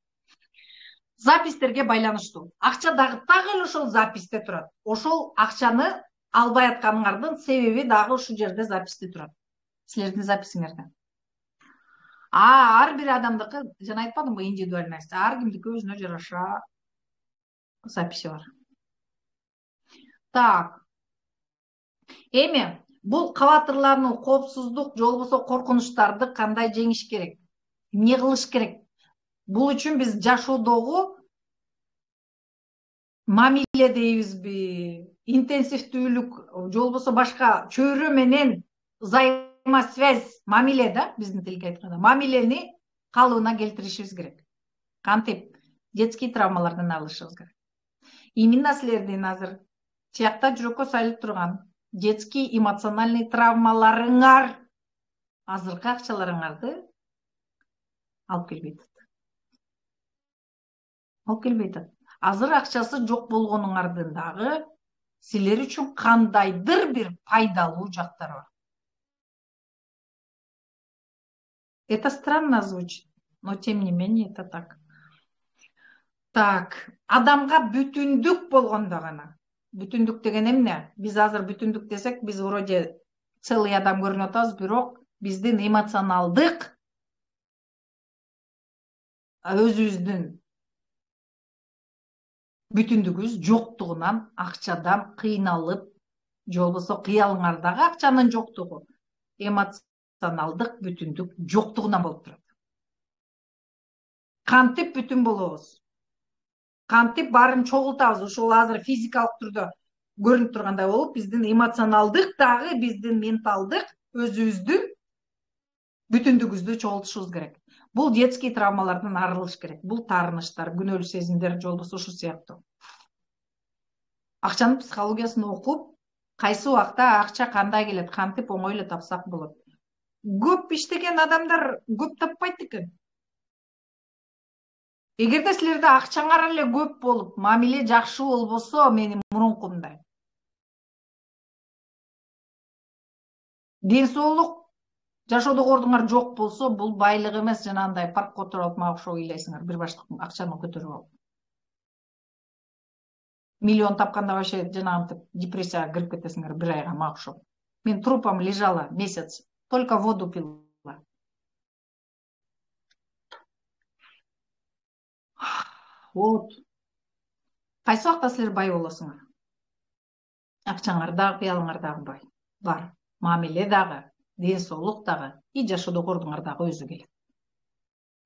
Запистерге байланыштуу. Акча дагы эле ошол записте турат. Ошол акчаны албай атканыңардын себеби дагы ушул жерде записте турат. Силердин записиңерде. Ар бир адамдыкы, жана айтпадымбы, индивидуальность. Ар кимдики өзүнө жараша записи бар. Так. Эми бул кабатырлануу, коопсуздук, же болбосо коркунучтарды кандай жеңиш керек? Эмне кылыш керек? Бул үчүн биз жашоодогу мамиле дейбизби, интенсивдүүлүк, же болбосо башка чөйрө менен взаимосвязь, мамиле да, биздин тилге айтканда, мамилени калыбына келтиришибиз керек. Кантип? Детский травмалардан арылышыбыз керек. Именно силердин азыр тиякта жүрөккө сайылып турган детский эмоциональный травмаларыңар азыркы акчаларыңарды алып келбей атат. Алып келбей атат. Азыр акчасы жок болгонуңардын дагы силер үчүн кандайдыр бир пайдалуу жактары бар. Это странно звучит, но тем не менее это так. Так, адамга бүтүндүк болгондо гана. Бүтүндүк деген эмне? Биз азыр бүтүндүк десек, биз вроде целый адам көрүнүп атабыз, бирок биздин эмоционалдык өзүбүздүн бүтүндүгүбүз жоктугунан, акчадан кыйналып, же болбосо кыялыңардагы акчанын жоктугу, эмоционалдык бүтүндүк жоктугунан болуп турат. Кантип бүтүн болобуз? Кантип баарын чогултабыз? Ушул азыр физикалык түрдө көрүнүп тургандай болуп, биздин эмоционалдык дагы, биздин менталдык өзүбүздүн бүтүндүгүбүздү чогултушубуз керек. Бул детский травмалардан арылыш керек. Бул таарынычтар, күнөөлүү сезимдер, же болбосо ушул сыяктуу. Акчанын психологиясын окуп, кайсы убакта акча кандай келет, кантип оңой эле тапсак болот. Көп иштеген адамдар көп таппайт экен. Эгерде силерде акчаңар эле көп болуп, мамиле жакшы болбосо, менин мурункумдай, ден соолук, жашоодогу ордуңар жок болсо, бул байлык эмес, жанагындай паркка отуруп алып мага окшоп ыйлайсыңар, бир баштык акчаны көтөрүп алып. Миллион тапканда вообще жанагынтип депрессияга кирип кетесиңер бир айга мага окшоп. Мен трупом лежала месяц, только воду пила. Вот. Кайсы убакта силер бай болосуңар? Акчаңар дагы, кыялыңар дагы бай. Бар. Мамиле дагы, ден соолук дагы, и жашоодогу ордуңар дагы өзү келет.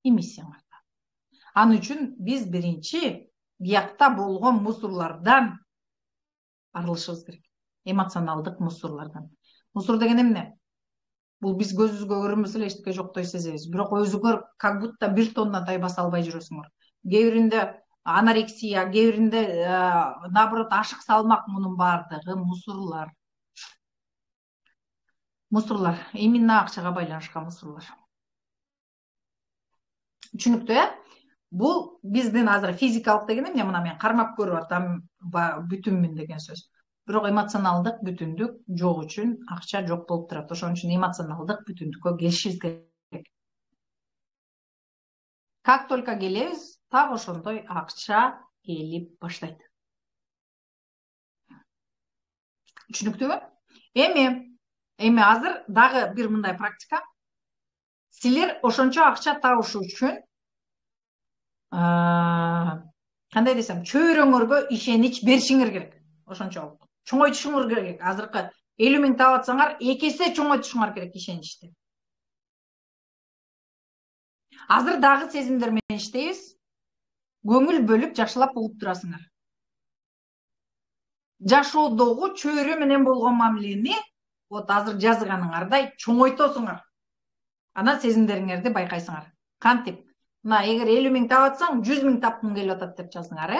И миссияңар дагы. Ал үчүн биз биринчи биякта болгон мусорлордон арылышыбыз керек. Эмоционалдык мусорлордон. Мусор деген эмне? Бул биз көзүбүзгө көрүнбөсө эле эчтеке жоктой сезебиз. Бирок өзүңөр как будто 1 тоннадай баса албай жүрөсүңөр. Кээ биринде анорексия, кээ биринде наоборот ашык салмак, мунун баардыгы мусорлор. Мусорлор, именно акчага байланышкан мусорлор. Түшүнүктүү, э? Бул биздин азыр физикалык деген эмне? Мына мен кармап көрүп атам, бүтүнмүн деген сөз. Бирок эмоционалдык бүтүндүк жок үчүн акча жок болуп турат. Ошон үчүн эмоционалдык бүтүндүккө келишибиз керек. Как только келебиз, так ошондой акча келип баштайт. Түшүнүктүүбү? Эми азыр дагы бир мындай практика. Силер ошончо акча табыш үчүн кандай десем, чөйрөңөргө ишенич беришиңер керек. Ошончолук чоңойтушуңар керек. Азыркы 50 миң таап атсаңар, 2 эсе чоңойтушуңар керек ишеничти. Азыр дагы сезимдер менен иштейбиз. Көңүл бөлүп, жакшылап угуп турасыңар. Жашоодогу чөйрө менен болгон мамилени вот азыр жазганыңардай чоңойтосуңар. ана сезимдериңерди байкайсыңар. Кантип мына эгер 50 миң таап атсаң 100 миң тапкың келип атат деп жазыңар,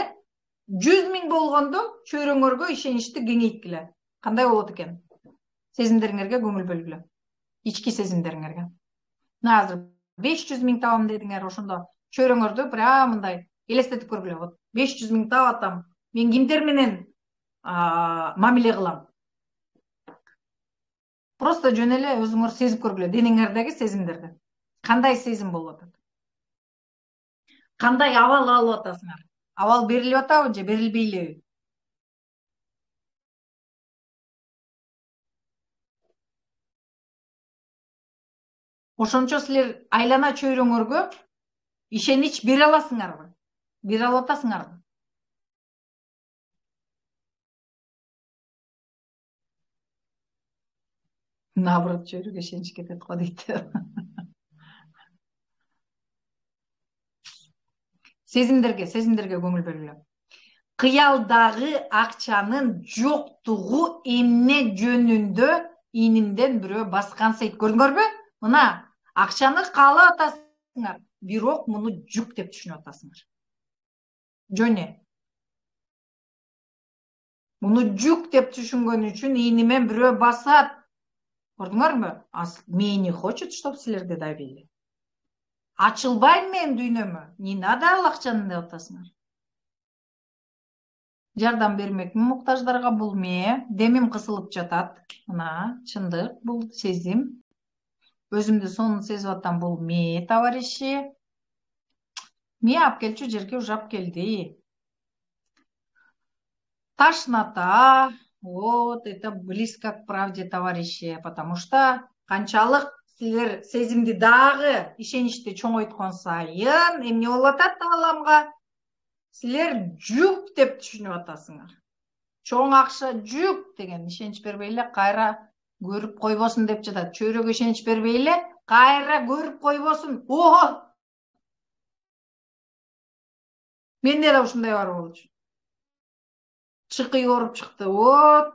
100 миң болгондо чөйрөңөргө ишеничти кеңейткиле. Кандай болот экен? Сезимдериңерге көңүл бөлгүлө. Ички сезимдериңерге. Мына азыр 500 миң табам дедиңер, ошондо чөйрөңөрдү прям мындай элестетип көргүлө. Вот 500 миң таап атам. Мен кимдер менен мамиле кылам? Просто жөн эле өзүңөр сезип көргүлө, денеңердеги сезимдерди. Кандай сезим болуп атат? Кандай абал алып атасыңар? Абал берилип атабы же берилбейлеби? Ошончо силер айлана чөйрөңөргө ишенич бере аласыңарбы? Бере алып атасыңарбы? Наоборот, чөйрөгө ишенич кетет го дейт. Сезимдерге көңүл бөлгүлө. Кыялдагы акчанын жоктугу эмне жөнүндө ийнимден бирөө баскан сейт. Көрдүңөрбү? Мына акчаны каалап атасыңар, бирок муну жүк деп түшүнүп атасыңар. Жөн эле. Муну жүк деп түшүнгөн үчүн ийнимен бирөө басат. Көрдүңөрбү? Мени хочет, чтоб силерде давили. Ачылбайм мен дүйнөмө. Не надо ал акчаны деп атасыңар. Жардам бермекмин муктаждарга, бул демим кысылып жатат. Мына чындык, бул сезим. Өзүмдү сонун сезип атам, бул товарищи. Алып келчү жерге уже алып келди. Тошнота. Вот это близко к правде, товарищи, потому что канчалык силер сезимди дагы ишеничти чоңойткон сайын эмне болуп атат тааламга? Силер жүк деп түшүнүп атасыңар. Чоң акча жүк деген ишенич бербей эле кайра көрүп койбосун деп жатат. Чөйрөгө ишенич бербей эле кайра көрүп койбосун. Менде да ушундай бар болчу. Чыкый ооруп чыкты. Вот.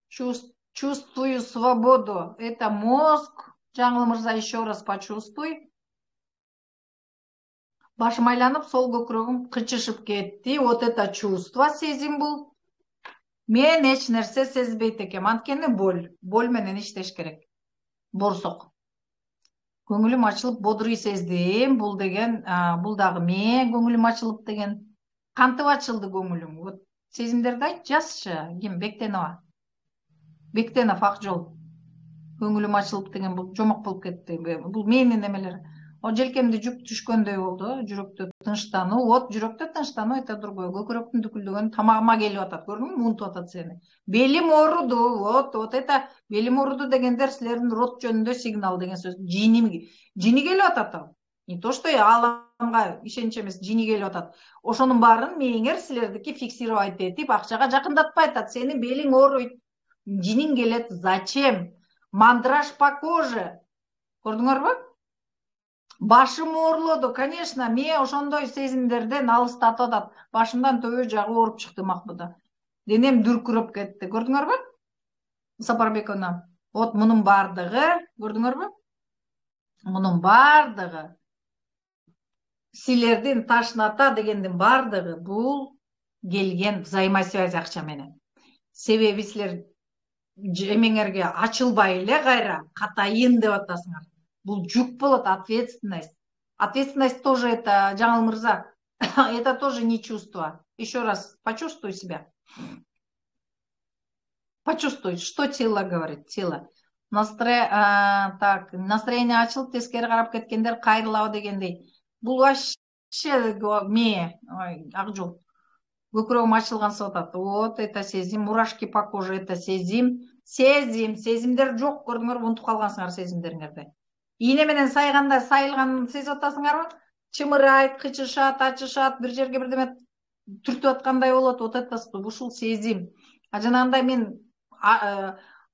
Чувствую свободу. Это мозг. Жаңыл мырза, еще раз почувствуй. Башым айланып, сол көкүрөгүм кычышып кетти. Вот это чувство, сезим бул. Мен эч нерсе сезбейт экем. Анткени боль менен иштеш керек. Борсок. Көңүлүм ачылып, бодрый сездим. Бул деген, бул дагы көңүлүм ачылып деген. Кантип ачылды көңүлүм? Вот сезимдерди айт, жазчы. Ким? Бектенова. Бектенов Акжол. Көңүлүм ачылып деген бул жомок болуп кетти. Бул менин эмелер. О желкемди жүк түшкөндөй болду. Жүрөктө тынчтануу. Вот жүрөктө тынчтануу это другой. Көкүрөктүн дүкүлдөгөнү тамагыма келип атат. Көрдүңбү? Унутуп атат сени. Белим ооруду. Вот это белим ооруду дегендер силердин рот жөнүндө сигнал деген сөз. Жини келип атат. Не то что ааламга ишенич эмес, жини келип атат. Ошонун баарын мээңер силердики фиксировать этип, акчага жакындатпай атат. Сени белиң ооруйт. Жинин келет. Зачем? Мандраж по коже. Көрдүңөрбү? Башым оорлоду. Конечно, ошондой сезимдерден алыстатып атат. Башымдан төбө жагы ооруп чыкты Махмуда. Денем дүркүрөп кетти. Көрдүңөрбү? Сапарбековна. Вот мунун бардыгы, көрдүңөрбү? Мунун бардыгы силердин тошнота дегендин бардыгы бул келген взаимосвязь акча менен. Себеби силер эмеңерге ачылбай эле кайра катайын деп атасыңар. Бул жүк болот, ответственность. Ответственность тоже это, Жаңыл мырза, это тоже не чувство. Еще раз, почувствуй себя. Почувствуй, что тело говорит, тело. Настроение ачылып, тескери карап кеткендер кайрылабы дегендей. Бул вообще Акжол. Көкүрөгүм ачылгансып атат. Вот это сезим, мурашки по коже, это сезим. Сезимдер жок, көрдүңөрбү, унутуп калгансыңар сезимдериңерди. Ийне менен сайганда сайылганын сезип атасыңарбы? Чымырайт, кычышат, ачышат, бир жерге бирдеме түртүп аткандай болот. Вот это ушул сезим. Жанагындай мен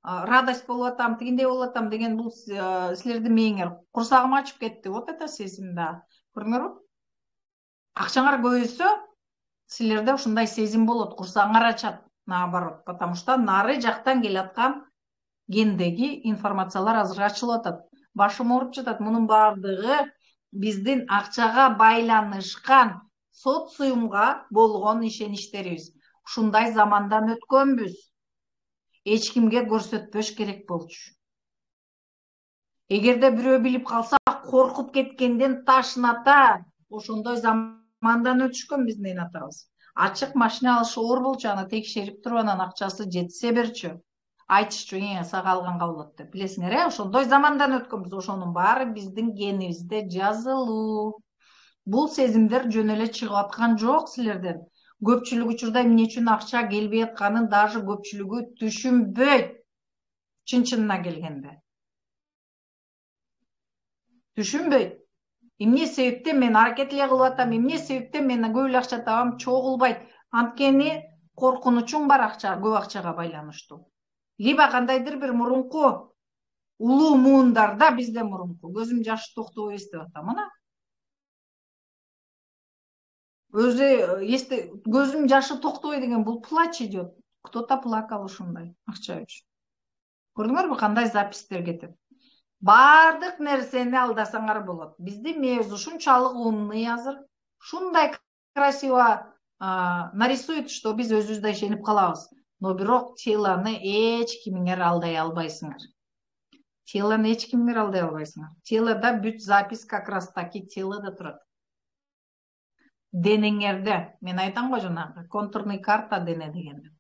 радость болуп атам, тигиндей болуп атам деген бул силердин мээңер курсагым ачып кетти. Вот это сезим да. Көрдүңөрбү? Акчаңар көбөйсө, силерде ушундай сезим болот, курсагыңар ачат. Наоборот, потому что нары жактан келаткан гендеги информациялар азыр ачылып атат. башым ооруп жатат. Мунун баардыгы биздин акчага байланышкан социумга болгон ишеничтерибиз. Ушундай замандан өткөнбүз. Эч кимге көрсөтпөш керек болчу. Эгерде бирөө билип калса, коркуп кеткенден ташната. Ошондой замандан өтүшкөн биздин эн атабыз. Ачык машина алышы оор болчу, аны текшерип туруп, анан акчасы жетсе берчү. Айтышчу, сага алганга болот деп. Билесиңер, ошондой замандан өткөнбүз. Ошонун баары биздин генибизде жазылуу. Бул сезимдер жөн эле чыгып аткан жок силерден. Көпчүлүк учурда эмне үчүн акча келбей атканын даже көпчүлүгү түшүнбөйт. Чын-чынына келгенде. Түшүнбөйт. Эмне себептен мен аракет эле кылып атам, эмне себептен мен көп эле акча табам, чогулбайт. Анткени коркунучуң бар көп акчага байланыштуу. Либо кандайдыр бир мурунку улуу муундарда, бизде мурунку көзүм жашы токтобой эстеп атам, мына. Көзүм жашы токтобой деген бул плач идет. Кто-то плакал ушундай акча үчүн. Көрдүңөрбү кандай запистер кетет? Бардык нерсени алдасаңар болот. Биздин мээбиз ушунчалык умный азыр. Шундай красиво нарисует, что биз өзүбүз ишенип калабыз. Но бирок телоны эч кимиңер алдай албайсыңар. Телоны эч кимиңер алдай албайсыңар. Телода бүт запись как раз таки телода турат. Денеңерде, мен айтам го жанагы, контурный карта дене дегенде.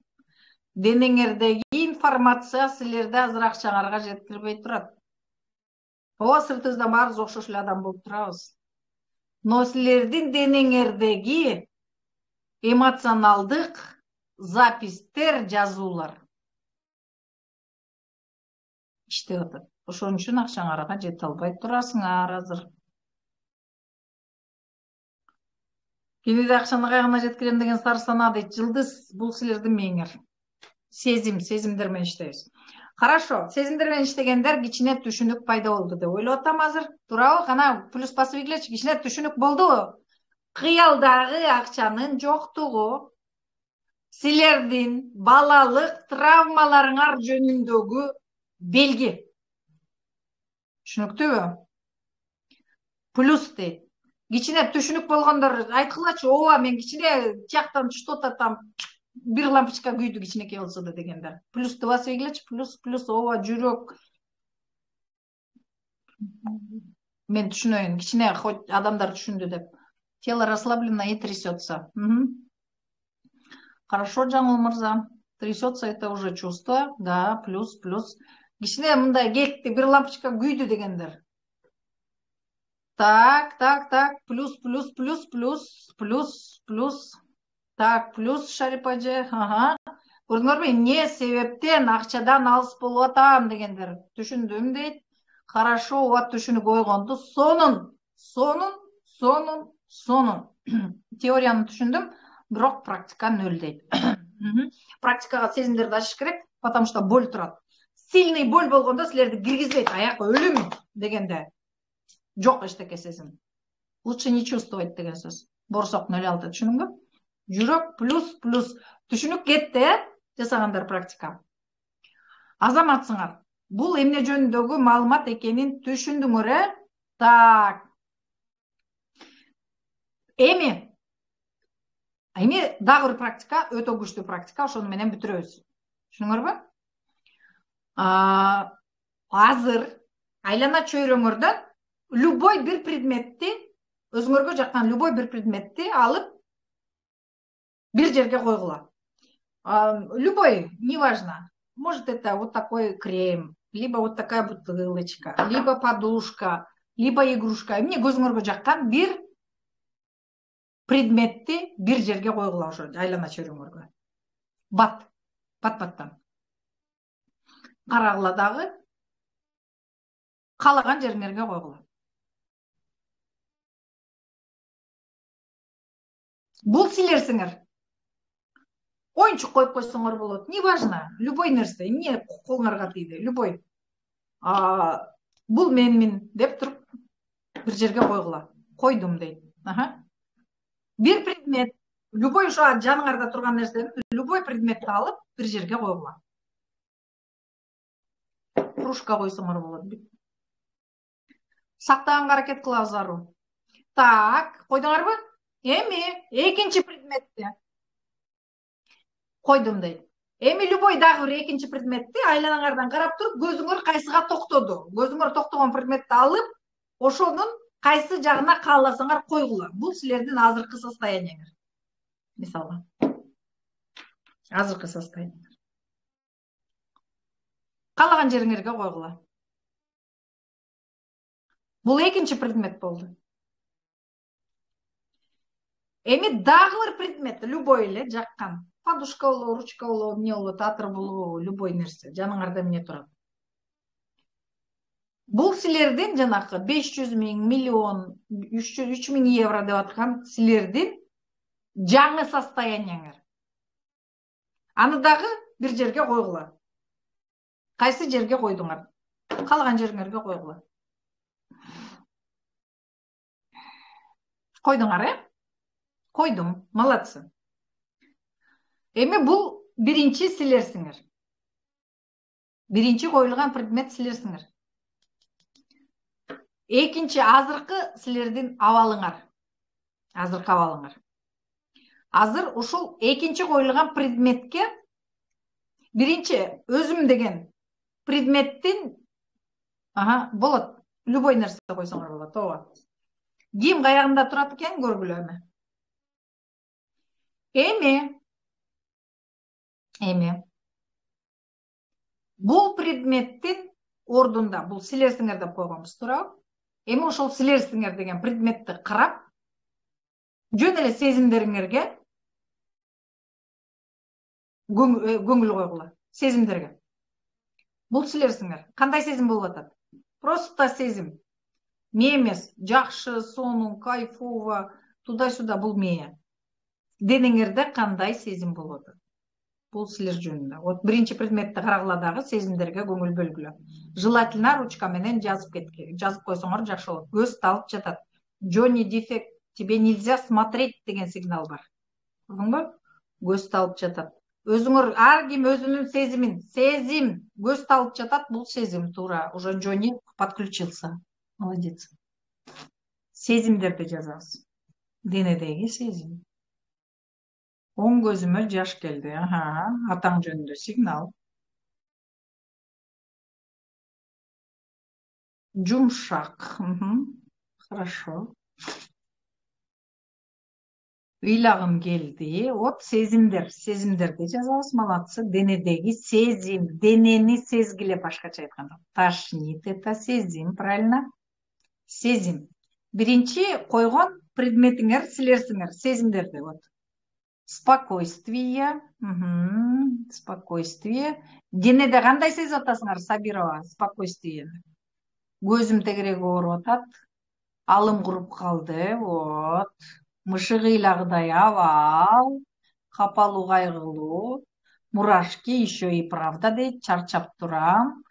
Денеңердеги информация силерде азыр акчаңарга жеткирбей турат. Ооба, сыртыбыздан баарыбыз окшош эле адам болуп турабыз. Но силердин денеңердеги эмоционалдык запистер, жазуулар иштеп атат. Ошон үчүн акчаңарга жете албай турасыңар азыр. Кенеде акчаны кайгына жеткирем деген сары сана дейт. Жылдыз, бул силердин мээңер. Сезимдер менен иштейбиз. Хорошо, сезимдер менен иштегендер кичине түшүнүк пайда болду деп ойлоп атам азыр. Туурабы? Кана плюс басып ийгилечи, кичине түшүнүк болдубу? Кыялдагы акчанын жоктугу силердин балалык травмаларыңар жөнүндөгү белги. Түшүнүктүүбү? Плюс дейт. Кичине түшүнүк болгондор айткылачы, ооба, мен кичине тияктан что-то там бир лампочка күйдү кичинекей болсо да дегендер. Плюсту басып ийгилечи, плюс, ооба, жүрөк. Мен түшүнөйүн, кичине хоть адамдар түшүндү деп. Тело расслаблено и трясется. Хорошо, Жаңыл мырза. Трясется, это уже чувство. Да, плюс. Кичине мындай кетти, бир лампочка күйдү дегендер. Так, плюс. Так, плюс Шарипаджи. Ага. Көрдүңөрбү, эмне себептен акчадан алыс болуп атам дегендер. Түшүндүм дейт. Хорошо, ооба, түшүнүк ойгонду. Сонун. Теорияны түшүндүм, бирок практика нөл дейт. Практикага сезимдерди ачыш керек, потому что боль турат. Сильный боль болгондо силерди киргизбейт, аяк өлүм дегенде. Жок эчтеке сезим. Лучше не чувствовать деген сөз. Борсок 0,6, түшүндүңбү? Жүрөк плюс. Түшүнүк кетти, жасагандар практика. Азаматсыңар. Бул эмне жөнүндөгү маалымат экенин түшүндүңөр, Так. Эми дагы бир практика, өтө күчтүү практика, ошону менен бүтүрөбүз. Түшүнүңөрбү? Азыр айлана чөйрөңөрдөн любой бир предметти, өзүңөргө жаккан любой бир предметти алып бир жерге койгула. Любой, неважно. Может, это вот такой крем, либо вот такая бутылочка, либо подушка, либо игрушка. Эмне көзүңөргө жаккан бир предметти бир жерге койгула, ошо айлана чөйрөңөргө. Бат-баттан. Карагыла дагы. Каалаган жериңерге койгула. Бул силерсиңер. Оюнчук коюп койсоңор болот. Неважно, любой нерсе, эмне колуңарга тийди, любой. Бул менмин деп туруп бир жерге койгула. Койдум дейт. Бир предмет, любой ошо жаныңарда турган нерсени, любой предметти алып бир жерге койгула. Кружка койсоңор болот. сактаганга аракет кылабыз ару. Так, койдуңарбы? Эми экинчи предметти койдум дейт. Эми любой дагы бир экинчи предметти айланаңардан карап туруп, көзүңөр кайсыга токтоду? Көзүңөр токтогон предметти алып, ошонун кайсы жагына кааласаңар койгула. Бул силердин азыркы состоянияңар. Мисалга, азыркы состояние. Каалаган жериңерге койгула. Бул экинчи предмет болду. Эми дагы бир предмет, любой эле жаккан. Подушка болобу, ручка болобу, эмне болобу, атыр болобу, любой нерсе, жаныңарда эмне турат. Бул силердин жанакы 500 миң, миллион, 3 миң евро деп аткан силердин жаңы состоянияңар. Аны дагы бир жерге койгула. Кайсы жерге койдуңар? Каалаган жериңерге койгула. Койдуңар, Койдум, молодцы. Эми бул биринчи силерсиңер. Биринчи коюлган предмет силерсиңер. Экинчи азыркы силердин абалыңар. Азыркы абалыңар. Азыр ушул экинчи коюлган предметке биринчи өзүм деген предметтин болот. Любой нерсе койсоңор болот, ооба. Ким каягында турат экен көргүлө эми. Бул предметтин ордунда, бул силерсиңер деп койгонбуз, туурабы? Эми ошол силерсиңер деген предметти карап, жөн эле сезимдериңерге көңүл койгула. Сезимдерге. Бул силерсиңер. Кандай сезим болуп атат? Просто сезим. Мээ эмес, жакшы, сонун, кайфово, туда-сюда, бул мээ. Денеңерде кандай сезим болуп атат? Бул силер жөнүндө. Вот биринчи предметти карагыла дагы сезимдерге көңүл бөлгүлө. Желательно ручка менен жазып койсоңор жакшы болот. Көз талып жатат. Джонни дефект, тебе нельзя смотреть деген сигнал бар. Көрдүңбү? Көз талып жатат. Өзүңөр ар ким өзүнүн сезим, көз талып жатат, бул сезим, туура. Уже Джонни подключился. Молодец. Сезимдерди жазабыз. Денедеги сезим. Оң көзүмө жаш келди. Атаң жөнүндө сигнал. Жумшак. Хорошо. Ыйлагым келди. Вот сезимдерди жазабыз. Молодцы. Денедеги сезим. Денени сезгиле, башкача айтканда. Тошнит — это сезим, правильно? Сезим. Биринчи койгон предметиңер силерсиңер. Сезимдерди, вот. Спокойствие. Спокойствие. Денеде кандай сезип атасыңар, Сабирова? Спокойствие. Көзүм тегерек ооруп атат. Алым куруп калды. Вот. Мышык ыйлагыдай абал. Капалуу кайгылуу. Мурашки еще и правда дейт. Чарчап турам.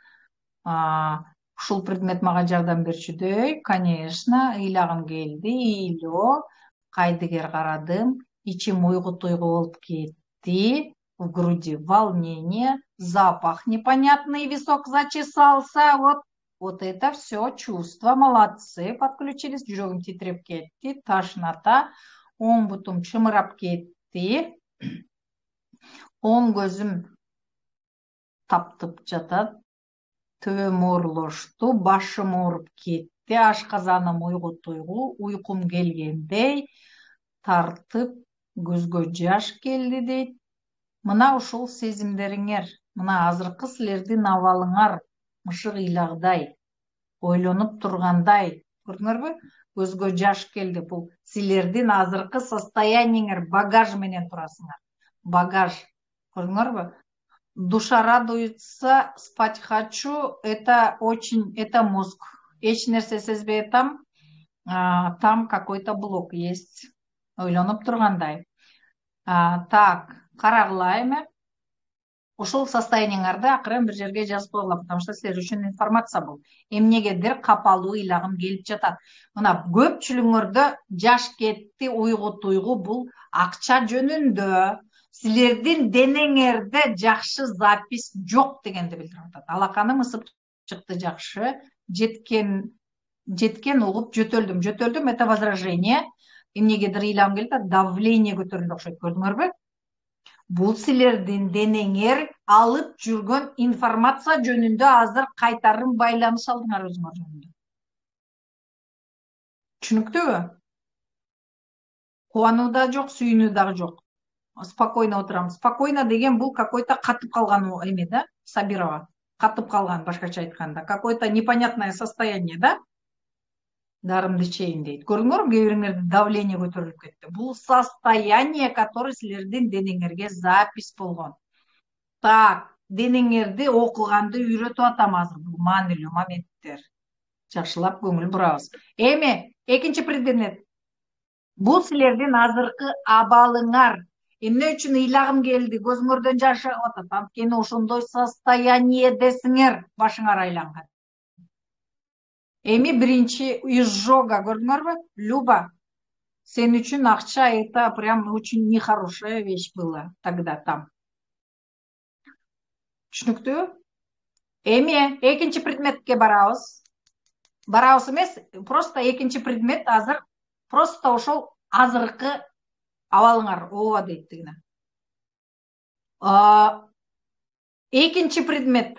Ушул предмет мага жардам берчүдөй. Конечно, ыйлагым келди. Ыйлоо. Кайдыгер карадым. Ичим уйгу-туйгу болуп кетти. В груди волнение. Запах непонятный, висок зачесался. Вот это все чувства. Молодцы, подключились. Жүрөгүм титиреп кетти. Тошнота. Оң бутум чымырап кетти. Оң көзүм таптып жатат. Төбөм оорлошту. Башым ооруп кетти. Ашказаным уйгу-туйгу. Уйкум келгендей. Тартып, көзгө жаш келди дейт. Мына ушул сезимдериңер, мына азыркы силердин абалыңар, мышык ыйлагыдай, ойлонуп тургандай. Көрдүңөрбү? Көзгө жаш келди. Бул силердин азыркы состояниеңер, багаж менен турасыңар. Багаж. Көрдүңөрбү? Душа радуется, спать хочу, это мозг. Эч нерсе сезбей атам, там какой-то блок есть. Ойлонуп тургандай. Так, карагыла эми. Ушул состояниеңарды акырын бир жерге жазып койгула, потому что силер үчүн информация бул. Эмнегедир капалуу ыйлагым келип жатат. Мына көпчүлүгүңөрдө жаш кетти, уйгу-туйгу, бул акча жөнүндө. Силердин денеңерде жакшы запись жок дегенди билдирип атат. Алаканы мысып чыкты жакшы. жеткен угуп жөтөлдүм это возражение эмнегедир ыйлам келди давление көтөрүлдү окшойт көрдүңөрбү бул силердин денеңер алып жүргөн информация жөнүндө азыр кайтарым байланыш алдыңар өзүңөр жөнүндө түшүнүктүүбү кубануу да жок сүйүнүү дагы жок спокойно отурам спокойно деген бул какой то катып калган эме да Сабирова катып калган башкача айтканда какое то непонятное состояние да дарымды ичейин дейт көрдүңөрбү кээ бириңерде давление көтөрүлүп кетти бул состояние который силердин денеңерге запись болгон так денеңерди окуганды үйрөтүп атам азыр бул маанилүү моменттер жакшылап көңүл бурабыз эми экинчи предмет бул силердин азыркы абалыңар эмне үчүн ыйлагым келди көзүңөрдөн жаш агып атат анткени ошондой состояниедесиңер башыңар айланган эми биринчи изжога көрдүңөрбү Люба сен үчүн акча это прям очень нехорошая вещь была тогда там түшүнүктүүбү эми экинчи предметке барабыз эмес просто экинчи предмет азыр просто ошол азыркы абалыңар ооба дейт тигине экинчи предмет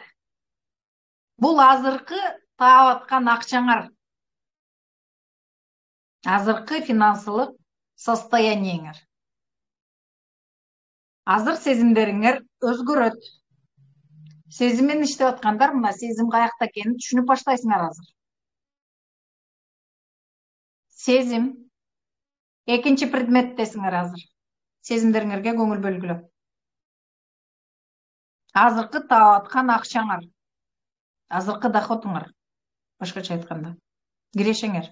бул азыркы таап аткан акчаңар азыркы финансылык состояниеңер азыр сезимдериңер өзгөрөт сезим менен иштеп аткандар мына сезим каякта экенин түшүнүп баштайсыңар азыр сезим экинчи предметтесиңер азыр сезимдериңерге көңүл бөлгүлө азыркы таап аткан акчаңар азыркы доходуңар башкача айтканда кирешеңер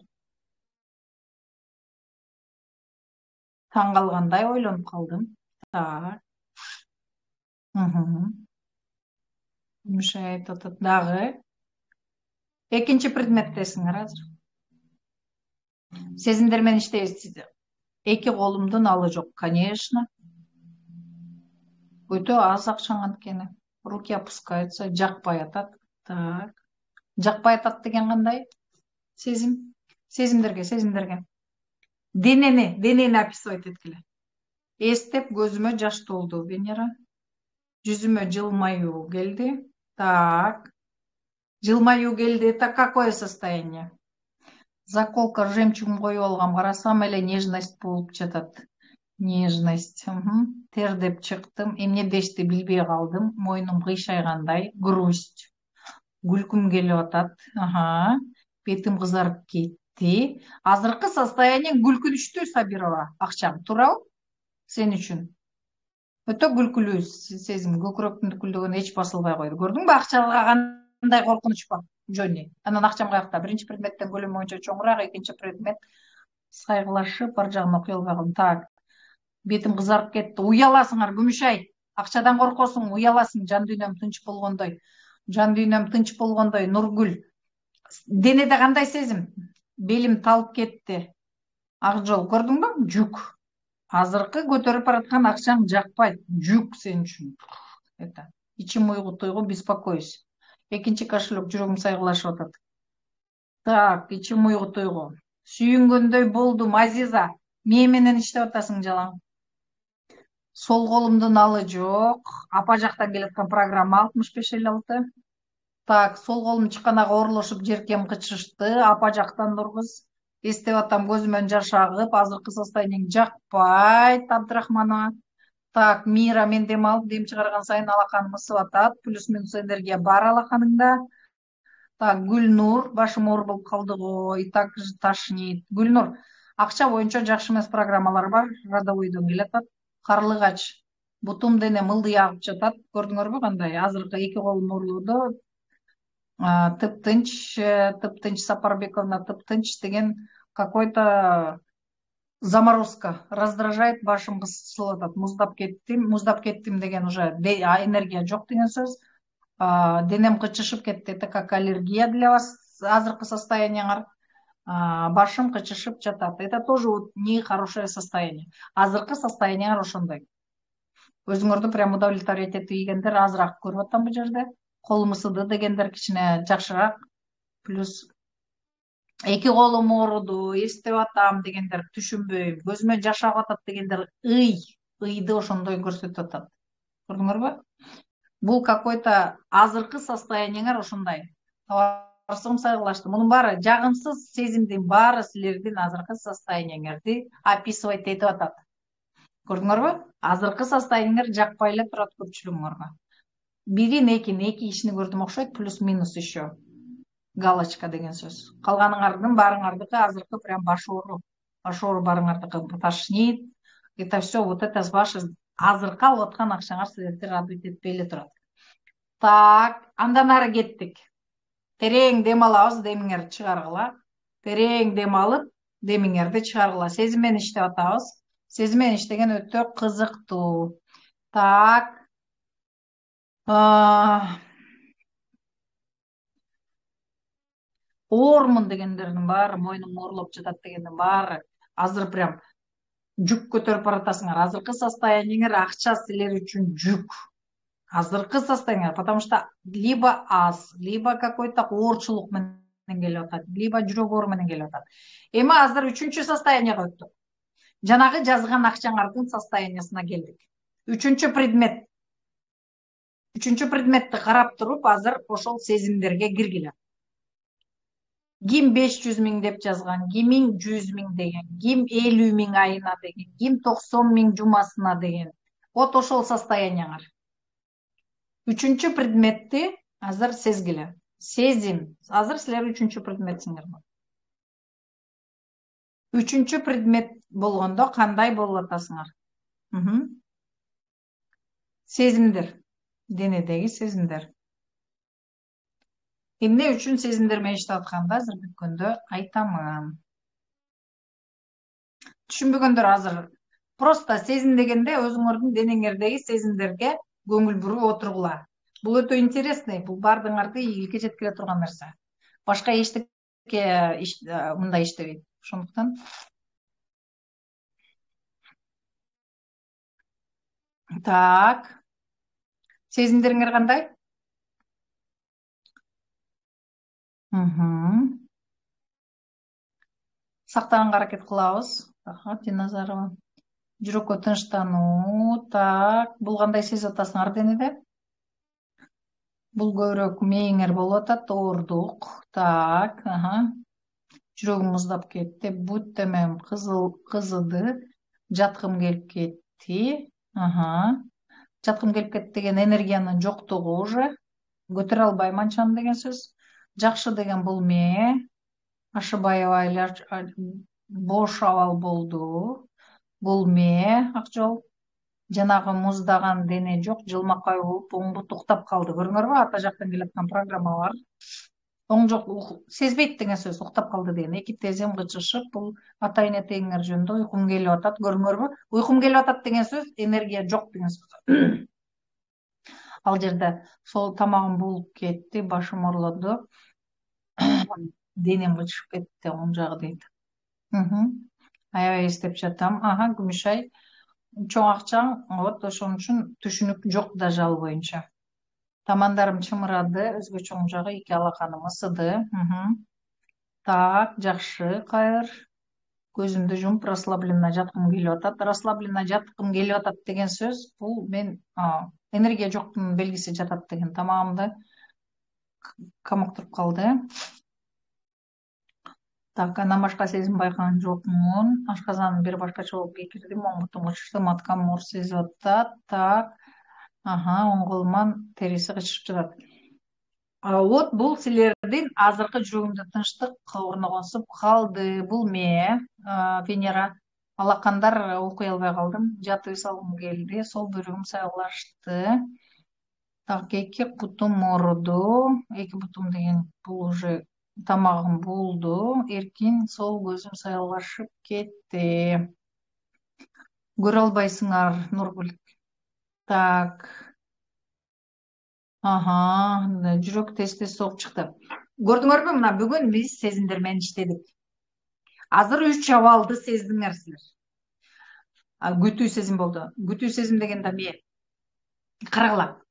таң калгандай ойлонуп калдым так айтып атат дагы экинчи предметтесиңер азыр сезимдер менен иштейбиз эки колумдун алы жок конечно өтө аз акчаң анткени руки опускаются жакпай атат так жакпай атат деген кандай сезимдерге денени описывать эткиле эстеп көзүмө жаш толду Венера жүзүмө жылмаюу келди так жылмаюу келди это какое состояние заколка жемчугун коюп алгам карасам эле нежность болуп жатат нежность тердеп чыктым эмне дешти билбей калдым мойнум кыйшайгандай грусть күлкүм келип атат бетим кызарып кетти азыркы состояниең күлкүнүчтүү Сабирова акчам туурабы сен үчүн өтө күлкүлүү сезим көкүрөктүн дүкүлдөгөнү эч басылбай койду көрдүңбү акчага кандай коркунуч бар Джонни анан акчам каякта биринчи предметтен көлөм боюнча чоңураак экинчи предмет сайгылашып бар жагын окуй албай калдым так бетим кызарып кетти уяласыңар күмүшай акчадан коркосуң уяласың жан дүйнөм тынч болгондой Нургүл денеде кандай сезим белим талып кетти ак жол көрдүңбү жүк азыркы көтөрүп бараткан акчаң жакпайт жүк сен үчүн это ичим уйгу беспокоюсь экинчи кошелек жүрөгүм сайгылашып атат так ичим уйгу сүйүнгөндөй болдум Азиза мен менен иштеп атасың жалаң сол колумдун алы жок апа жактан келаткан программа 6556 так сол колум ичканага оорулушуп жеркем кычышты апа жактан Нургуз эстеп атам көзүмөн жаш агып азыркы состояниең жакпайт Абдрахманова так Мира мен дем алып дем чыгарган сайын алаканым ысып атат плюс минус энергия бар алаканыңда так Гүлнур башым оор болуп калды го и так тошнит Гүлнур акча боюнча жакшы эмес программалар бар родовойдон келатат карлыгач бутум денем ылдый агып жатат көрдүңөрбү кандай азыркы эки колум оорулоодо тыптынч Сапарбековна тыптынч деген какой то заморозка раздражает башым кысылып атат муздап кеттим деген уже энергия жок деген сөз денем кычышып кетти это как аллергия для вас азыркы состояниеңар башым кычышып жатат это тоже вот нехорошее состояние азыркы состояниеңар ошондой өзүңөрдү прям удовлетворять этпегендер азыраак көрүп атам бул жерде колум ысыды дегендер кичине жакшыраак плюс эки колум ооруду, эстеп атам дегендер түшүнбөйм. Көзүмө жаш агып атат дегендер ыйды ошондой көрсөтүп атат. Көрдүңөрбү? Бул какой-то азыркы состояниеңер ошондой. Табарсың сайгылашты. Мунун баары жагымсыз сезимдин баары силердин азыркы состояниеңерди описывать этип атат. Көрдүңөрбү? Азыркы состояниеңер жакпай эле турат көпчүлүгүңөргө. Бирин эки ишини көрдүм окшойт, плюс минус еще. Галочка деген сөз. Калганыңардын баарыңардыкы азыркы прям баш оору. Баш оору баарыңардыкы тошнит. Это все вот это с вашей азыркы алып аткан акчаңар силерди радовать этпей эле турат. Так, андан ары кеттик. Терең дем алабыз, демиңерди чыгаргыла. Терең дем алып, демиңерди чыгаргыла. Сезим менен иштеп атабыз. Сезим менен иштеген өтө кызыктуу. Так. Оормун дегендердин баары, мойнум оорлоп жатат дегендин баары азыр прям жүк көтөрүп баратасыңар. Азыркы состояниеңер акча силер үчүн жүк. Азыркы состояние, потому что либо аз, либо какой-то оорчулук менен келип атат, либо жүрөк оору менен келип атат. Эми азыр үчүнчү состоянияга өттүк. Жанагы жазган акчаңардын состояниясына келдик. Үчүнчү предмет. Үчүнчү предметти карап туруп, азыр ошол сезимдерге киргиле. Ким 500 миң деп жазган, ким 100 миң деген, ким 50 миң айына деген, ким 90 миң жумасына деген. Вот ошол состоянияңар. Үчүнчү предметти азыр сезгиле. Сезим. Азыр силер үчүнчү предметсиңер. Үчүнчү предмет болгондо кандай болуп атасыңар? Сезимдер. Денедеги сезимдер. Эмне үчүн сезимдер менен иштеп атканда азыр бүткөндө айтамын. Түшүнбөгөндөр азыр просто сезим дегенде өзүңөрдүн денеңердеги сезимдерге көңүл буруп отургула. Бул өтө интересный, бул баардыгыңарды ийгиликке жеткире турган нерсе. Башка эчтеке мындай иштебейт. Ошондуктан так. Сезимдериңер кандай? Сактаганга аракет кылабыз. Динозарова. Жүрөккө тынчтануу. Так, бул кандай сезип атасыңар денеде? Бул көбүрөөк мээңер болуп атат, оордук. Так, жүрөгүм муздап кетти. Бут темем кызыды. Жаткым келип кетти. Жаткым келип кетти деген энергиянын жоктугу уже. Көтөрө албайм анчаны деген сөз. Жакшы деген бул мээ. Ашыбай эле бош абал болду. Бул мээ ак жол. Жанагы муздаган дене жок, жылмакай болуп оң бут уктап калды. Көрүңөрбү? Ата жактан келаткан программа бар. Оң жок сезбейт деген сөз, уктап калды деген. Эки тезем кычышып, бул ата эне тегиңер жөнүндө уйкум келип атат. Көрүңөрбү? Уйкум келип атат деген сөз энергия жок деген сөз. Ал жерде сол тамагым болуп кетти, башым орлоду. Денем кычышып кетти, оң жагы дейт. Аябай эстеп жатам. Күмүшай. Чоң акчаң, вот ошон үчүн түшүнүк жок даже ал боюнча. Тамандарым чымырады, өзгөчө оң жагы эки алаканым ысыды. Так, жакшы, кайыр. Көзүмдү жумуп расслабленно жаткым келип атат. Расслабленно жаткым келип атат деген сөз, бул мен энергия жоктун белгиси жатат деген. Тамагымда камыктырып калды. Так, андан башка сезим байкаган жокмун. Ашказаным бир башкача болуп кекирдим, оң бутум кычышты, маткам оор сезип атат. Так, оң колуман териси кычышып жатат. Вот бул силердин азыркы жүрөгүмдө тынчтык орногонсуп калды. Бул мээ, Венера. Алакандар окуй албай калдым. Жатып салгым келди. Сол бөйрөгүм сайгылашты. Так, эки бутум ооруду. Эки бутум деген бул уже тамагым болду. Эркин сол көзүм сайгылашып кетти. Көрө албайсыңар, Нургүл. Так. Жүрөк тез соғып чыкты. Көрдүңөрбү, мына бүгүн биз сезимдер менен иштедик. Азыр 3 абалды сездиңер силер. Күтүү сезим болду. Күтүү сезим дегенде эмне? Карагыла.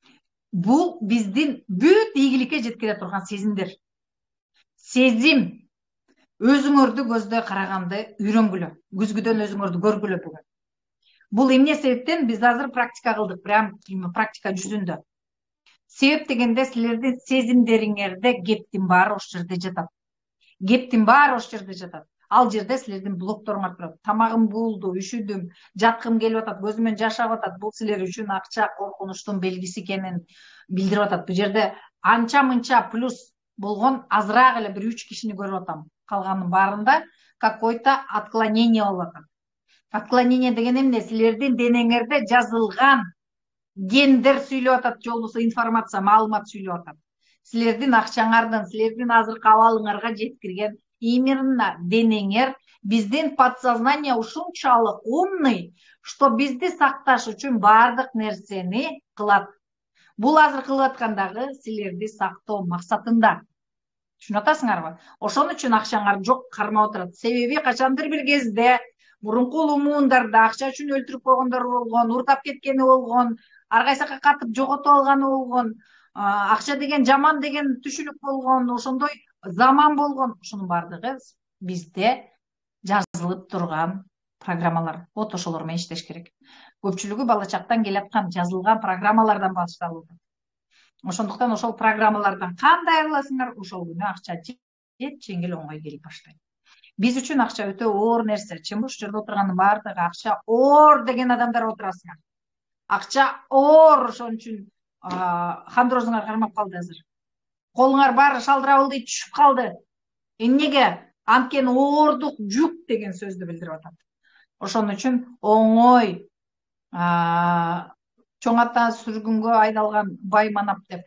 Бул биздин бүт ийгиликке жеткире турган сезимдер. Сезим. өзүңөрдү көздөй караганды үйрөнгүлө, күзгүдөн өзүңөрдү көргүлө бүгүн. Бул эмне себептен биз азыр практика кылдык, прям практика жүзүндө. Себеп дегенде силердин сезимдериңерде кептин баары ошол жерде жатат. Кептин баары ошол жерде жатат. Ал жерде силердин блокторуңар турат. Тамагым буулду, үшүдүм, жаткым келип атат, көзүмөн жаш агып атат. Бул силер үчүн акча коркунучтун белгиси экенин билдирип атат. Бул жерде анча мынча плюс болгон азыраак эле бир 3 кишини көрүп атам. Калганын баарында какой-то отклонение болуп атат. Отклонение деген эмне? Силердин денеңерде жазылган гендер сүйлөп атат, же болбосо информация, маалымат сүйлөп атат. Силердин акчаңардын, силердин азыркы абалыңарга жеткирген именно денеңер биздин подсознание ушунчалык умный, что бизди сакташ үчүн баардык нерсени кылат. Бул азыр кылып аткандагы силерди сактоо максатында. Түшүнүп атасыңарбы? Ошон үчүн акчаңар жок кармап отурат. Себеби качандыр бир кезде мурунку улуу муундарда акча үчүн өлтүрүп койгондор болгон, уртап кеткени болгон, ар кайсыка катып жоготуп алганы болгон, акча деген жаман деген түшүнүк болгон, ошондой заман болгон. Ошонун баардыгы бизде жазылып турган программалар. Вот ошолор менен иштеш керек. Көпчүлүгү бала чактан келаткан жазылган программалардан башталып атат. Ошондуктан ошол программалардан кандай айырыласыңар, ошол күнү акча жеңил оңой келип баштайт. Биз үчүн акча өтө оор нерсе. Чын ушул жерде отургандын баардыгы акча оор деген адамдар отурасыңар. Акча оор, ошон үчүн хандрозуңар кармап калды азыр. Колуңар баары шалдырабылдый түшүп калды. Эмнеге? Анткени оордук, жүк деген сөздү билдирип атат. Ошон үчүн оңой чоң ата сүргүнгө айдалган бай манап деп.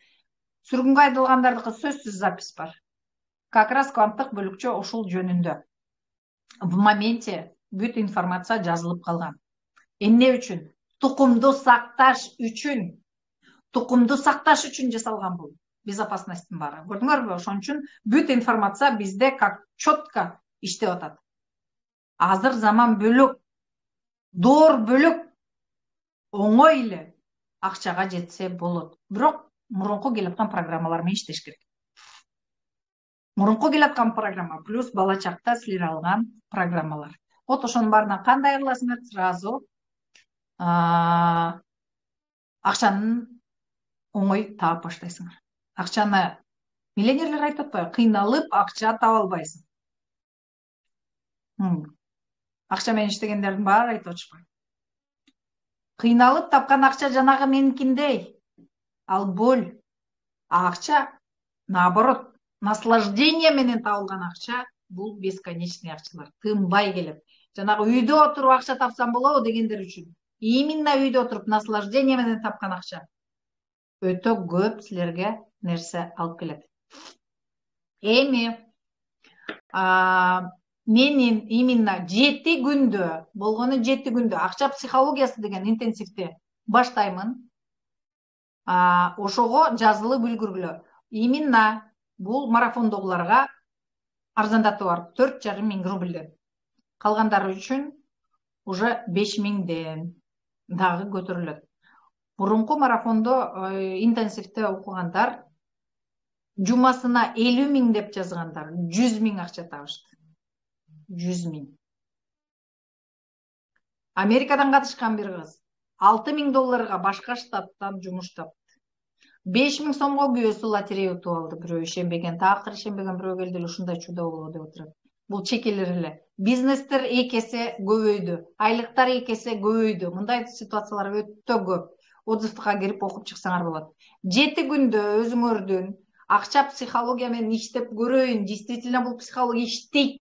Сүргүнгө айдалгандардыкы сөзсүз запись бар. Как раз кванттык бөлүкчө ушул жөнүндө. В моменте бүт информация жазылып калган. Эмне үчүн? Тукумду сакташ үчүн. Тукумду сакташ үчүн жасалган бул. Безопасностьтун баары. Көрдүңөрбү? Ошон үчүн бүт информация бизде как четко иштеп атат. Азыр заман бөлөк, доор бөлөк, оңой эле акчага жетсе болот. Бирок мурунку келаткан программалар менен иштеш керек. Мурунку келаткан программа плюс бала чакта силер алган программалар. Вот ошонун баарынан кандай айырыласыңар? Сразу акчанын оңой таап баштайсыңар. Акчаны миллионерлер айтып атпайбы? Кыйналып акча таба албайсың. Акча менен иштегендердин баары айтып атышпайбы? Кыйналып тапкан акча жанагы меникиндей. Ал боль. Акча наоборот, наслаждение менен табылган акча бул бесконечный акчалар. Тынбай келет. Жанагы үйдө отуруп акча тапсам болобу дегендер үчүн. Именно үйдө отуруп наслаждение менен тапкан акча өтө көп силерге нерсе алып келет. Эми менин именно 7 күндө болгону 7 күндө акча психологиясы деген интенсивди баштаймын. Ошого жазылып үлгүргүлө. Именно бул марафондогуларга арзандатуу бар. 4,5 миң рубльден. Калгандары үчүн уже 5 миңден дагы көтөрүлөт. Мурунку марафондо интенсивде окугандар жумасына 50 миң деп жазгандар 100 миң акча табышты. 100 миң. Америкадан катышкан бир кыз 6 миң долларга башка штаттан жумуш тапты. 5 миң сомго күйөөсү лотерея утуп алды. Бирөө ишенбеген, такыр ишенбеген бирөө келди эле ушундай чудо болобу деп отурат. Бул чекелер эле. Бизнестер экесе көбөйдү, айлыктар экесе көбөйдү. Мындай ситуациялар өтө көп. Отзывга кирип окуп чыксаңар болот. 7 күндө өзүңөрдүн акча психология менен иштеп көрөйүн, действительно бул психология иштейт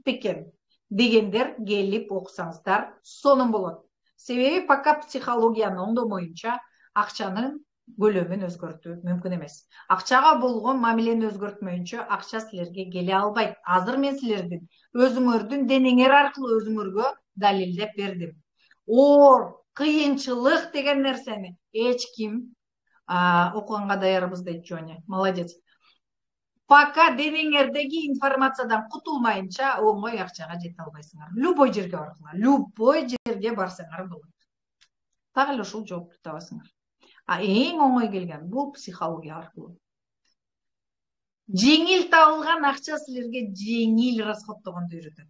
бекен дегендер келип окусаңыздар сонун болот. Себеби пока психологияны оңдомоюнча акчанын көлөмүн өзгөртүү мүмкүн эмес. Акчага болгон мамилени өзгөртмөйүнчө акча силерге келе албайт. Азыр мен силердин өзүңөрдүн денеңер аркылуу өзүңөргө далилдеп бердим. Оор, кыйынчылык деген нерсени эч ким окуганга даярбыз дейт Жоня. Молодец. Пока денеңердеги информациядан кутулмайынча оңой акчага жете албайсыңар. Любой жерге барсаңар, любой жерге барсаңар болот. Так эле ушул жоопту табасыңар. Эң оңой келген бул психология аркылуу. Жеңил табылган акча силерге жеңил расходтогонду үйрөтөт.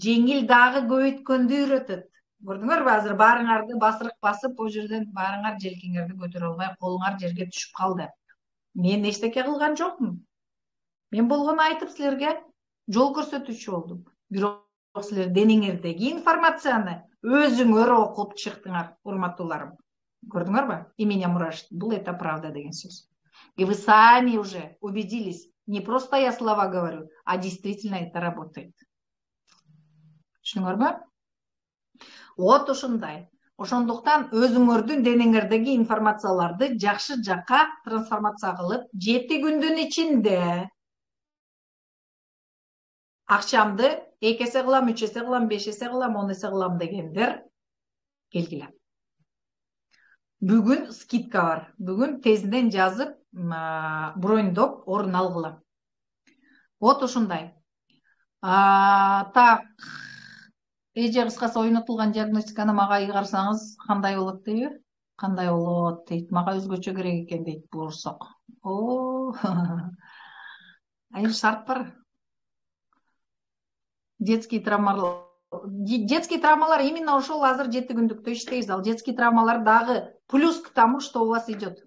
Жеңил дагы көбөйткөндү үйрөтөт. Көрдүңөрбү, азыр баарыңарды басырык басып, бул жерден баарыңар желкеңерди көтөрө албай, колуңар жерге түшүп калды. Мен эчтеке кылган жокмун. Мен болгону айтып силерге жол көрсөтүүчү болдум. Бирок силер денеңердеги информацияны өзүңөр окуп чыктыңар, урматтууларым. Көрдүңөрбү? И меня мурашит. Бул это правда деген сөз. И вы сами уже убедились. Не просто я слова говорю, а действительно это работает. Түшүнүңөрбү? Вот ушундай. Ошондуктан өзүңөрдүн денеңердеги информацияларды жакшы жакка трансформация кылып, 7 күндүн ичинде акчамды 2 эсе кылам, 3 эсе кылам, 5 эсе кылам, 10 эсе кылам дегендер келгиле. Бүгүн скидка бар. Бүгүн тезинен жазып, брондоп орун алгыла. Вот ушундай. Так, эже кыскасы ойнотулган диагностиканы мага ыйгарсаңыз кандай болот дейби? Кандай болот дейт. Мага өзгөчө керек экен дейт буурсак. Айыр шарт бар. Детские травмалар именно ошол азыр 7 күндүктө иштейбиз. Ал детский травмалар дагы плюс к тому, что у вас идет.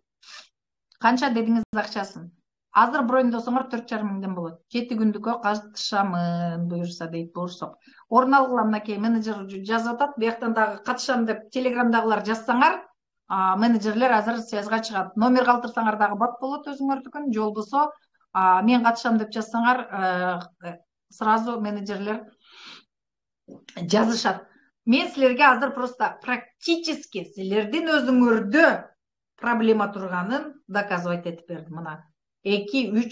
Канча дедиңиз акчасын? Азыр брондосоңор 4,5 миңден болот. 7 күндүккө катышамын буюрса дейт буурсак. Орун алгыла, мынакей менеджер жазып атат. Бияктан дагы катышам деп телеграмдагылар жазсаңар, менеджерлер азыр связга чыгат. Номер калтырсаңар дагы бат болот өзүңөрдүкүн. Же болбосо мен катышам деп жазсаңар, сразу менеджерлер жазышат. Мен силерге азыр просто практически силердин өзүңөрдө проблема турганын доказывать этип бердим. Мына 2-3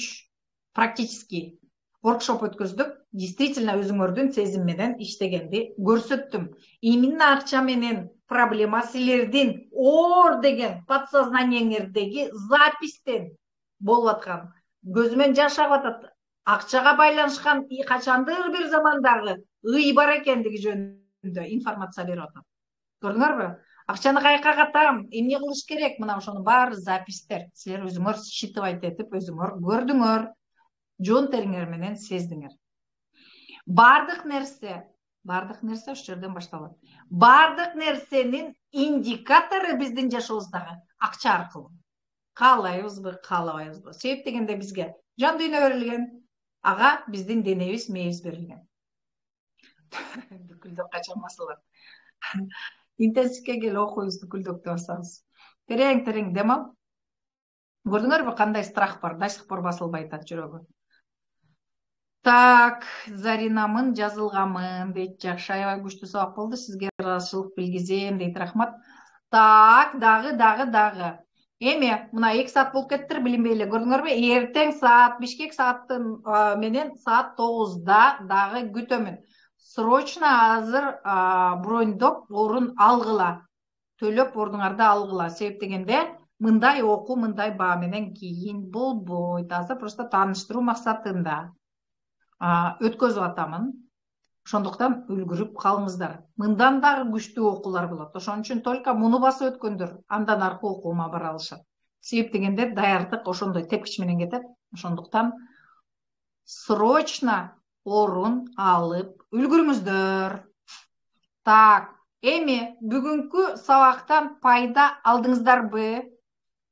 практически воркшоп өткөздүк. Действительно өзүңөрдүн сезим менен иштегенди көрсөттүм. Именно акча менен проблема силердин оор деген подсознаниеңердеги запистен болуп аткан. Көзүмөн жаш агып атат. Акчага байланышкан качандыр бир замандагы ый бар экендиги жөнүндө информация берип атат. Көрдүңөрбү? Акчаны кайка катам, эмне кылыш керек? Мына ошонун баары запистер. Силер өзүңөр считывать этип, өзүңөр көрдүңөр, жон териңер менен сездиңер. Бардык нерсе ошол жерден башталат. Бардык нерсенин индикатору биздин жашообуздагы акча аркылуу. Каалайбызбы, каалабайбызбы? Себеп дегенде бизге жан дүйнө берилген, ага биздин денебиз, мээбиз берилген. Дүкүлдөк качан басылат? Интенсивке кел, окуйбузду күлдөктө басабыз. Терең дем ал. Көрдүңөрбү кандай страх бар, до сих пор басылбай атат жүрөгү. Так, Заринамын жазылгамын дейт. Жакшы, аябай күчтүү сабак болду. Сизге ыраазычылык билгизем дейт. Рахмат. Так, дагы. Эми, мына 2 саат болуп кеттир, билинбей эле. Көрдүңөрбү? Эртең саат Бишкек сааттын менен саат 9-да дагы күтөмүн. Срочно азыр брондоп орун алгыла. Төлөп ордуңарды алгыла. Себеп дегенде мындай окуу, мындай баа менен кийин болбойт. Азыр просто тааныштыруу максатында өткөзүп атамын. Ошондуктан үлгүрүп калыңыздар. Мындан дагы күчтүү окуулар болот. Ошон үчүн только муну басып өткөндөр андан аркы окуума бара алышат. Себеп дегенде даярдык ошондой тепкич менен кетет. Ошондуктан срочно орун алып үлгүрүңүздөр. Так, эми бүгүнкү сабактан пайда алдыңыздарбы?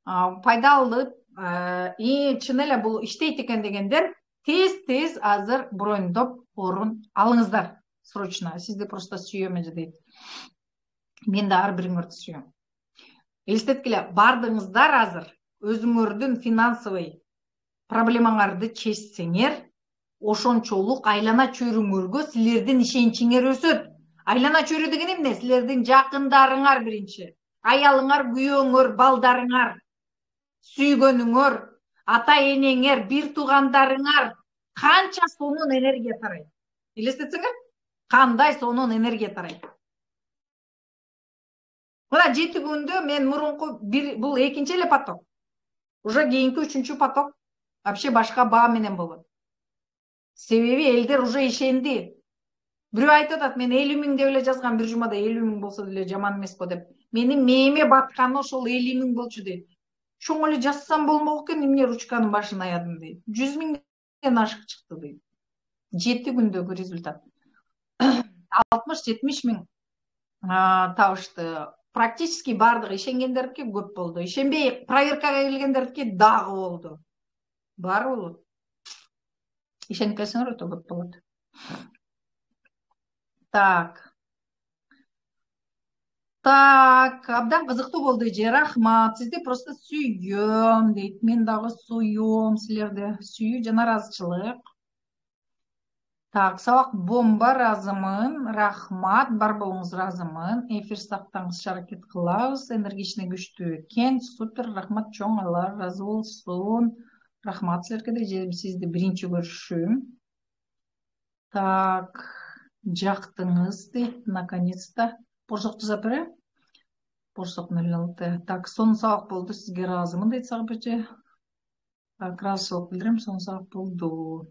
Пайда алып, чын эле бул иштейт экен дегендер тез азыр брондоп орун алыңыздар. Срочно. Сизди просто сүйөм эже дейт. Мен да ар бириңерди сүйөм. Элестеткиле, бардыңыздар азыр өзүңөрдүн финансовый проблемаңарды чечсеңер, ошончолук айлана чөйрөңөргө силердин ишеничиңер өсөт. Айлана чөйрө деген эмне? Силердин жакындарыңар биринчи. Аялыңар, күйөөңөр, балдарыңар, сүйгөнүңөр, ата энеңер, бир туугандарыңар канча сонун энергия тарайт. Элестетсеңер, кандай сонун энергия тарайт. Мына 7 күндө мен мурунку бул экинчи эле поток. Уже кийинки 3-чү поток вообще башка баа менен болот. Себеби элдер уже ишенди. Бирөө айтып атат, мен 50 миң деп эле жазгам, бир жумада 50 миң болсо деле жаман эмес го деп. Менин мээме батканы ошол 50 миң болчу дейт. Чоң эле жазсам болмок экен, эмне ручканын башын аядым дейт. 100 миң ашық шықты дейді. 7 күндегі результат. 60-70 мың тауышты. Практически бардығы ишенгендердікі көп болды. Ишенбей проверкаға келгендердікі дағы болды. Бар болады. Ишеніп келсеңер өте көп болады. Так, абдан қызықты болды же, рахмат. Сізді просто сүйем дейді. Мен дағы сүйем сілерді. Сүйі жана разычылық. Так, сабақ бомба разымын. Рахмат, бар болуңыз разымын. Эфир сақтаңыз, шаракет қылауыз. Энергичный күшті екен. Супер, рахмат, чоң алар, разы болсын. Рахмат сілерге де, сізді бірінші көршім. Так, жақтыңыз дейді, наконец-то. Поршоқты запыры? Поршоқ 06. Так, соны сабақ болды, сізге разымын дейді сағып өте. Так, разышылық білдірем, соны сабақ болды.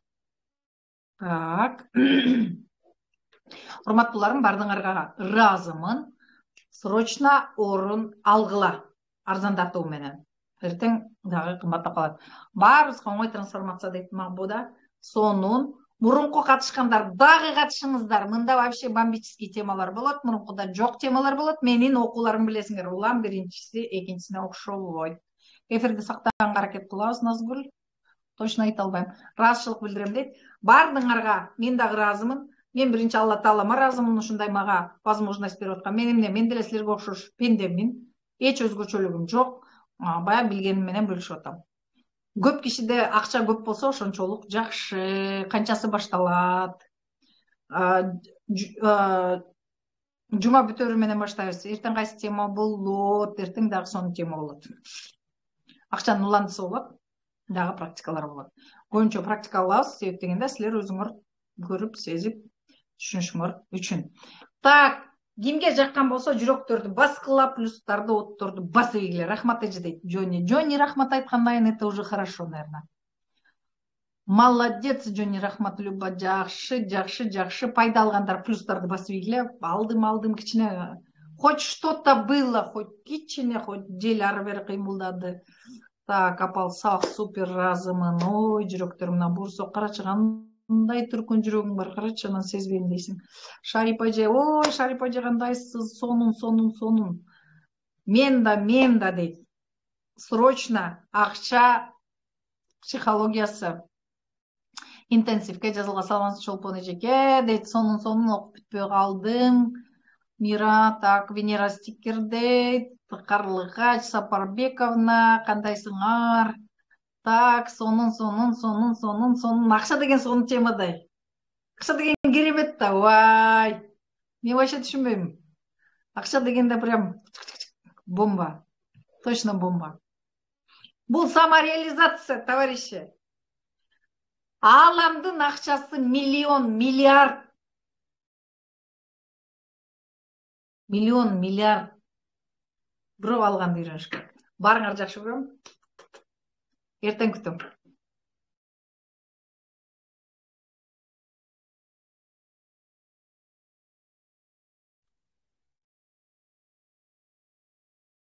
Так. Урматтууларым, бардыңарга разымын. Срочно орын алгыла. Арзандатуу менен. Эртең дагы кымбаттап калат. Баарыбызга оңой трансформация дейт Махбуда. Сонун мурунку катышкандар дагы катышыңыздар. Мында вообще бомбический темалар болот. Мурункуда жок темалар болот. Менин окууларым билесиңер. Улам биринчиси экинчисине окшобойт. Эфирди сактаганга аракет кылабыз, Назгүл. Точно айта албайм. Разычылык билдирем дейт. Бардыңарга мен дагы разымын. Мен биринчи Алла Таалама разымын, ушундай мага возможность берип аткан. Мен деле силерге окшош пендемин. Эч өзгөчөлүгүм жок. Баягы билгеним менен бөлүшүп атам. Көп кишиде акча көп болсо ошончолук жакшы, канчасы башталат. Жума бүтөрү менен баштайбыз. Эртең кайсы тема болот, эртең дагы сонун тема болот. Акчанын уландысы болот, дагы практикалар болот. Көбүнчө практика кылабыз, себеп дегенде силер өзүңөр көрүп, сезип, түшүнүшүңөр үчүн. Так, кимге жаккан болсо жүрөктөрдү баскыла, плюстарды, отторду басып ийгиле. Рахмат эже дейт Джонни. Джонни рахмат айткандан это уже хорошо, наверное. Молодец, Джонни, рахмат, Люба, жакшы. Пайда алгандар плюстарды басып ийгиле. Алдым, кичине. Хоть что-то было, хоть кичине, хоть жел ары бери кыймылдады. Так, апал сак, супер разымын. Ой, жүрөктөрүмдөн бурсо карачы, кандай түркөн жүрөгүң бар, карачы, анан сезбейм дейсиң. Шарипа эже, ой, Шарипа эже кандайсыз, сонун. Мен да дейт. Срочно акча психологиясы интенсивке жазылга саламатсыз Чолпон эжеке дейт. Сонун окуп бүтпөй калдым. Мира, так, Венера стикер дейт. Карлыгач Сапарбековна, кандайсыңар? Так, сонун. Акча деген сонун темадай. Акча деген керемет да, вай. Мен вообще түшүнбөйм. Акча дегенде прям бомба. Точно бомба. Бул самореализация, товарищи. Аламдын акчасы миллион, миллиард. Миллиард. Бирөө алганды үйрөнүш керек. Барыңар, жакшы көрөм. Эртең күтөм.